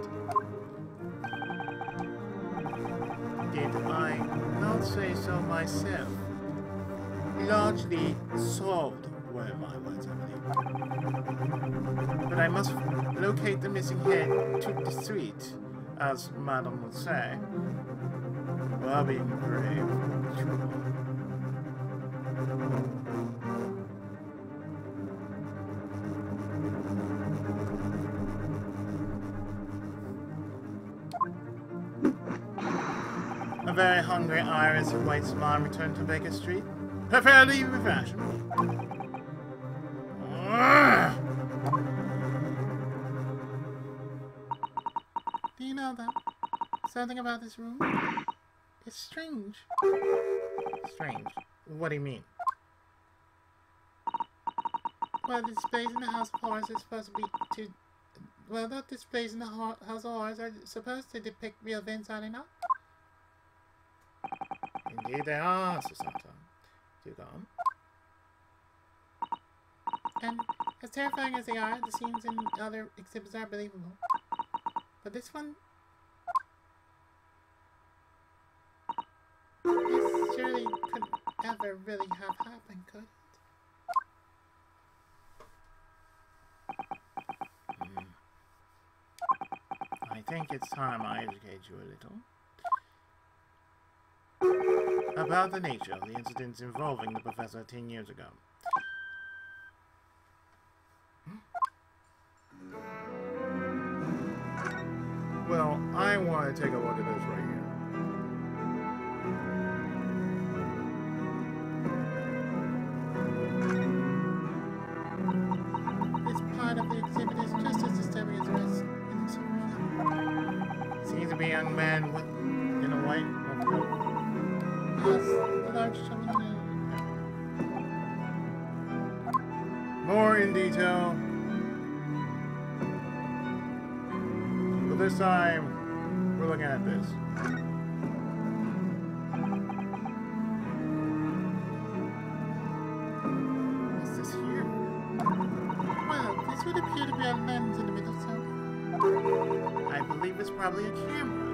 Did I not say so myself? Largely solved were my words, I believe. But I must locate the missing head to the street, as Madame would say. While being brave, trouble. A very hungry Iris waits mom returned to Baker Street. Preferably refreshing. Do you know that something about this room is strange? Strange. What do you mean? Well, the displays in the House of Horrors are supposed to be to... Well, the displays in the House of Horrors are supposed to depict real events, are they not? Indeed they are, Sir Santa. Do go on. And as terrifying as they are, the scenes in other exhibits are believable. But this one... This surely couldn't ever really have happened, could it? I think it's time I educate you a little about the nature of the incidents involving the professor 10 years ago. Well, I want to take a look at this right here. This part of the exhibit is just as disturbing as it is in the surreal. Seems to be a young man in a white overcoat. Yes, a large shovel. More in detail. But this time, we're looking at this. What's this here? Well, this would appear to be a lens in the middle, so... I believe it's probably a camera.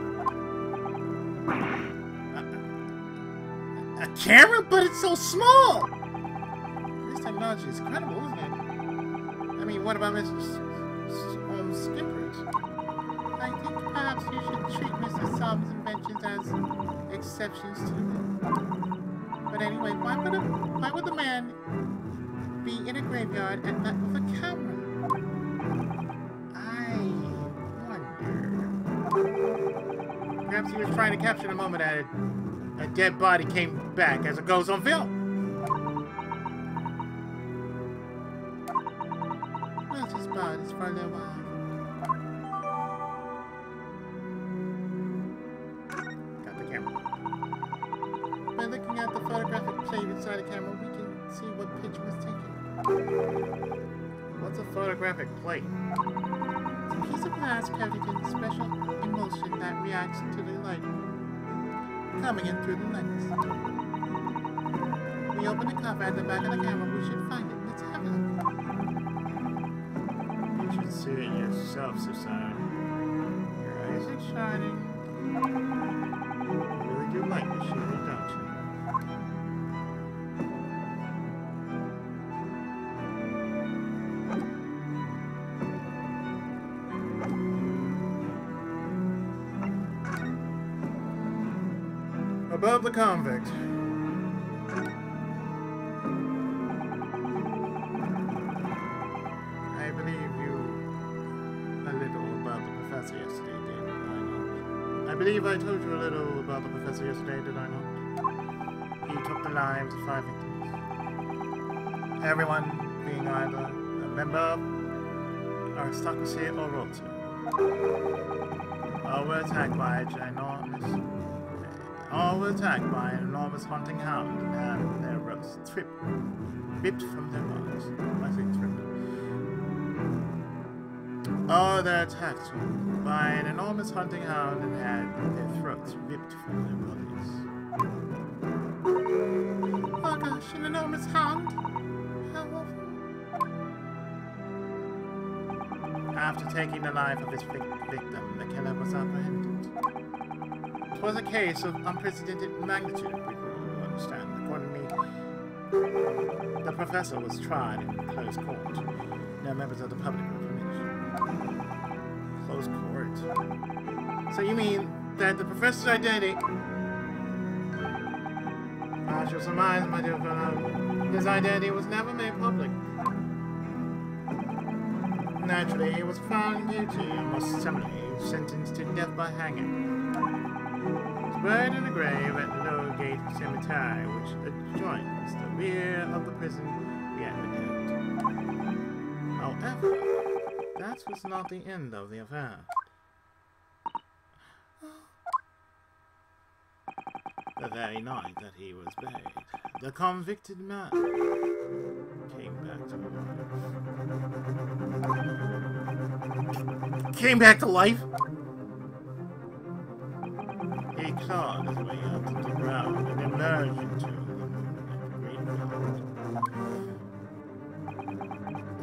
A camera? But it's so small! This technology is incredible, isn't it? I mean, what about Mr. Holmes' skippers? I think perhaps you should treat Mr. Sob's inventions as exceptions to them. But anyway, why would the man be in a graveyard at night with a camera? I wonder. Perhaps he was trying to capture the moment that a dead body came back as it goes on film. Not just bodies for a little while. By looking at the photographic plate inside the camera, we can see what picture was taken. What's a photographic plate? It's a piece of glass coated in special emulsion that reacts to the light coming in through the lens. We open the cover at the back of the camera, we should find it. Let's have a look. You should see it yourself, Susan. Your eyes are shining. You really do like this shit, don't you? Above the convict. I believe you a little about the professor yesterday, did I not? I believe I told you a little about the professor yesterday, did I not? He took the lives of 5 victims. Everyone being either a member of aristocracy or royalty. All were attacked by an enormous hunting hound and had their roasts ripped from their bodies. I say tripped. All were attacked by an enormous hunting hound and had their throats ripped from their bodies. Oh gosh, an enormous hound? How awful. After taking the life of his victim, the killer was apprehended. It was a case of unprecedented magnitude, people understand. Accordingly, the professor was tried in closed court. No members of the public were permitted. Closed court? So you mean that the professor's identity... I shall surmise, my dear fellow, his identity was never made public. Naturally, he was found guilty and was summarily sentenced to death by hanging. Buried in a grave at the Lower Gate Cemetery, which adjoins the rear of the prison we advocate. However, that was not the end of the affair. The very night that he was buried, the convicted man came back to life. Came back to life? He clawed his way up to the ground and emerged into the green field.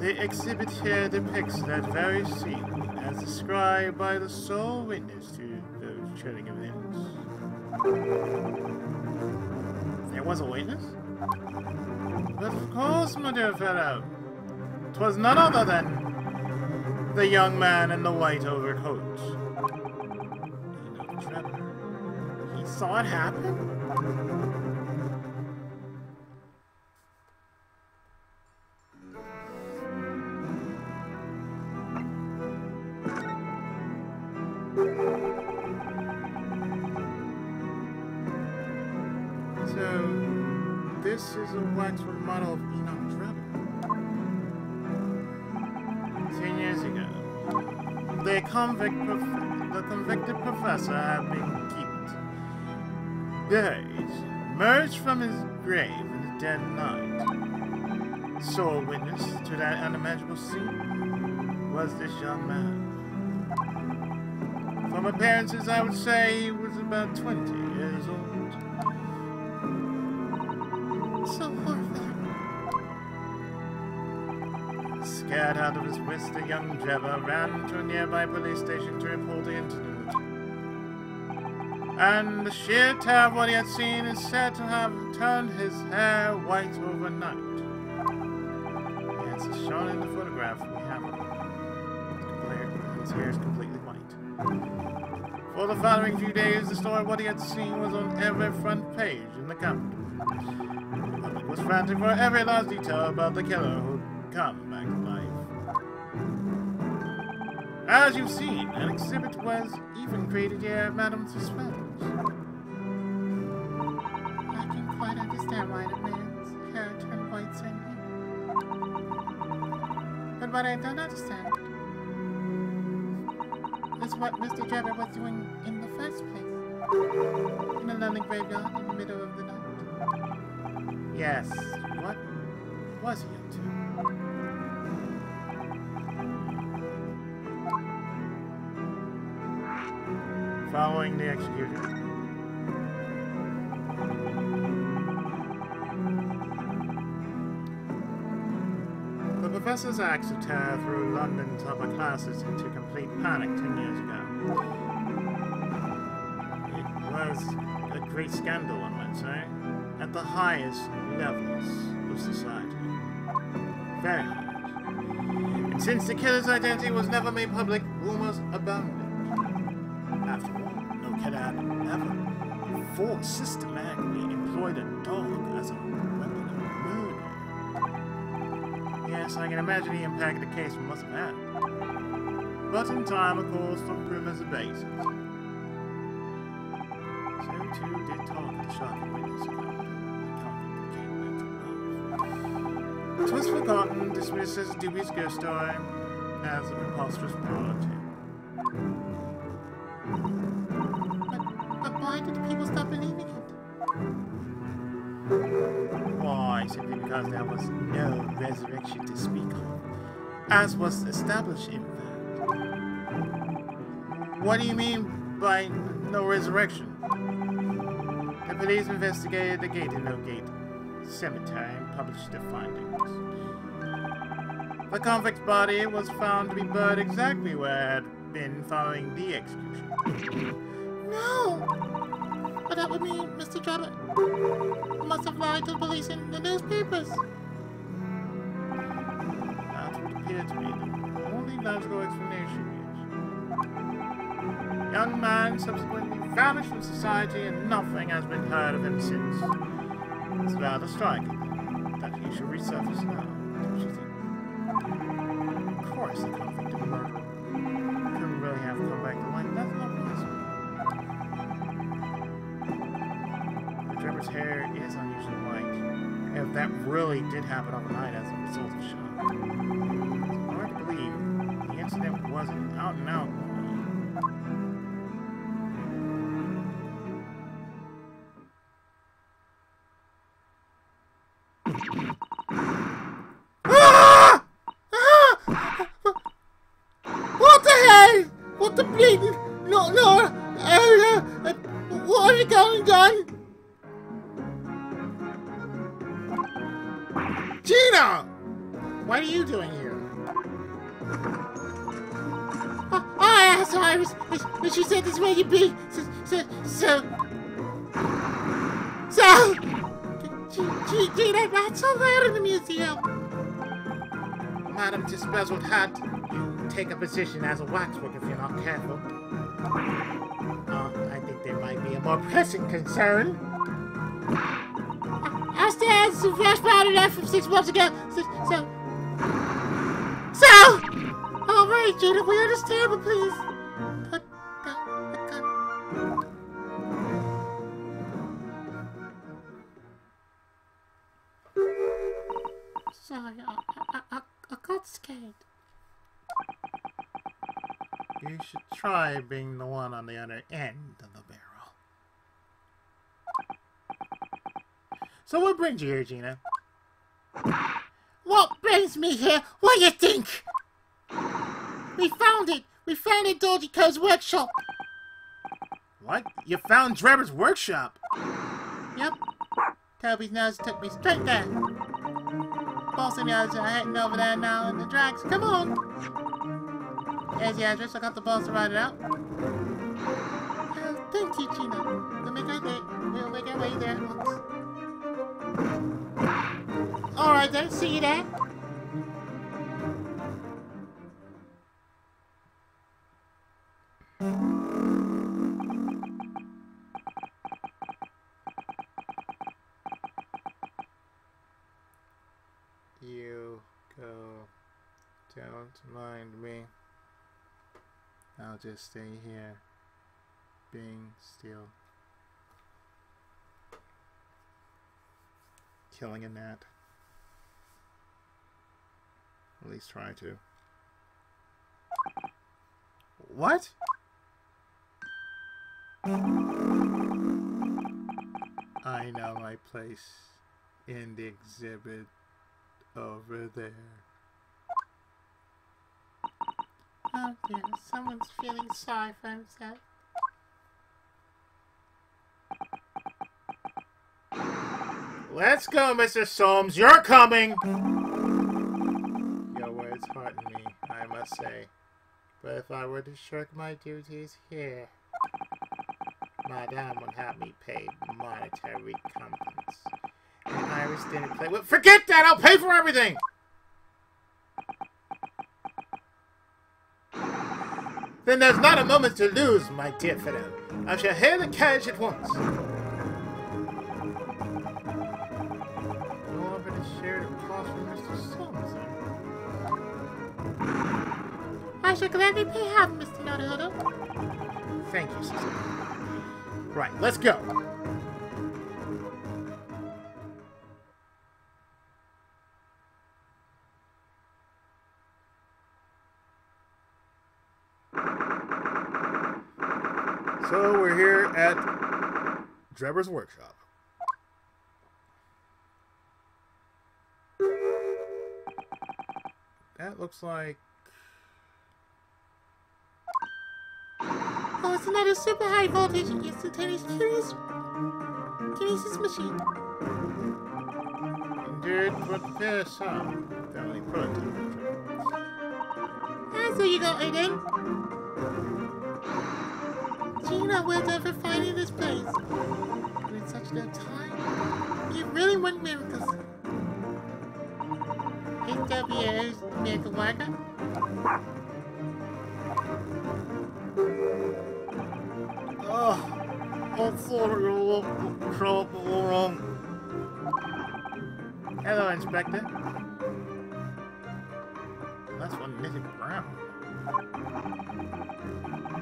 The exhibit here depicts that very scene as described by the sole witness to those chilling events. There was a witness? But of course, my dear fellow. 'Twas none other than the young man in the white overcoat. He saw it happen? So, this is a wax remodel of Enoch Drebber. 10 years ago, the convicted professor had been buried, emerged from his grave in the dead of night. Sole witness to that unimaginable scene was this young man. From appearances, I would say he was about 20 years old. So horrific. Scared out of his wits, the young Drebber ran to a nearby police station to report the incident. And the sheer terror of what he had seen is said to have turned his hair white overnight. Yes, it's shown in the photograph we have of him. His hair is completely white. For the following few days, the story of what he had seen was on every front page in the capital. The public was frantic for every last detail about the killer who'd come back to life. As you've seen, an exhibit was even created here at Madame Tussauds. I can quite understand why the man's hair turned white suddenly. But what I don't understand is what Mr. Drebber was doing in the first place. In a lonely graveyard in the middle of the night. Yes, what was he up to? Following the execution. The professor's acts of terror threw London's upper classes into complete panic 10 years ago. It was a great scandal, one might say, at the highest levels of society. Very highest. And since the killer's identity was never made public, rumors abounded. After all, no killer had ever before systematically employed a dog as a weapon of murder. Yes, I can imagine the impact the case must have had. But in time, of course, some rumors abated. So too did talk of the shocking witness about the convict that came back to life. It was forgotten, dismissed as a dubious ghost story, as a preposterous product. But why did the people stop believing it? Why? Simply because there was no resurrection to speak of, as was established in fact. What do you mean by no resurrection? The police investigated the Gate and No Gate cemetery and published their findings. The convict's body was found to be buried exactly where it had been following the execution. No! But that would mean Mr. Drebber must have lied to the police in the newspapers. That would appear to be the only logical explanation, yes. Young man subsequently vanished from society and nothing has been heard of him since. It's rather striking that he should resurface now, don't you think? Of course, the convict and murderer couldn't really have come back to life. That's not possible. Trevor's hair is unusually white. If that really did happen overnight as a result of shock. It's hard to believe the incident wasn't out and out. What the hell? What the bleeding? No, what have you gone and done? Gina! What are you doing here? I asked Iris, but she said this way you be. Gina, that's so loud in the museum. Madam Disbezeled Hat, you take a position as a waxwork if you're not careful. I think there might be a more pressing concern. I still have some fresh powder left from 6 months ago. All right, Gina, we understand, but please put down the gun. Sorry, I got scared. You should try being the one on the other end of the barrel. So what brings you here, Gina? What brings me here? What do you think? We found it. We found it, Doji Co's workshop. What? You found Drebber's workshop? Yep. Toby's nose took me straight there. Boss and the others are heading over there now in the drags. Come on. There's the address. I got the boss to write it out. Thank you, Gina. We'll make our way there at once. Alright then, see you there. You go. Don't mind me. I'll just stay here, being still. Killing a gnat. At least try to. What? I know my place in the exhibit over there. Oh dear, someone's feeling sorry for himself. Let's go, Mr. Soames. You're coming! Your words hearten me, I must say. But if I were to shirk my duties here, Madame would have me pay monetary recompense. An Irish dinner plate. Well, forget that! I'll pay for everything! Then there's not a moment to lose, my dear fellow. I shall hail the carriage at once. No offer to share the cost with Mr. Soames, then. I shall gladly pay half, Mr. Naruto. Thank you, sister. Right, let's go. So we're here at Drebber's workshop. That looks like... Oh, it's another super high voltage instantaneous kinesis machine. Indeed, prepare some. The only prototype. Ah, so you go, Aiden. Gina, well done for finding this place. But in such little time, you really want miracles. HW's miracle worker. Oh, I'm sorry, you're trouble wrong. Hello, Inspector. That's one knitted brown.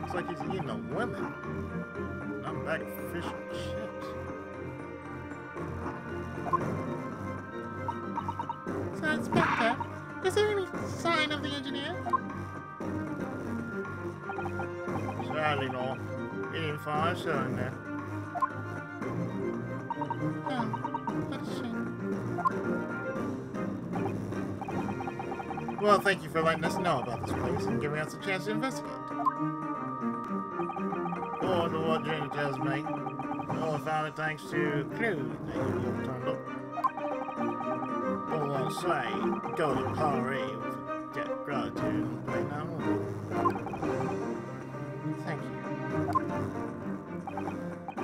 Looks like he's eating a lemon. Not a bag of fish and chips. So, Inspector, is there any sign of the engineer? Sadly, no. He didn't find a show in there. Oh, what a shame. Well, thank you for letting us know about this place and giving us a chance to investigate. According to what Jenny tells me, I found it thanks to clues that you turned up. All I'll say, go to Paris with a debt of gratitude and pay no more. Thank you.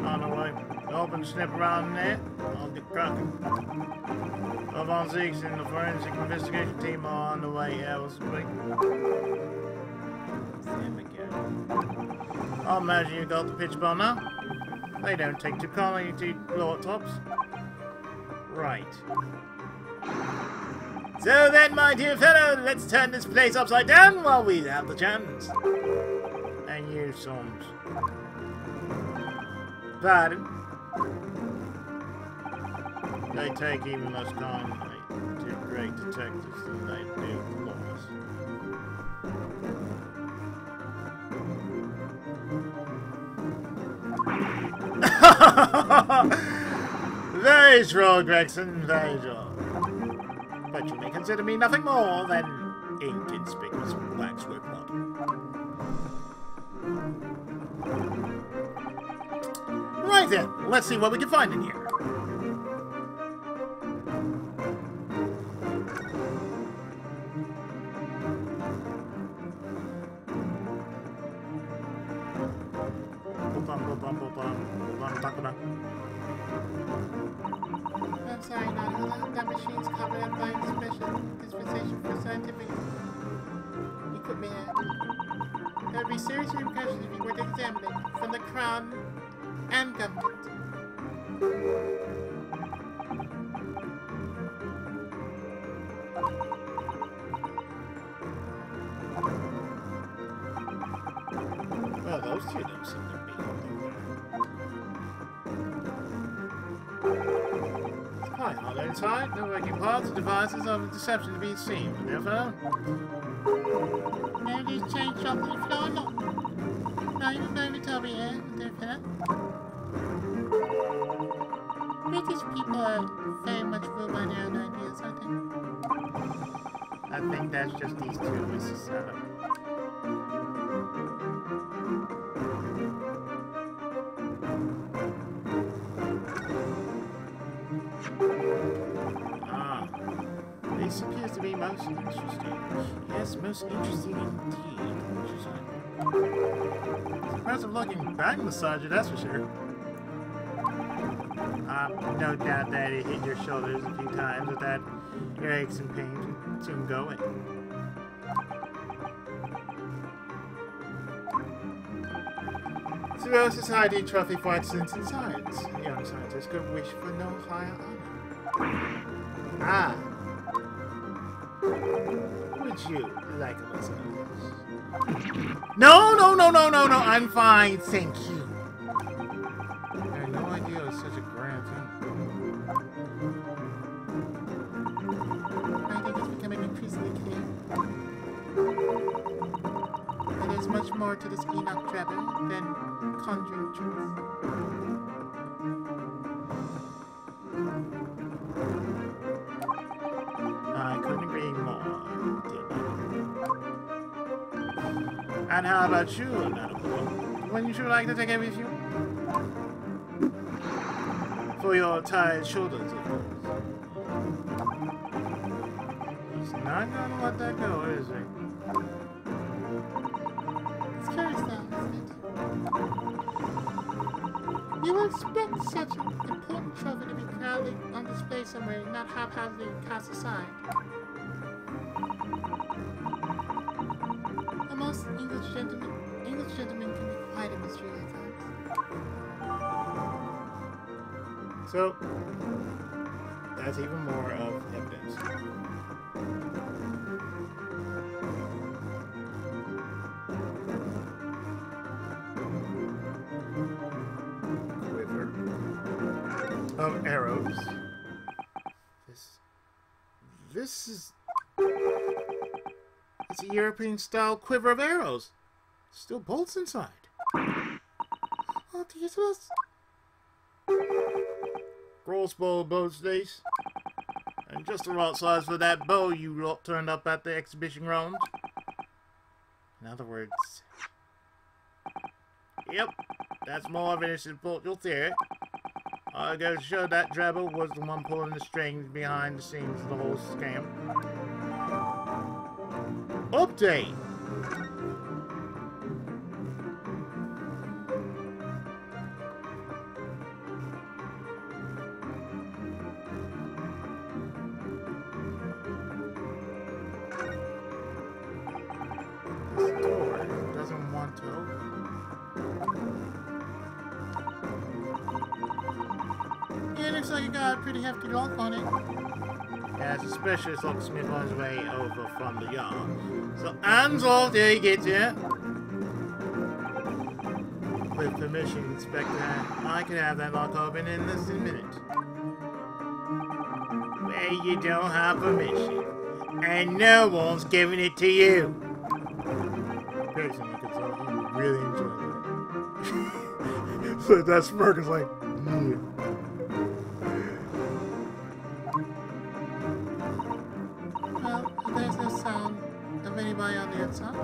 On the way, open snip around there, I'll get cracking. Von Zeeks and the forensic investigation team are on the way, yeah, we'll speak. Sam again. I imagine you got the pitch by now. They don't take too kindly to blow tops. Right. So then, my dear fellow, let's turn this place upside down while we have the chance. And you, Soames. Pardon? They take even less kindly to great detectives than they do lawyers. Very true, Gregson, very true. But you may consider me nothing more than inconspicuous waxwork model. Right then, let's see what we can find in here. I'm sorry, Naruto. That machine's covered up by special dispensation for scientific equipment. There would be serious repercussions if you were to examine it from the Crown and government. Well, those two don't seem to be It's quite hot inside. No working parts or devices of deception to be seen. Therefore, Maybe just change from the floor, no. No, you don't need to tell me here, dear fella. British people are very much ruled by their own ideas, aren't they? I think that's just these two as a setup. This appears to be most interesting. Yes, most interesting indeed. Impressive looking back massager, that's for sure. No doubt that it hit your shoulders a few times with that your aches and pains would soon go away. Throughout society, trophy for excellence in science. Young scientists could wish for no higher honor. Would you like a massage? No, I'm fine, thank you. I had no idea it was such a grand thing. I think it's becoming increasingly clear that there's much more to this Enoch Trevor than conjuring truth. I couldn't agree more, dear buddy. And how about you, Annabelle? Wouldn't you like to take it with you? For your tired shoulders, of course. He's not gonna let that go, is he? It's curious though, isn't it? You would expect such an important trophy to be proudly on display somewhere and not haphazardly cast aside. But most English gentlemen can be quite a mystery at times. So, that's even more of evidence. Quiver of arrows. This is... It's a European-style quiver of arrows. Still bolts inside. Oh, these was... Crossbow bow stays. And just the right size for that bow you lot turned up at the exhibition grounds. In other words... Yep, that's more evidence to support your theory. I goes to show that Drabble was the one pulling the strings behind the scenes of the whole scam. Update! This door doesn't want to open. Yeah, looks like you got a pretty hefty lock on it. As a specialist locksmith on his way over from the yard. So hands off till he gets here. With permission, Inspector, I can have that lock open in less than a minute. Well, you don't have permission. And no one's giving it to you. Person, you can tell he really enjoyed that. So that smirk is like, yeah. Well, there's no sound of anybody on the outside.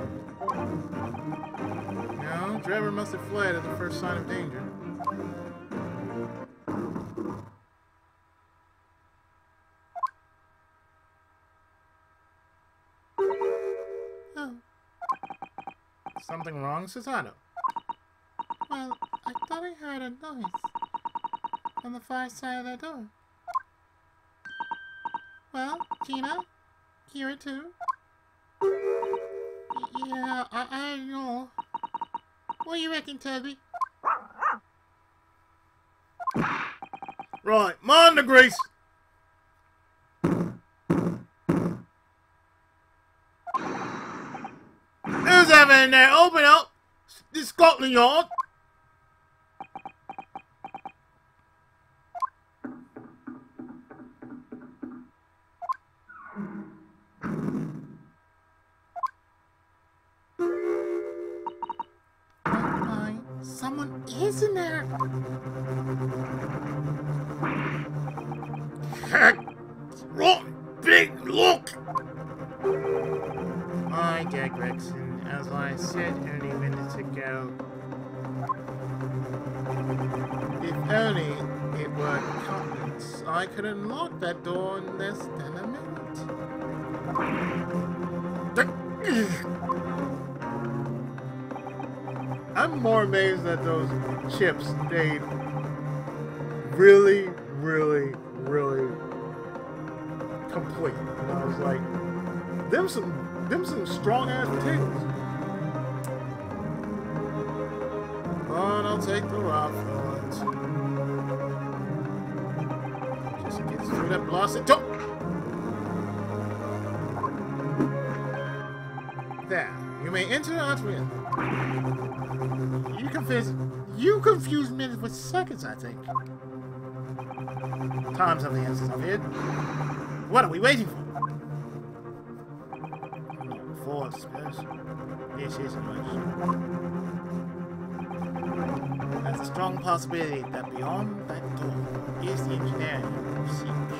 No, Trevor must have fled at the first sign of danger. Oh, Something wrong, Susanoo? well, I thought I heard a noise on the far side of that door. Well, Gina, hear it too? Yeah, I know. What do you reckon, Toby? Right, mind the grease! Who's having in there? Open up! This Scotland Yard! Oh my, someone is in there! heck? Look! Big look! My dear Gregson, as I said only minutes ago, if only it were confidence, I could unlock that door in less than a minute. I'm more amazed that those chips stayed really, really, really complete. And I was like, them some strong ass potatoes. But I'll take the rock for it. Just gets through that blasted door. There, you may enter the auditorium. You confused minutes with seconds, I think. Time's of the answers of it. What are we waiting for? For special. This is much. There's a strong possibility that beyond that door is the engineering of siege.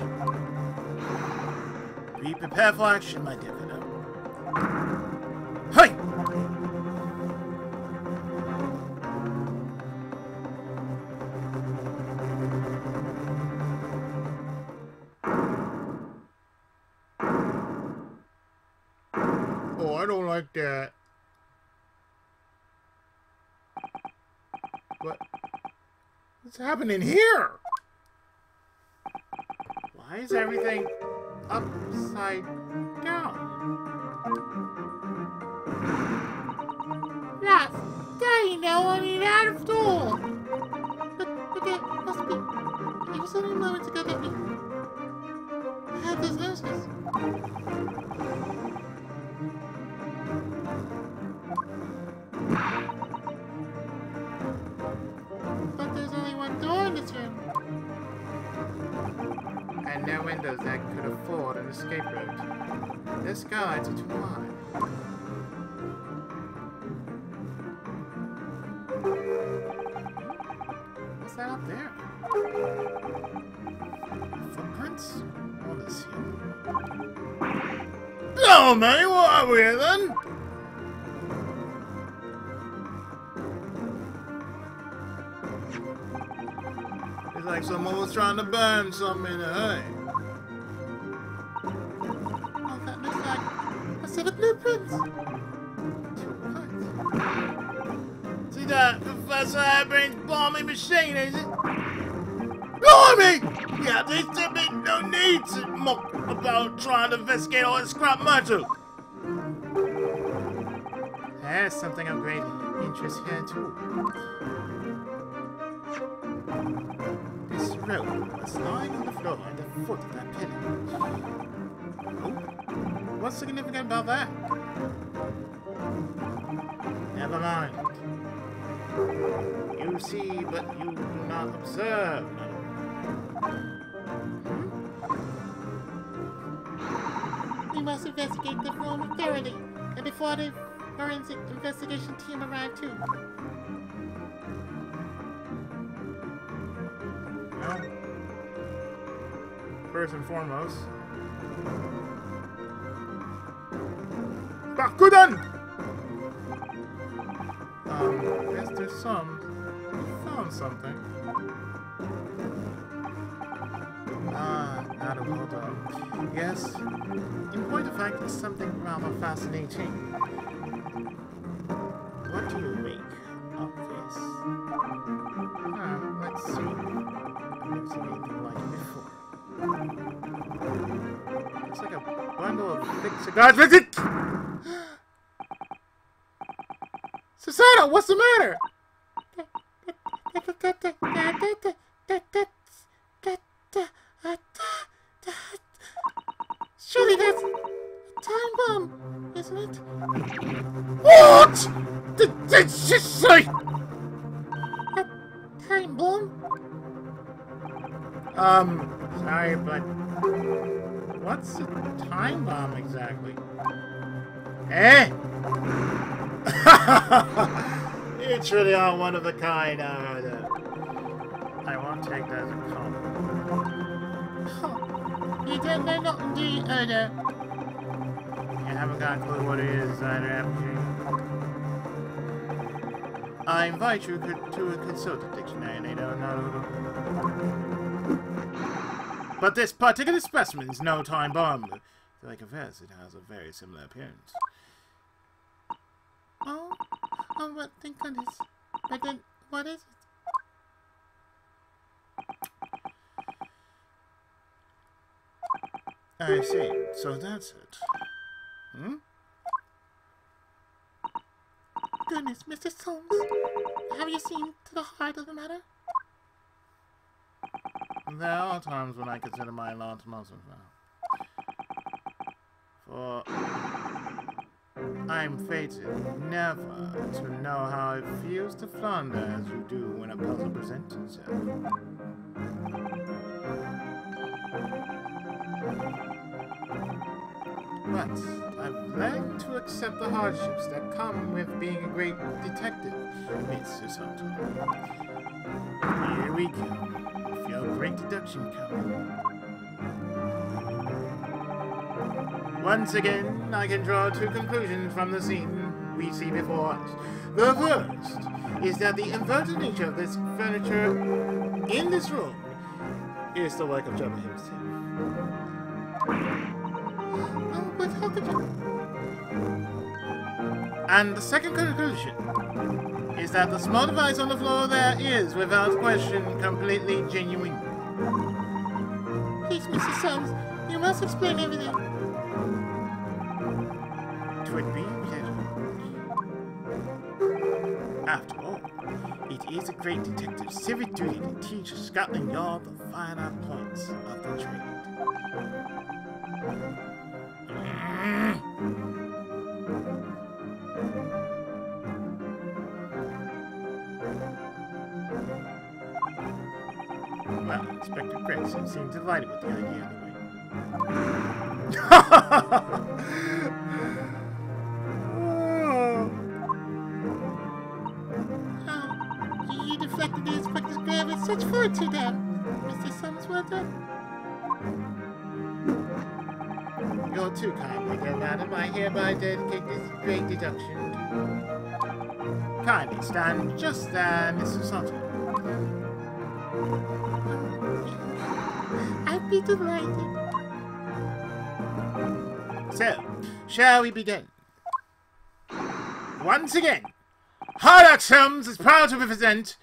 Be prepared for action, my dear fellow. Hey! Oh, I don't like that. What's happening here? Why is everything upside down? Yes, there you know, I mean, out of door. But there must be. It was only moments ago that we had those nurses. But there's only one door in this room. And no windows that could afford an escape route. The skies are too wide. What's that up there? Footprints? What is here? No, man, what are we here then? It's like someone was trying to burn something in a hurry. Oh, that looks like a set of blueprints. To what? See that Professor Hairbrain's bombing machine, is it? Blimey! Yeah, there's no need to mock about trying to investigate all this crap matter. There's something of great interest here, too. This rope was lying on the floor at the foot of that pillar. Oh, what's significant about that? Never mind. You see, but you do not observe. We must investigate the room thoroughly, and before the forensic investigation team arrive too. Well, first and foremost, Bakudan! Yes, there's some. We found something. Now hold on. Yes, in point of fact, it's something rather fascinating. What do you make of this? Let's see. Looks anything like it before. Looks like a bundle of thick cigars with it! Susanna, what's the matter? Surely that's a time bomb, isn't it? What? Did she say? A time bomb? Sorry, but what's a time bomb exactly? Eh? You truly are one of a kind, I won't take that as a compliment. Oh, don't know not the odor. You haven't got a clue what it is either, haven't you? I invite you to consult a dictionary later. But this particular specimen is no time bomb. I confess, it has a very similar appearance. Oh, what? Thank goodness. But then, what is it? I see. So that's it. Hmm? Goodness, Mr. Solms, have you seen to the heart of the matter? There are times when I consider my law to myself now. For I'm fated never to know how it feels to flounder as you do when a puzzle presents itself. But I've learned to accept the hardships that come with being a great detective, Mr. Soto. Here we go. Feel great deduction coming. Once again, I can draw two conclusions from the scene we see before us. The first is that the inverted nature of this furniture in this room is the work of Jabba himself. But how could you? And the second conclusion is that the small device on the floor there is, without question, completely genuine. Please, Mr. Solms, you must explain everything. Twould be a pleasure. After all, it is a great detective's civic duty to teach Scotland Yard the finer points of the trade. Well, Inspector Gregson seemed delighted with the idea anyway. You deflected the inspector's grave with such fortitude, Mr. Solms, well done. You're too kind, my dear madam. I hereby dedicate this great deduction to you. Kindly stand just there, Mr. Soto. I'd be delighted. So, shall we begin? Once again, Sherlock Holmes is proud to present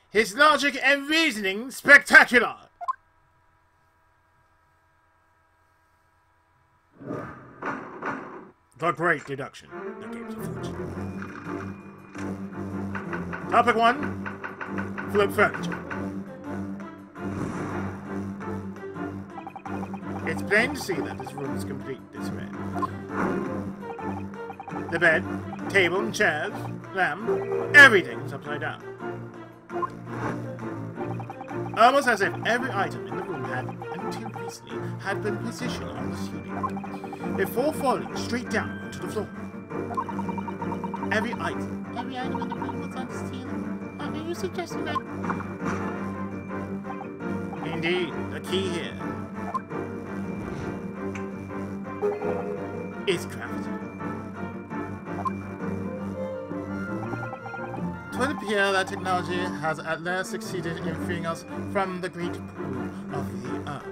his logic and reasoning spectacular. The Great Deduction. The Games of Fortune. Topic 1. Flip furniture. It's plain to see that this room is complete disarray. The bed, table and chairs, lamp, everything is upside down. Almost as if every item in the room had, until recently, had been positioned on the ceiling, before falling straight down onto the floor. Every item in the room was on the ceiling. Are you suggesting that? Indeed, the key here is gravity. It would appear that technology has at last succeeded in freeing us from the great pull of the earth.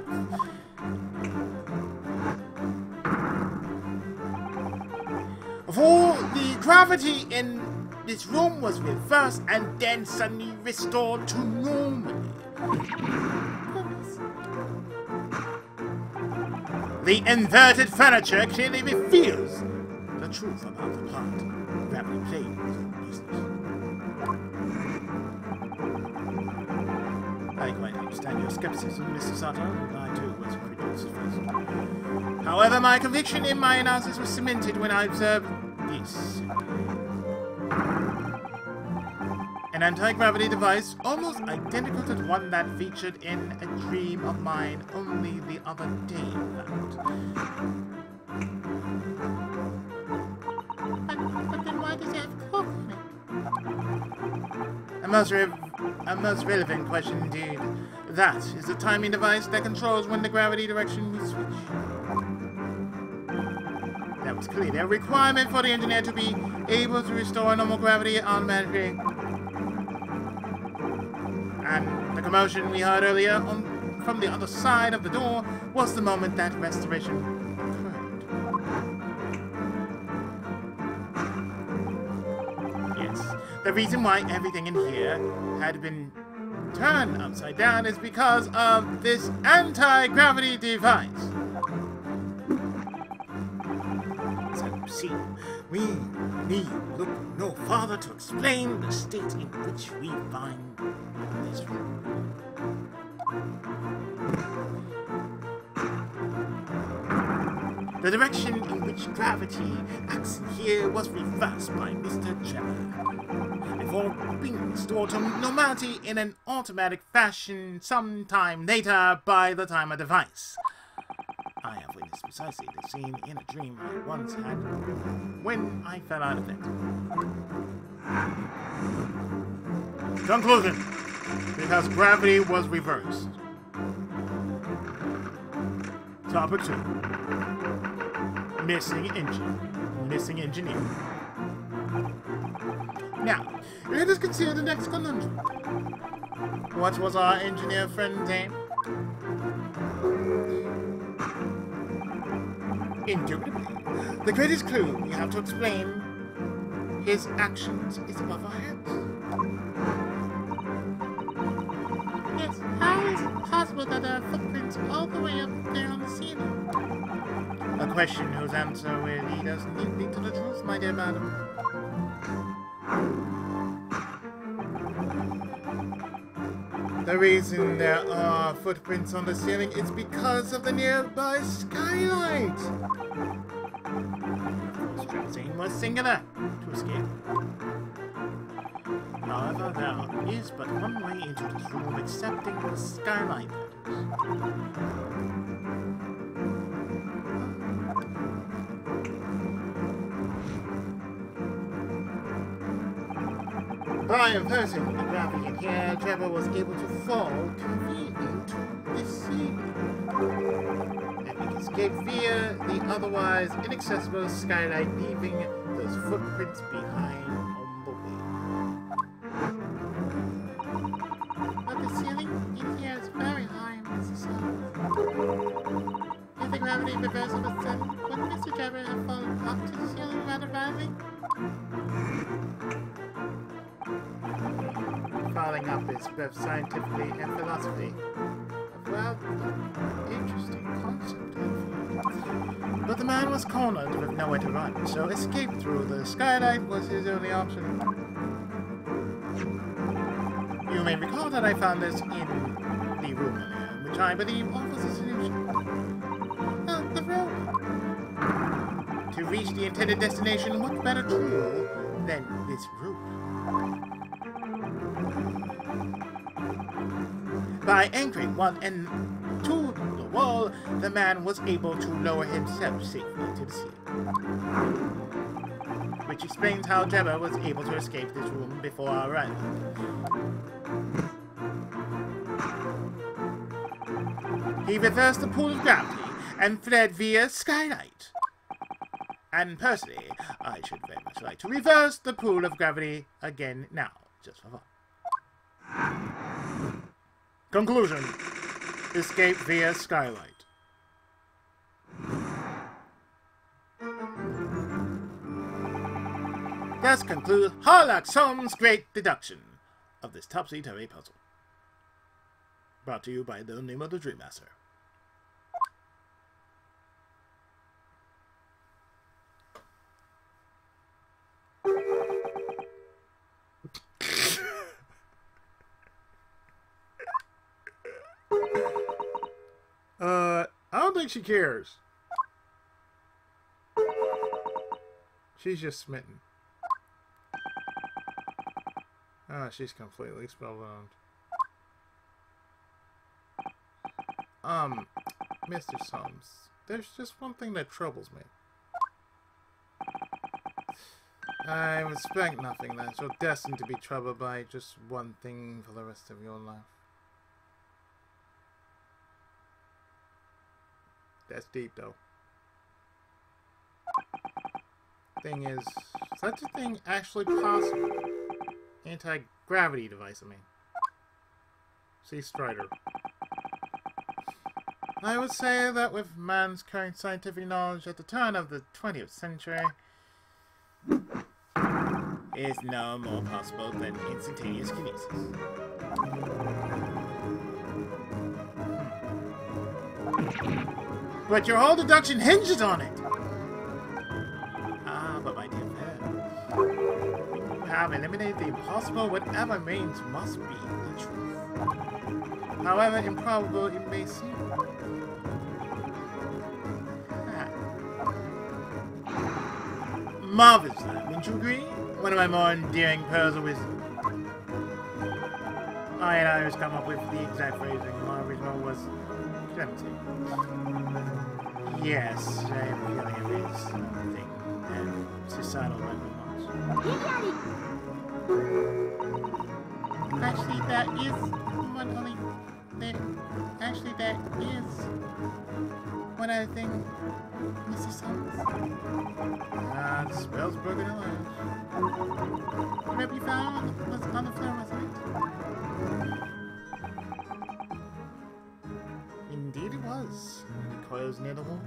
For the gravity in this room was reversed and then suddenly restored to normal. The inverted furniture clearly reveals the truth about the part gravity plays in business. I quite understand your skepticism, Mr. Sato. I too was incredulous at first. However, my conviction in my analysis was cemented when I observed this. An anti-gravity device almost identical to the one that featured in a dream of mine only the other day in fact. But then why does it have cork on it? I must A most relevant question indeed. That is the timing device that controls when the gravity direction we switch. That was clearly a requirement for the engineer to be able to restore normal gravity automatically. And the commotion we heard earlier from the other side of the door was the moment that restoration occurred. Yes, the reason why everything in here had been turned upside down is because of this anti-gravity device. So, see, we need look no farther to explain the state in which we find this room. The direction in which gravity acts in here was reversed by Mr. Trevor, before being restored to normality in an automatic fashion sometime later by the timer device. I have witnessed precisely the scene in a dream I once had when I fell out of it. Conclusion. Because gravity was reversed. Topic 2. Missing engine. Missing engineer. Now, let us consider the next conundrum. What was our engineer friend's name? Indubitably, the greatest clue we have to explain his actions is above our heads. Yes, how is it possible that there are footprints all the way up there on the ceiling? A question whose answer will lead us neatly to the truth, my dear madam. The reason there are footprints on the ceiling is because of the nearby skylight. Of course, Joe's aim was singular, to escape. However, there is but one way into this room, excepting the skylight, that is. By inversing the gravity in here, Trevor was able to fall conveniently to the ceiling. And he escaped via the otherwise inaccessible skylight, leaving those footprints behind on the way. But the ceiling in here is very high, Mr. Summers. If the gravity reversal was sudden, wouldn't Mr. Trevor have fallen up to the ceiling rather badly? Falling up is both scientifically and philosophically a rather interesting concept. But the man was cornered with nowhere to run, so escape through the skylight was his only option. You may recall that I found this in the room earlier, which I believe offers a solution. The room. To reach the intended destination, what better tool than this rope? By anchoring one end to the wall, the man was able to lower himself safely to the ceiling. Which explains how Trevor was able to escape this room before our arrival. He reversed the pull of gravity and fled via skylight. And personally, I should very much like to reverse the pull of gravity again now, just for fun. Conclusion. Escape via skylight. Thus concludes Sherlock Holmes' great deduction of this Topsy-Turvy puzzle. Brought to you by the name of the Dream Master. I don't think she cares. She's just smitten. Ah, she's completely spellbound. Mr. Sums, there's just one thing that troubles me. I respect nothing that you're destined to be troubled by just one thing for the rest of your life. That's deep, though. Thing is such a thing actually possible? Anti-gravity device, I mean. See Strider. I would say that with man's current scientific knowledge at the turn of the 20th century, is no more possible than instantaneous kinesis. But your whole deduction hinges on it! Ah, but my dear friend, you have eliminated the impossible. Whatever means must be the truth. However improbable it may seem. Marvelous, wouldn't you agree? One of my more endearing pearls of wisdom. I had always come up with the exact phrasing. My original was clemency. Yes, I have a feeling it is something that societal remarks. Actually, that is one only. Actually, that is one other thing, Mr. Summers. Ah, the spell's broken in life. The map you found was on the floor, wasn't it? Indeed it was. The coils near the wall.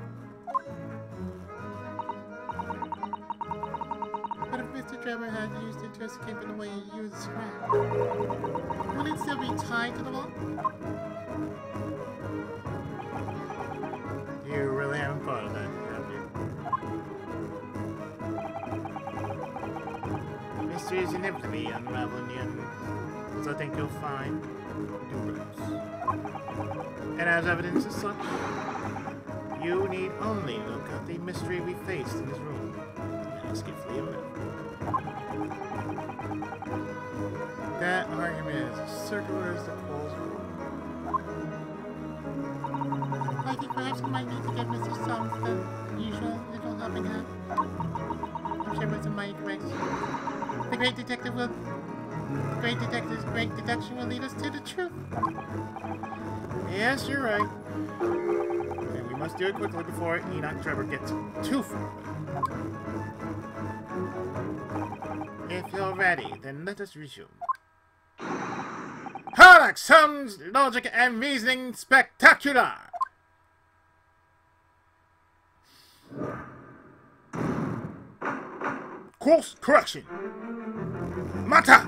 But if Mr. Trevor had used it to escape in the way he used scrap, would it still be tied to the wall? You really haven't thought of that, have you? Mystery is inevitably unraveling the end, so I think you'll find doers. And as evidence as such, you need only look at the mystery we faced in this room and ask if they are. That argument is as circular as the coals of I think perhaps we might need to give Mr. Summers the usual little helping hand. I'm sure it's a mighty correction. The great detective's great deduction will lead us to the truth. Yes, you're right. And we must do it quickly before Enoch Trevor gets too far away. If you're ready, then let us resume. Parallax sounds, logic, and reasoning spectacular! Course correction! Mata!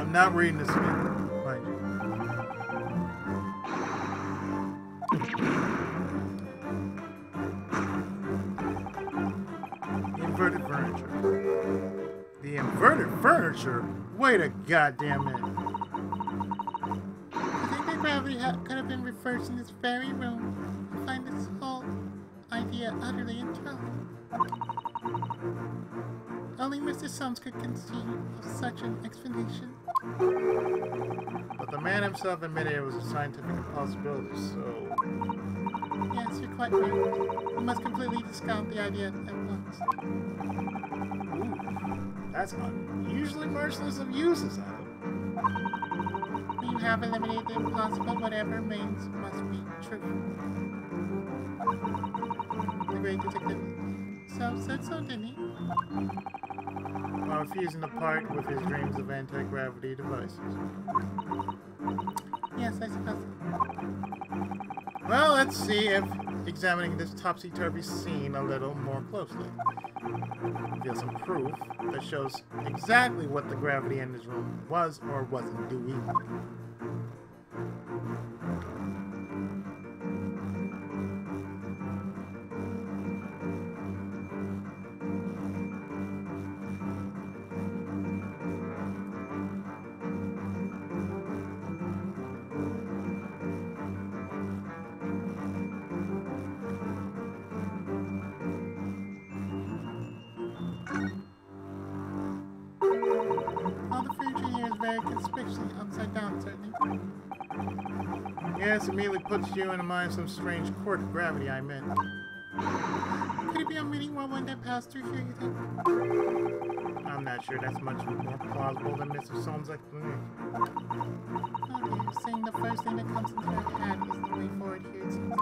I'm not reading this again, mind you. Inverted furniture. The inverted furniture? Wait a goddamn minute. I think that gravity could have been reversed in this very room and find this whole idea utterly intelligent. Only Mr. Summers could conceive of such an explanation. But the man himself admitted it was a scientific impossibility, so... Yes, you're quite right. We must completely discount the idea at once. Ooh, that's unusually merciless of uses, Adam. We have eliminated the impossible, whatever remains must be true. The great detective said so, didn't he? While refusing to part with his dreams of anti-gravity devices. Yes, I suppose. Well, let's see if examining this topsy-turvy scene a little more closely. Reveal some proof that shows exactly what the gravity in this room was or wasn't doing. All the furniture here is very conspicuously upside down, certainly. Yes, immediately puts you in mind of some strange quirk of gravity I meant. Could it be a mini whirlwind that passed through here, you think? I'm not sure that's much more plausible than Mr. Soames' explanation. Oh dear, saying the first thing that comes into your head is the way forward here, it seems.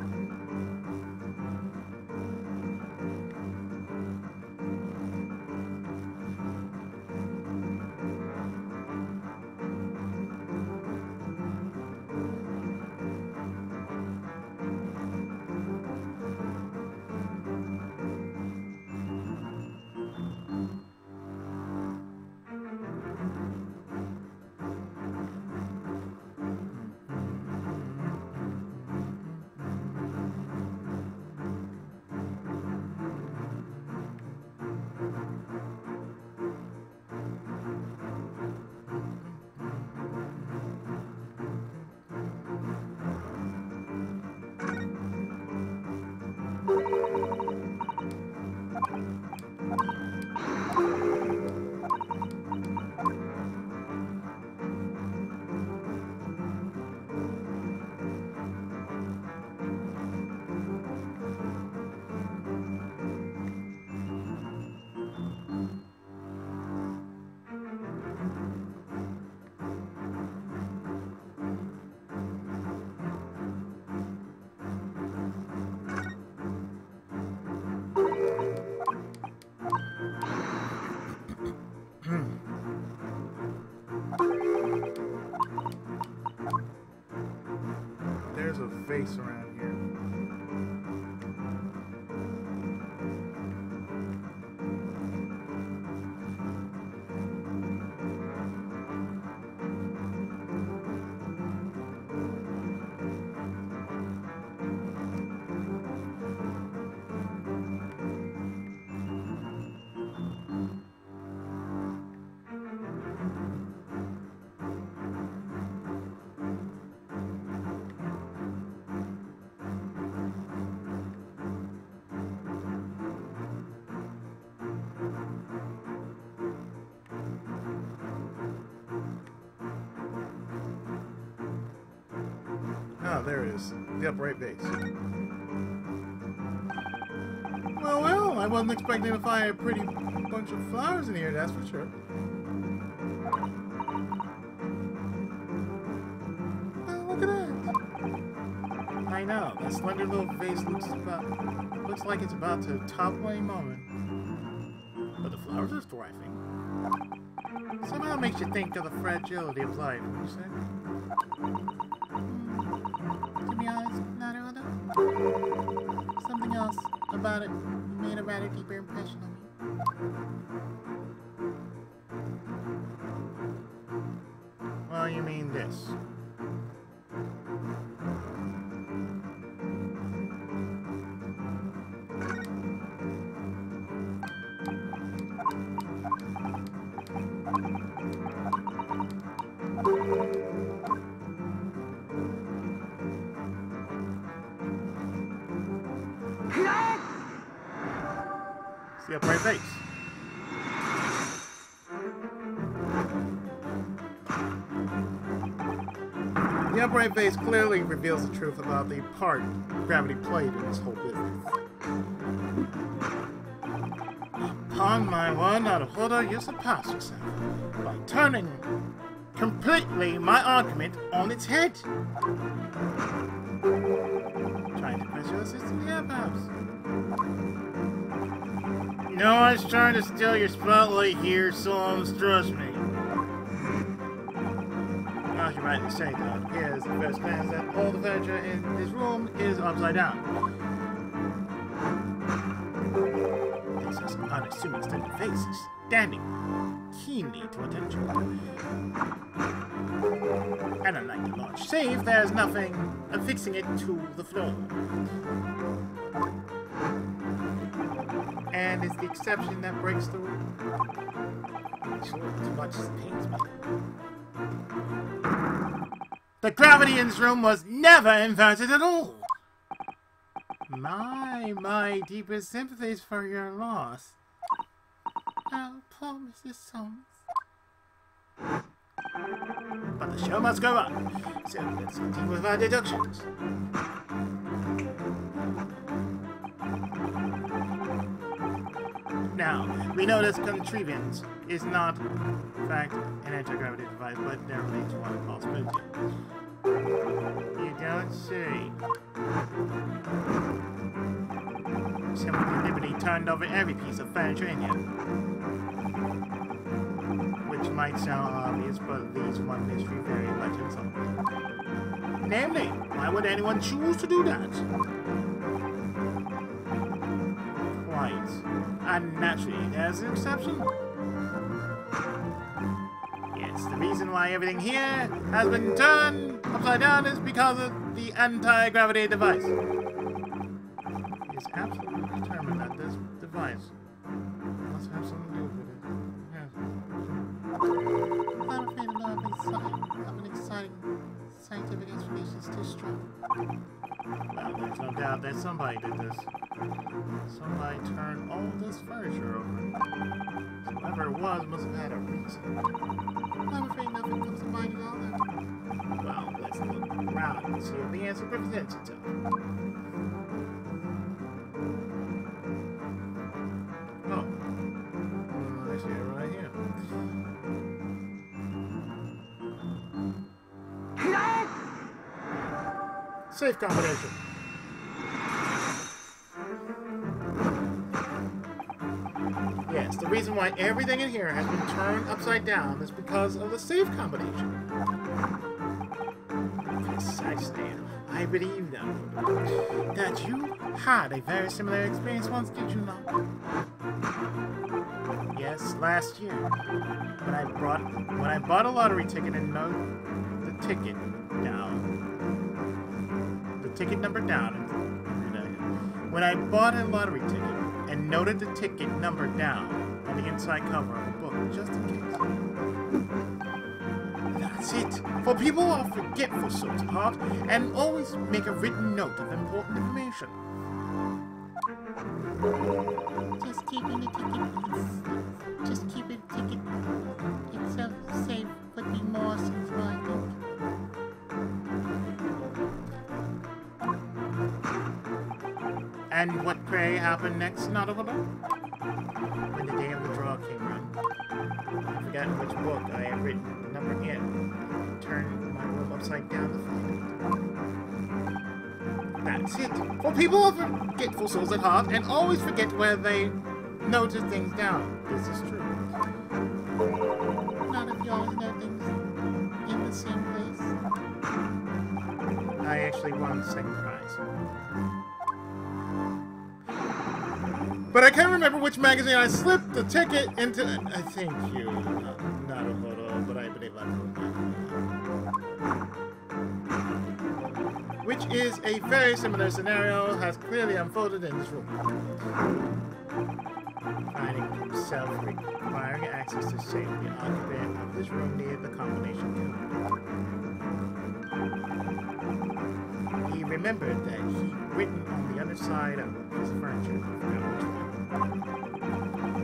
There's a face around here. Ah, there it is. The upright base. Well, well, I wasn't expecting to find a pretty bunch of flowers in here, that's for sure. Oh, look at that! I know, that slender little vase looks like it's about to topple any moment. But the flowers are thriving. Somehow makes you think of the fragility of life, wouldn't you say? To be honest, not at all. Something else about it made a rather deeper impression on me. Well, you mean this. It's the upright base. The upright base clearly reveals the truth about the part gravity played in this whole business. Upon my word, not a holder, you surpass yourself by turning completely my argument on its head. Trying to press your system here, perhaps. No one's trying to steal your spotlight here, Soames, trust me. Well, you rightly say that. Here's the first glance that all the furniture in this room is upside down. unassuming steady face is standing keenly to attention. And unlike the large safe, there's nothing affixing it to the floor. And it's the exception that breaks the rule. Sure, as much as it pains me. The gravity in this room was never inverted at all. My deepest sympathies for your loss. Oh, poor Mrs. Soames. But the show must go on. So let's continue with our deductions. Now, we know this contrivance is not, in fact, an anti-gravity device, but there remains one possibility. You don't say. Someone deliberately turned over every piece of furniture in here. Which might sound obvious, but leaves one mystery very much unsolved. Namely, why would anyone choose to do that? Quite unnaturally, there's an exception. Yes, the reason why everything here has been turned upside down is because of the anti-gravity device. It's absolutely determined that this device must have something to do with it. Yes. I'm afraid a lot of an exciting scientific explanation is too strong. Well, there's no doubt that somebody did this. Somebody turned all this furniture over. So whoever it was must have had a reason. I'm afraid nothing comes to mind at all then. Well, let's look around and see if the answer represents itself. Oh. I see it right here. Safe combination. Yes, the reason why everything in here has been turned upside down is because of the safe combination. Precisely. I believe that you had a very similar experience once, did you not? Yes, last year. When I bought a lottery ticket and noted the ticket down. The ticket number down. When I bought a lottery ticket and noted the ticket number down on the inside cover of a book, just in case. That's it. For people who are forgetful souls at heart and always make a written note of important information. Just keeping the ticket itself safe would be more sensible, I think. And what, pray, happened next, Naruhodo? When the day of the draw came round, I forgot which book I had written the number in. I turned my room upside down to find it. That's it. For people who are forgetful souls at heart and always forget where they noted things down. This is true. Not if you always know things in the same place. I actually won the second prize. But I can't remember which magazine I slipped the ticket into. I thank you, Naruhodo, but I believe I remember. Which is a very similar scenario, has clearly unfolded in this room. Finding himself requiring access to save the occupant of this room near the combination code. He remembered that he'd written on the other side of his furniture,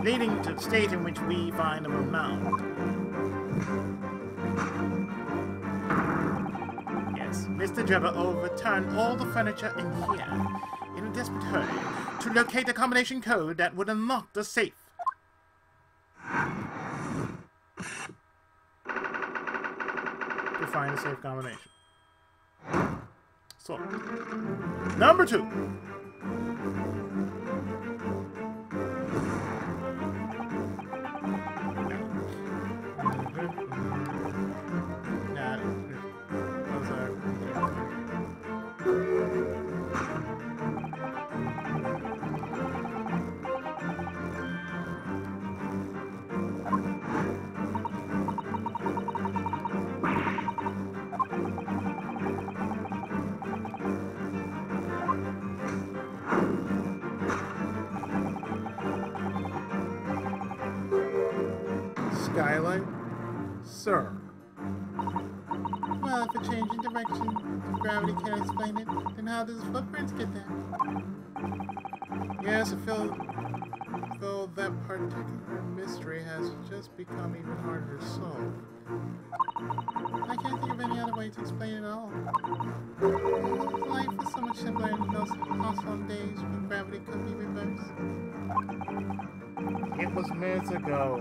leading to the state in which we find the room now. Yes, Mr. Drebber overturned all the furniture in here in a desperate hurry to locate the combination code that would unlock the safe. To find the safe combination. So, number 2. skylight? Sir. Well, if a change in direction of gravity can't explain it, then how does footprints get there? Yes, I feel though that particular mystery has just become even harder to solve. I can't think of any other way to explain it all. Life was so much simpler in those awesome days when gravity could be reversed. It was minutes ago,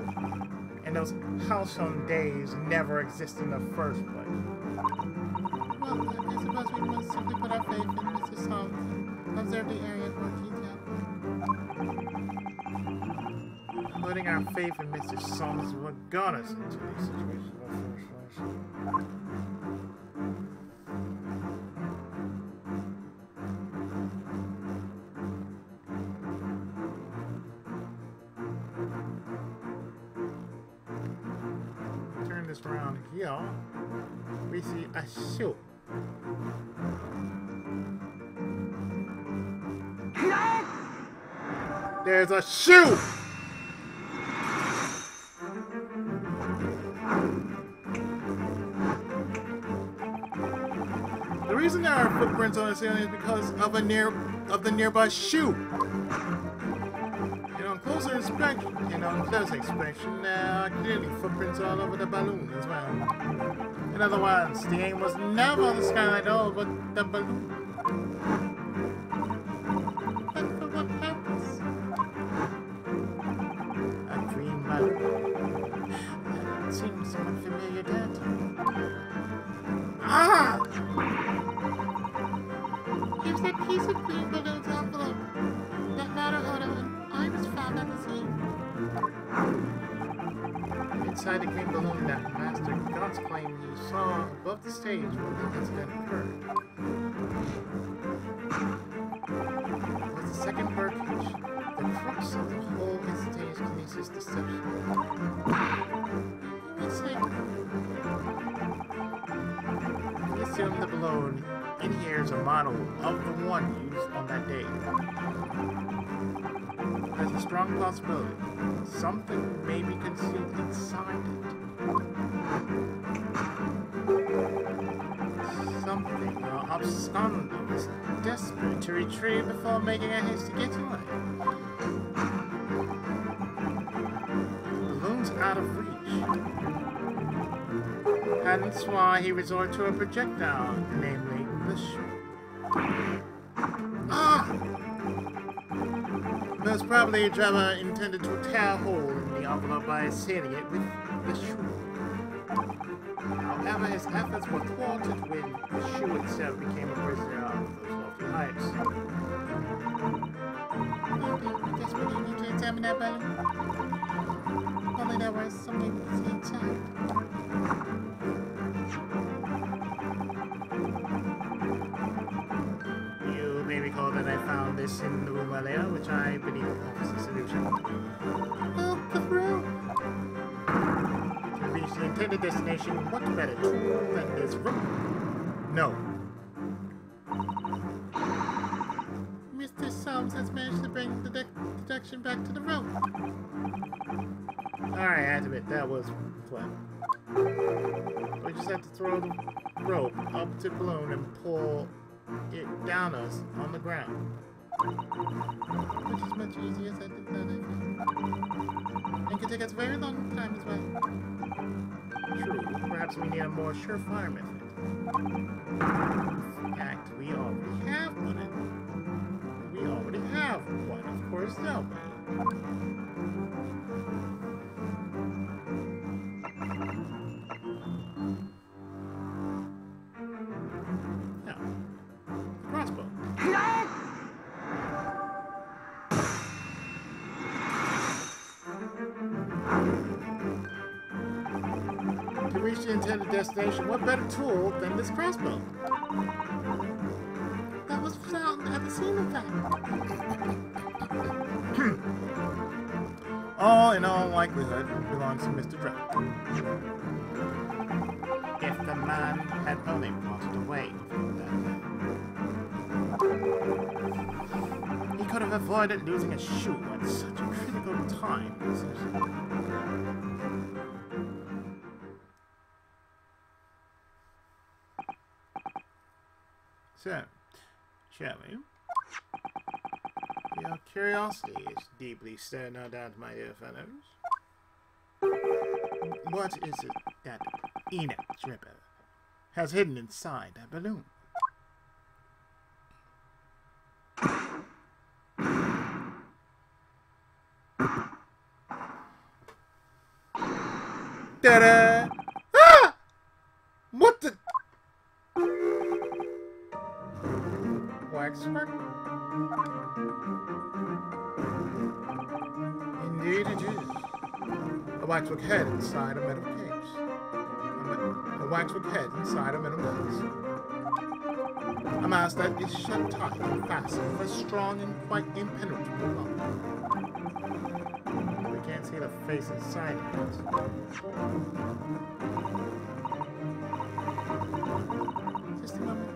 and those halcyon days never existed in the first place. Well, I suppose we must simply put our faith in Mr. Song and observe the area in more detail. Putting our faith in Mr. Soms is what got us into these situations. Turn this around here. We see a shoe. There's a shoe! The reason there are footprints on the ceiling is because of the nearby shoe. And on closer inspection, clearly footprints all over the balloon as well. In other words, the aim was never on the skylight at all, but the balloon. But for what purpose? A dream balloon. That seems somewhat familiar, Dad. Ah! Here's that piece of green balloon's envelope. That matter auto and I was found at the scene. Inside the green balloon that Master God's claimed he saw above the stage when the incident occurred was the second birdcage, the crux of the whole instantaneous deception. What's that? We assume the balloon in here is a model of the one used on that day. There's a strong possibility something may be concealed inside it. Something absconding is desperate to retrieve before making a hasty getaway. The balloon's out of reach. Hence why he resorted to a projectile, namely the shoe. Ah! Most probably, Jabba intended to tear a hole in the envelope by sealing it with the shoe. However, his efforts were thwarted when the shoe itself became a prisoner of those lofty heights. I guess we need to examine that balloon. Only there was something inside. You may recall that I found this in the room earlier, which I believe offers a solution. Oh, the room! To reach the intended destination, what better tool than this room? No. Mr. Soames has managed to bring the deduction back to the room. Alright, I have to admit, that was fun. We just have to throw the rope up to the balloon and pull it down us on the ground. Which is much easier said than done, and can take us a very long time as well. True, perhaps we need a more surefire method. In fact, we already have one. We already have one, of course, don't we? No. Crossbow. To reach the intended destination, what better tool than this crossbow? That was found at the scene of that. All in all likelihood, belongs to Mr. Drake. If the man had only brought it away from that. He could have avoided losing a shoe at such a critical time. So, shall we? Your curiosity is deeply stirred, no doubt, my dear fellows. What is it that Enoch Dripper has hidden inside that balloon? Ta-da! Ah! What the? Waxwork? Indeed it is. A waxwork head inside a metal case. A waxwork head inside a metal case. A mask that is shut tight and fastened with a strong and quite impenetrable lock. We can't see the face inside it. Just a moment.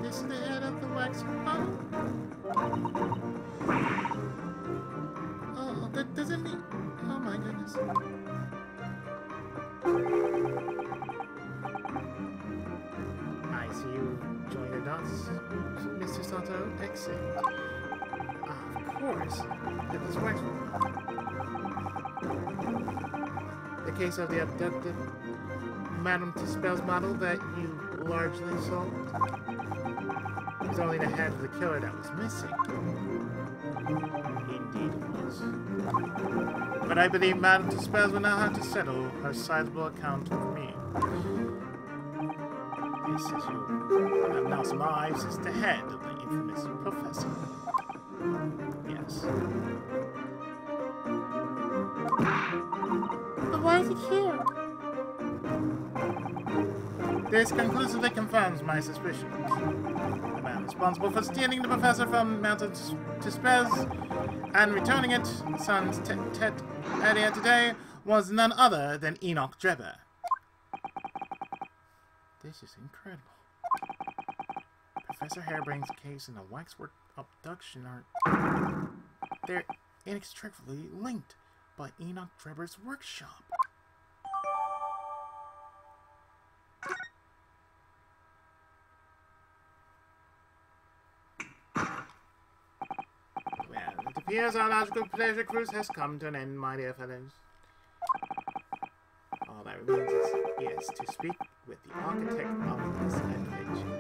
This is the head of the waxwork bottle? Oh, that doesn't mean... Oh my goodness. I see you join the dots, Mr. Sato. Excellent. Of course. That is waxwork. The case of the abducted Madame Tuspel's model that you largely solved. It was only the head of the killer that was missing. Indeed it was. But I believe Madame Tuspel will now have to settle her sizable account with me. This is you. Madame now surmises is the head of the infamous professor. Yes. But why is it here? This conclusively confirms my suspicions. The man responsible for stealing the professor from Mountain Tuspes and returning it, son's tete earlier today, was none other than Enoch Drebber. This is incredible. Professor Harebrain's case and the waxwork abduction are... they're inextricably linked by Enoch Drebber's workshop. Well, it appears our logical pleasure cruise has come to an end, my dear fellows. All that remains is to speak with the architect of this adventure.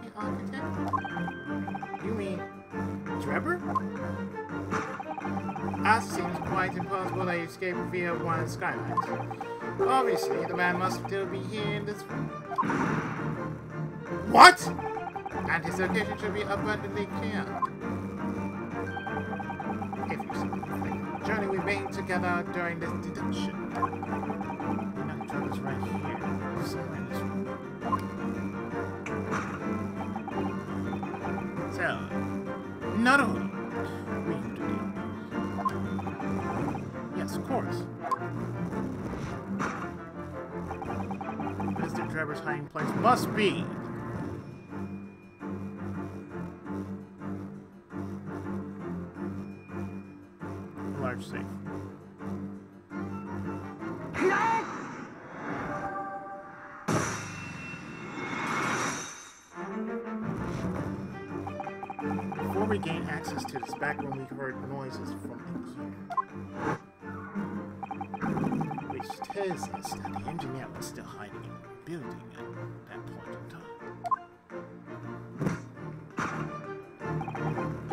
The architect? You mean Drebber? It seems quite impossible that he escaped via one of the skylights. Obviously, the man must still be here in this room. What? And his location should be abundantly clear. If you see the journey we made together during this deduction. Enoch Drebber's right here, somewhere in this room. So, not only we can do this. Yes, of course. Mr. Drebber's hiding place must be a large safe. Before we gain access to this back room, we heard noises from in here, which tells us that the engineer was still hiding in the building at that point in time.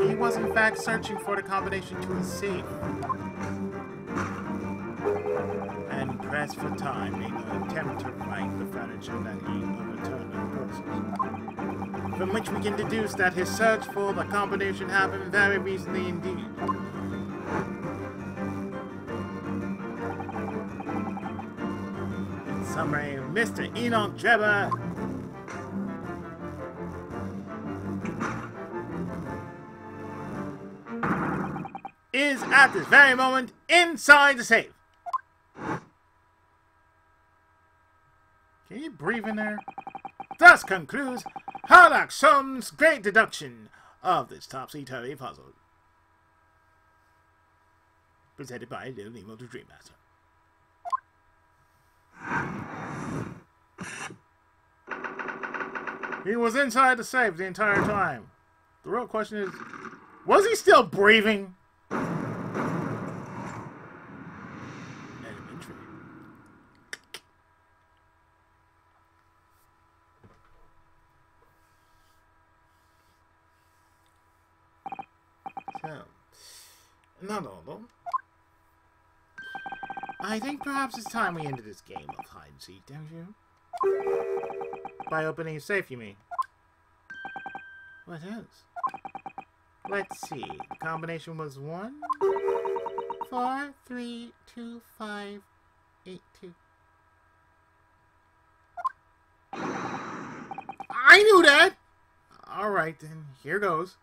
He was in fact searching for the combination to his safe, and pressed for time, made an attempt to right the furniture that he overturned on purpose. From which we can deduce that his search for the combination happened very recently indeed. In summary, Mr. Enoch Drebber is at this very moment inside the safe. Can you breathe in there? Thus concludes Harlock Soames' great deduction of this Topsy-Turvy puzzle. Presented by Little Nemo the Dream Master. He was inside the safe the entire time. The real question is, was he still breathing? Elementary. So, not all though. I think perhaps it's time we ended this game of hide and seek, don't you? By opening a safe, you mean? What else? Let's see. The combination was 1, 4, 3, 2, 5, 8, 2. I knew that! Alright then, here goes.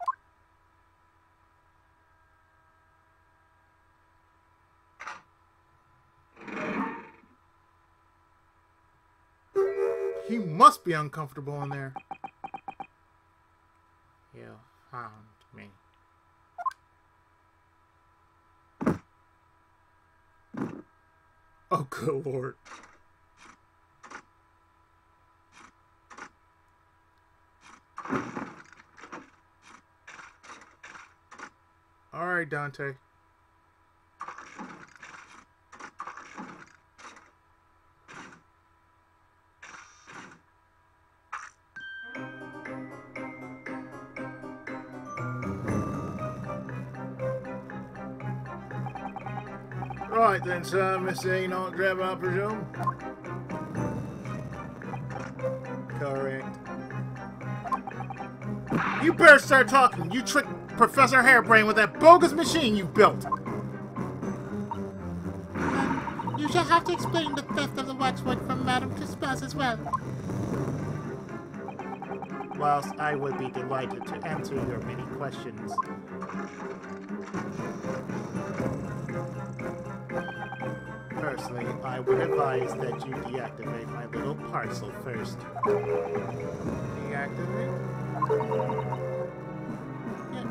He must be uncomfortable in there. You found me. Oh, good lord. Alright, Dante. Right then, sir, Mr. Enoch Driver, I presume? Correct. You better start talking. You tricked Professor Hairbrain with that bogus machine you built. You shall have to explain the theft of the watchword from Madame Trespass as well. Whilst I would be delighted to answer your many questions. Firstly, I would advise that you deactivate my little parcel first. Deactivate?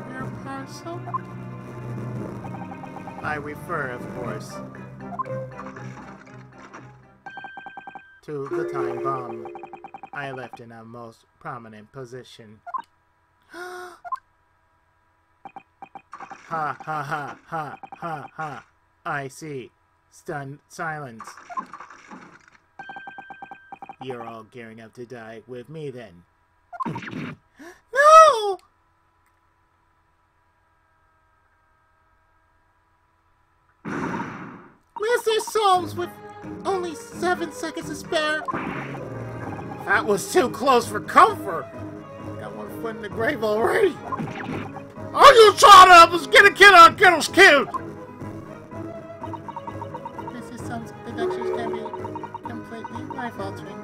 Your parcel? I refer, of course, to the time bomb I left in a most prominent position. Ha ha ha ha ha ha. I see. Stunned silence. You're all gearing up to die with me then. No! Mr. Solmes with only 7 seconds to spare. That was too close for comfort. Got one foot in the grave already. Are you trying to help us get a kid on Kittle's killed? Mr. Solmes' deductions can be completely life-altering.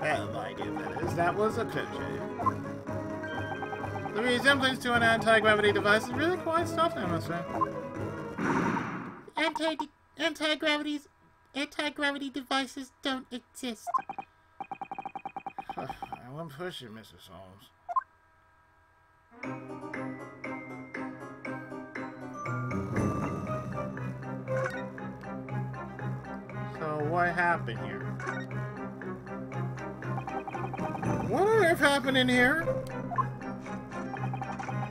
Well, my dear fellas, that was a closure. The resemblance to an anti-gravity device is really quite startling, I must say. Anti-gravity devices don't exist. I won't push it, Mr. Solmes. So, what happened here? What on earth happened in here?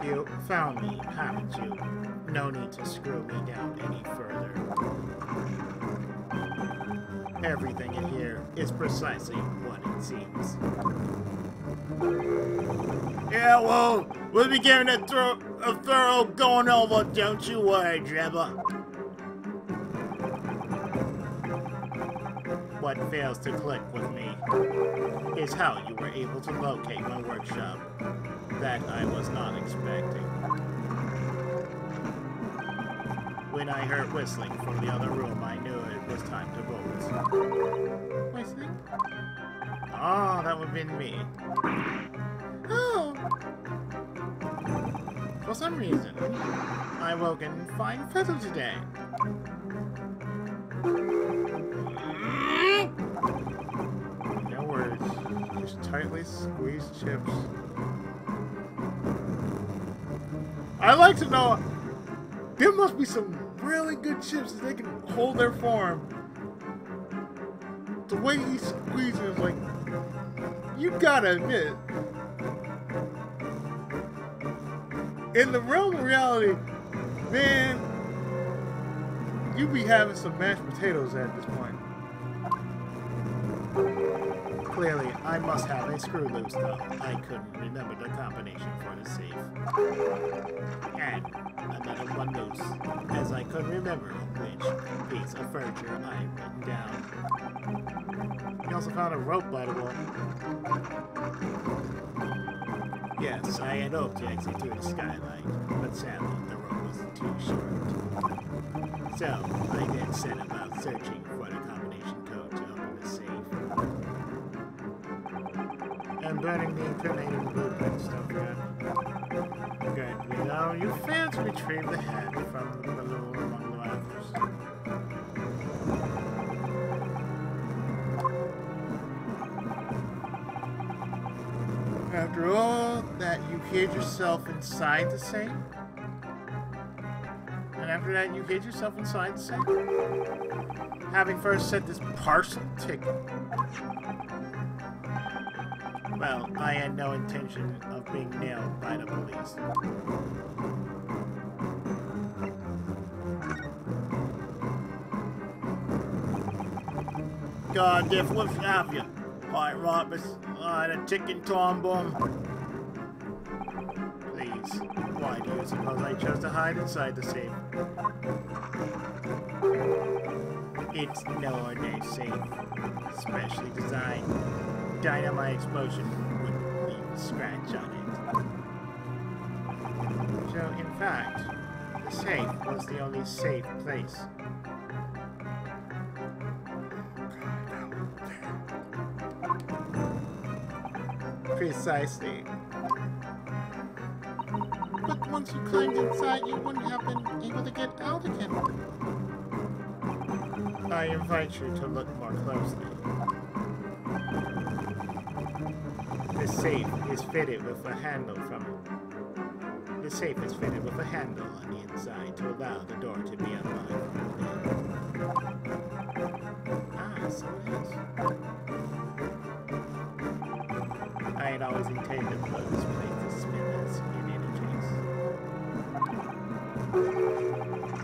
You found me, haven't you? No need to screw me down any further. Everything in here is precisely what it seems. Yeah, well, we'll be giving it a thorough going over, don't you worry, Drebber. What fails to click with me is how you were able to locate my workshop. That I was not expecting. When I heard whistling from the other room, I knew it was time to vote. Whistling? Oh, that would have been me. Oh! For some reason, I woke in fine feather today. No words, just tightly squeezed chips. I'd like to know, there must be some really good chips that they can hold their form. The way he squeezes is like You gotta admit, in the realm of reality, man, you be having some mashed potatoes at this point. Clearly, I must have a screw loose, though. I couldn't remember the combination for the safe. And another one loose, as I couldn't remember which piece of furniture I had written down. We also found a rope by the wall. Yes, I had hoped to exit through the skylight, but sadly the rope was too short. So, I then set about searching for the combination code to open the safe. And burning the incriminating blueprint stuff good. Good. Now, you failed to retrieve the head from the balloon among the rafters. After all that, you hid yourself inside the safe? And after that, you hid yourself inside the safe? Having first set this parcel ticket. Well, I had no intention of being nailed by the police. God, Diff, what's have you? White robbers, the chicken tom bomb. Please, why do you suppose I chose to hide inside the safe? It's no ordinary safe, specially designed. Dynamite explosion wouldn't leave a scratch on it. So, in fact, the safe was the only safe place. Precisely. But once you climbed inside, you wouldn't have been able to get out again. I invite you to look more closely. The safe is fitted with a handle The safe is fitted with a handle on the inside to allow the door to be unlocked from within. Ah, so it is. I had always intended to blow this place to smithereens in any case.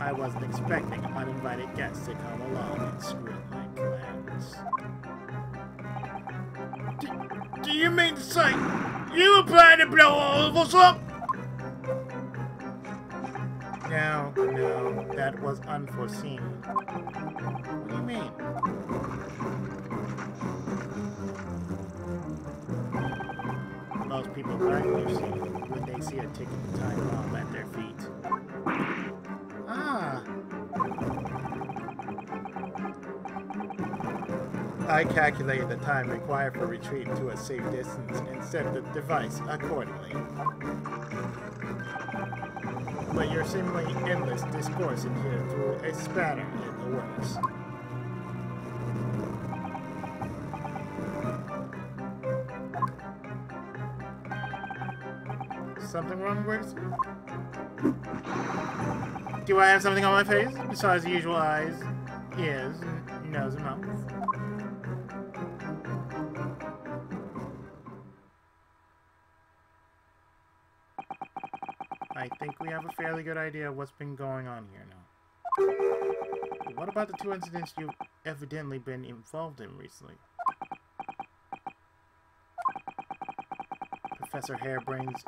I wasn't expecting uninvited guests to come along and screw up my plans. Do you mean to say you were planning to blow all of us up? No, that was unforeseen. What do you mean? Most people run, you see, when they see a ticking time bomb at their feet. Ah. I calculated the time required for retreat to a safe distance and set the device accordingly. But your seemingly endless discourse in here threw a spanner in the works. Something wrong with it? Do I have something on my face besides the usual eyes, ears, nose, and mouth? I think we have a fairly good idea of what's been going on here now. What about the two incidents you've evidently been involved in recently? Professor Harebrain's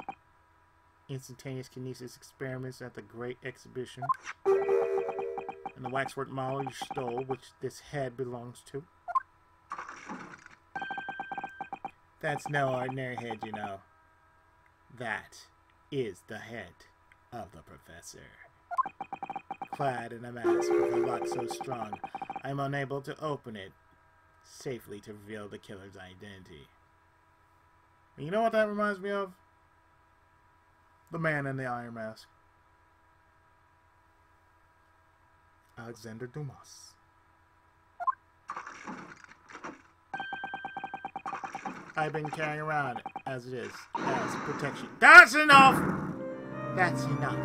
instantaneous kinesis experiments at the Great Exhibition, and the waxwork model you stole, which this head belongs to. That's no ordinary head, you know. That is the head of the professor. Clad in a mask with a lock so strong, I'm unable to open it safely to reveal the killer's identity. And you know what that reminds me of? The man in the iron mask. Alexander Dumas. I've been carrying around as it is, as protection. That's enough! That's enough.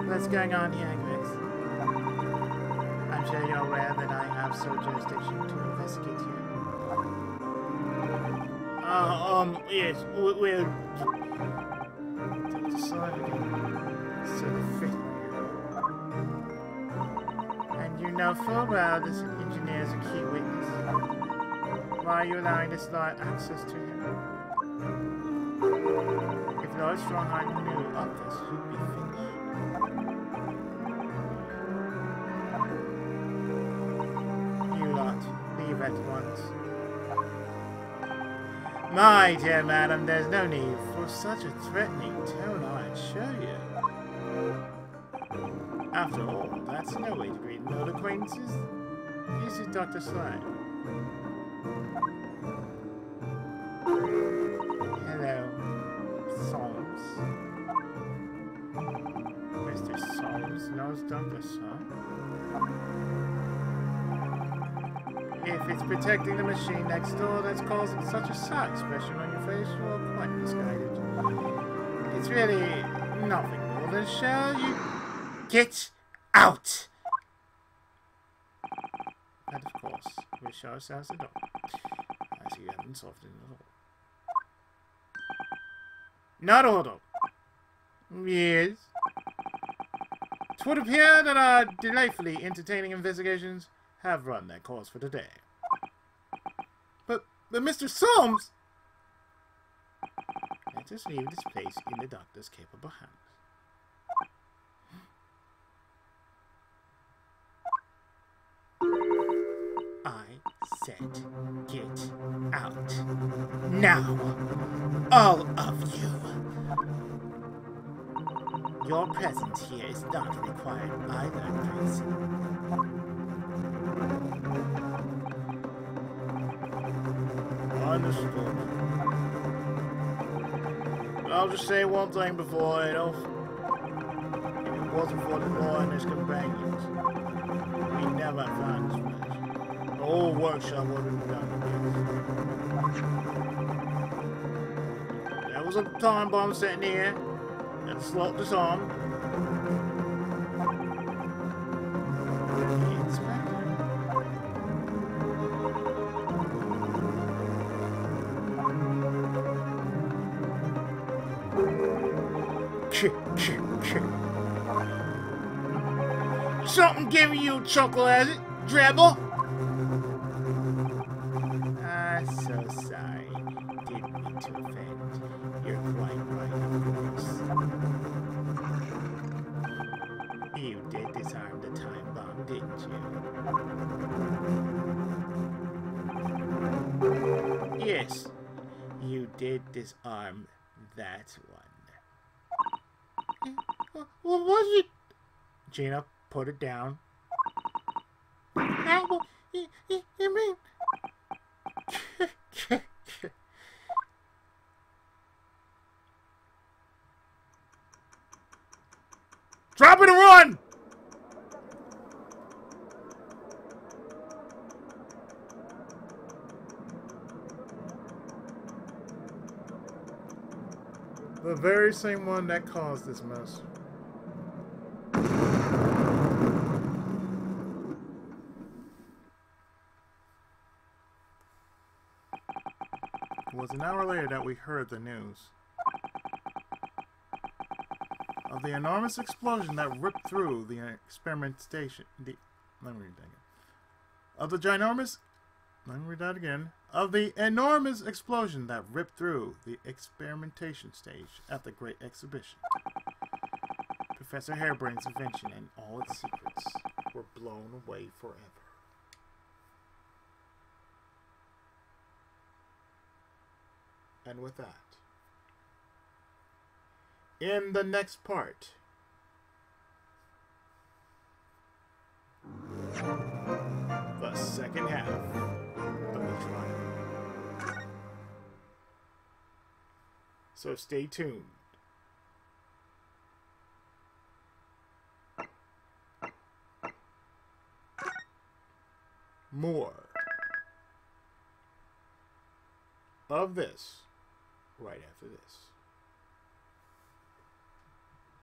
What's going on here, Chris? I'm I'm sure you're aware that I have sole jurisdiction to investigate you. Yes, we'll decide again. So the fifth year. And you know full well this engineer is a key witness. Why are you allowing this law access to him? If Lord Strongheart knew of this, he'd be finished. You lot, leave at once. My dear madam, there's no need for such a threatening tone, I assure you. After all, that's no way to greet an old acquaintances. This is Dr. Slime. Hello, Solms. Mr. Solms knows Douglas, huh? If it's protecting the machine next door that's causing such a sad expression on your face, you're quite misguided. It's really nothing more than shall you get out! And of course, we show ourselves the door, as you haven't solved it at all. Not all. Yes. It would appear that our delightfully entertaining investigations have run their course for today. But Mr. Solms! Let us leave this place in the doctor's capable hands. I said get out. Now! All of you! Your presence here is not required either, Tracy. Understood. I'll just say one thing before I off. If it wasn't for the law and his companions, we never found this place. The whole workshop would have been done again. There was a time bomb sitting here that slowed us on. It's back. Something giving you a chuckle, has it, Drabble? I'm so sorry. Didn't mean to offend. You're quite right, of course. You did disarm the time bomb, didn't you? Yes, you did disarm that one. What was it? Gina, put it down. You mean? Drop it and run! The very same one that caused this mess. It was an hour later that we heard the news of the enormous explosion that ripped through the experiment station. Let me read that again. Of the enormous explosion that ripped through the experimentation stage at the Great Exhibition. Professor Harebrain's invention and all its secrets were blown away forever. And with that, in the next part, the second half of the trial. So stay tuned. More of this right after this.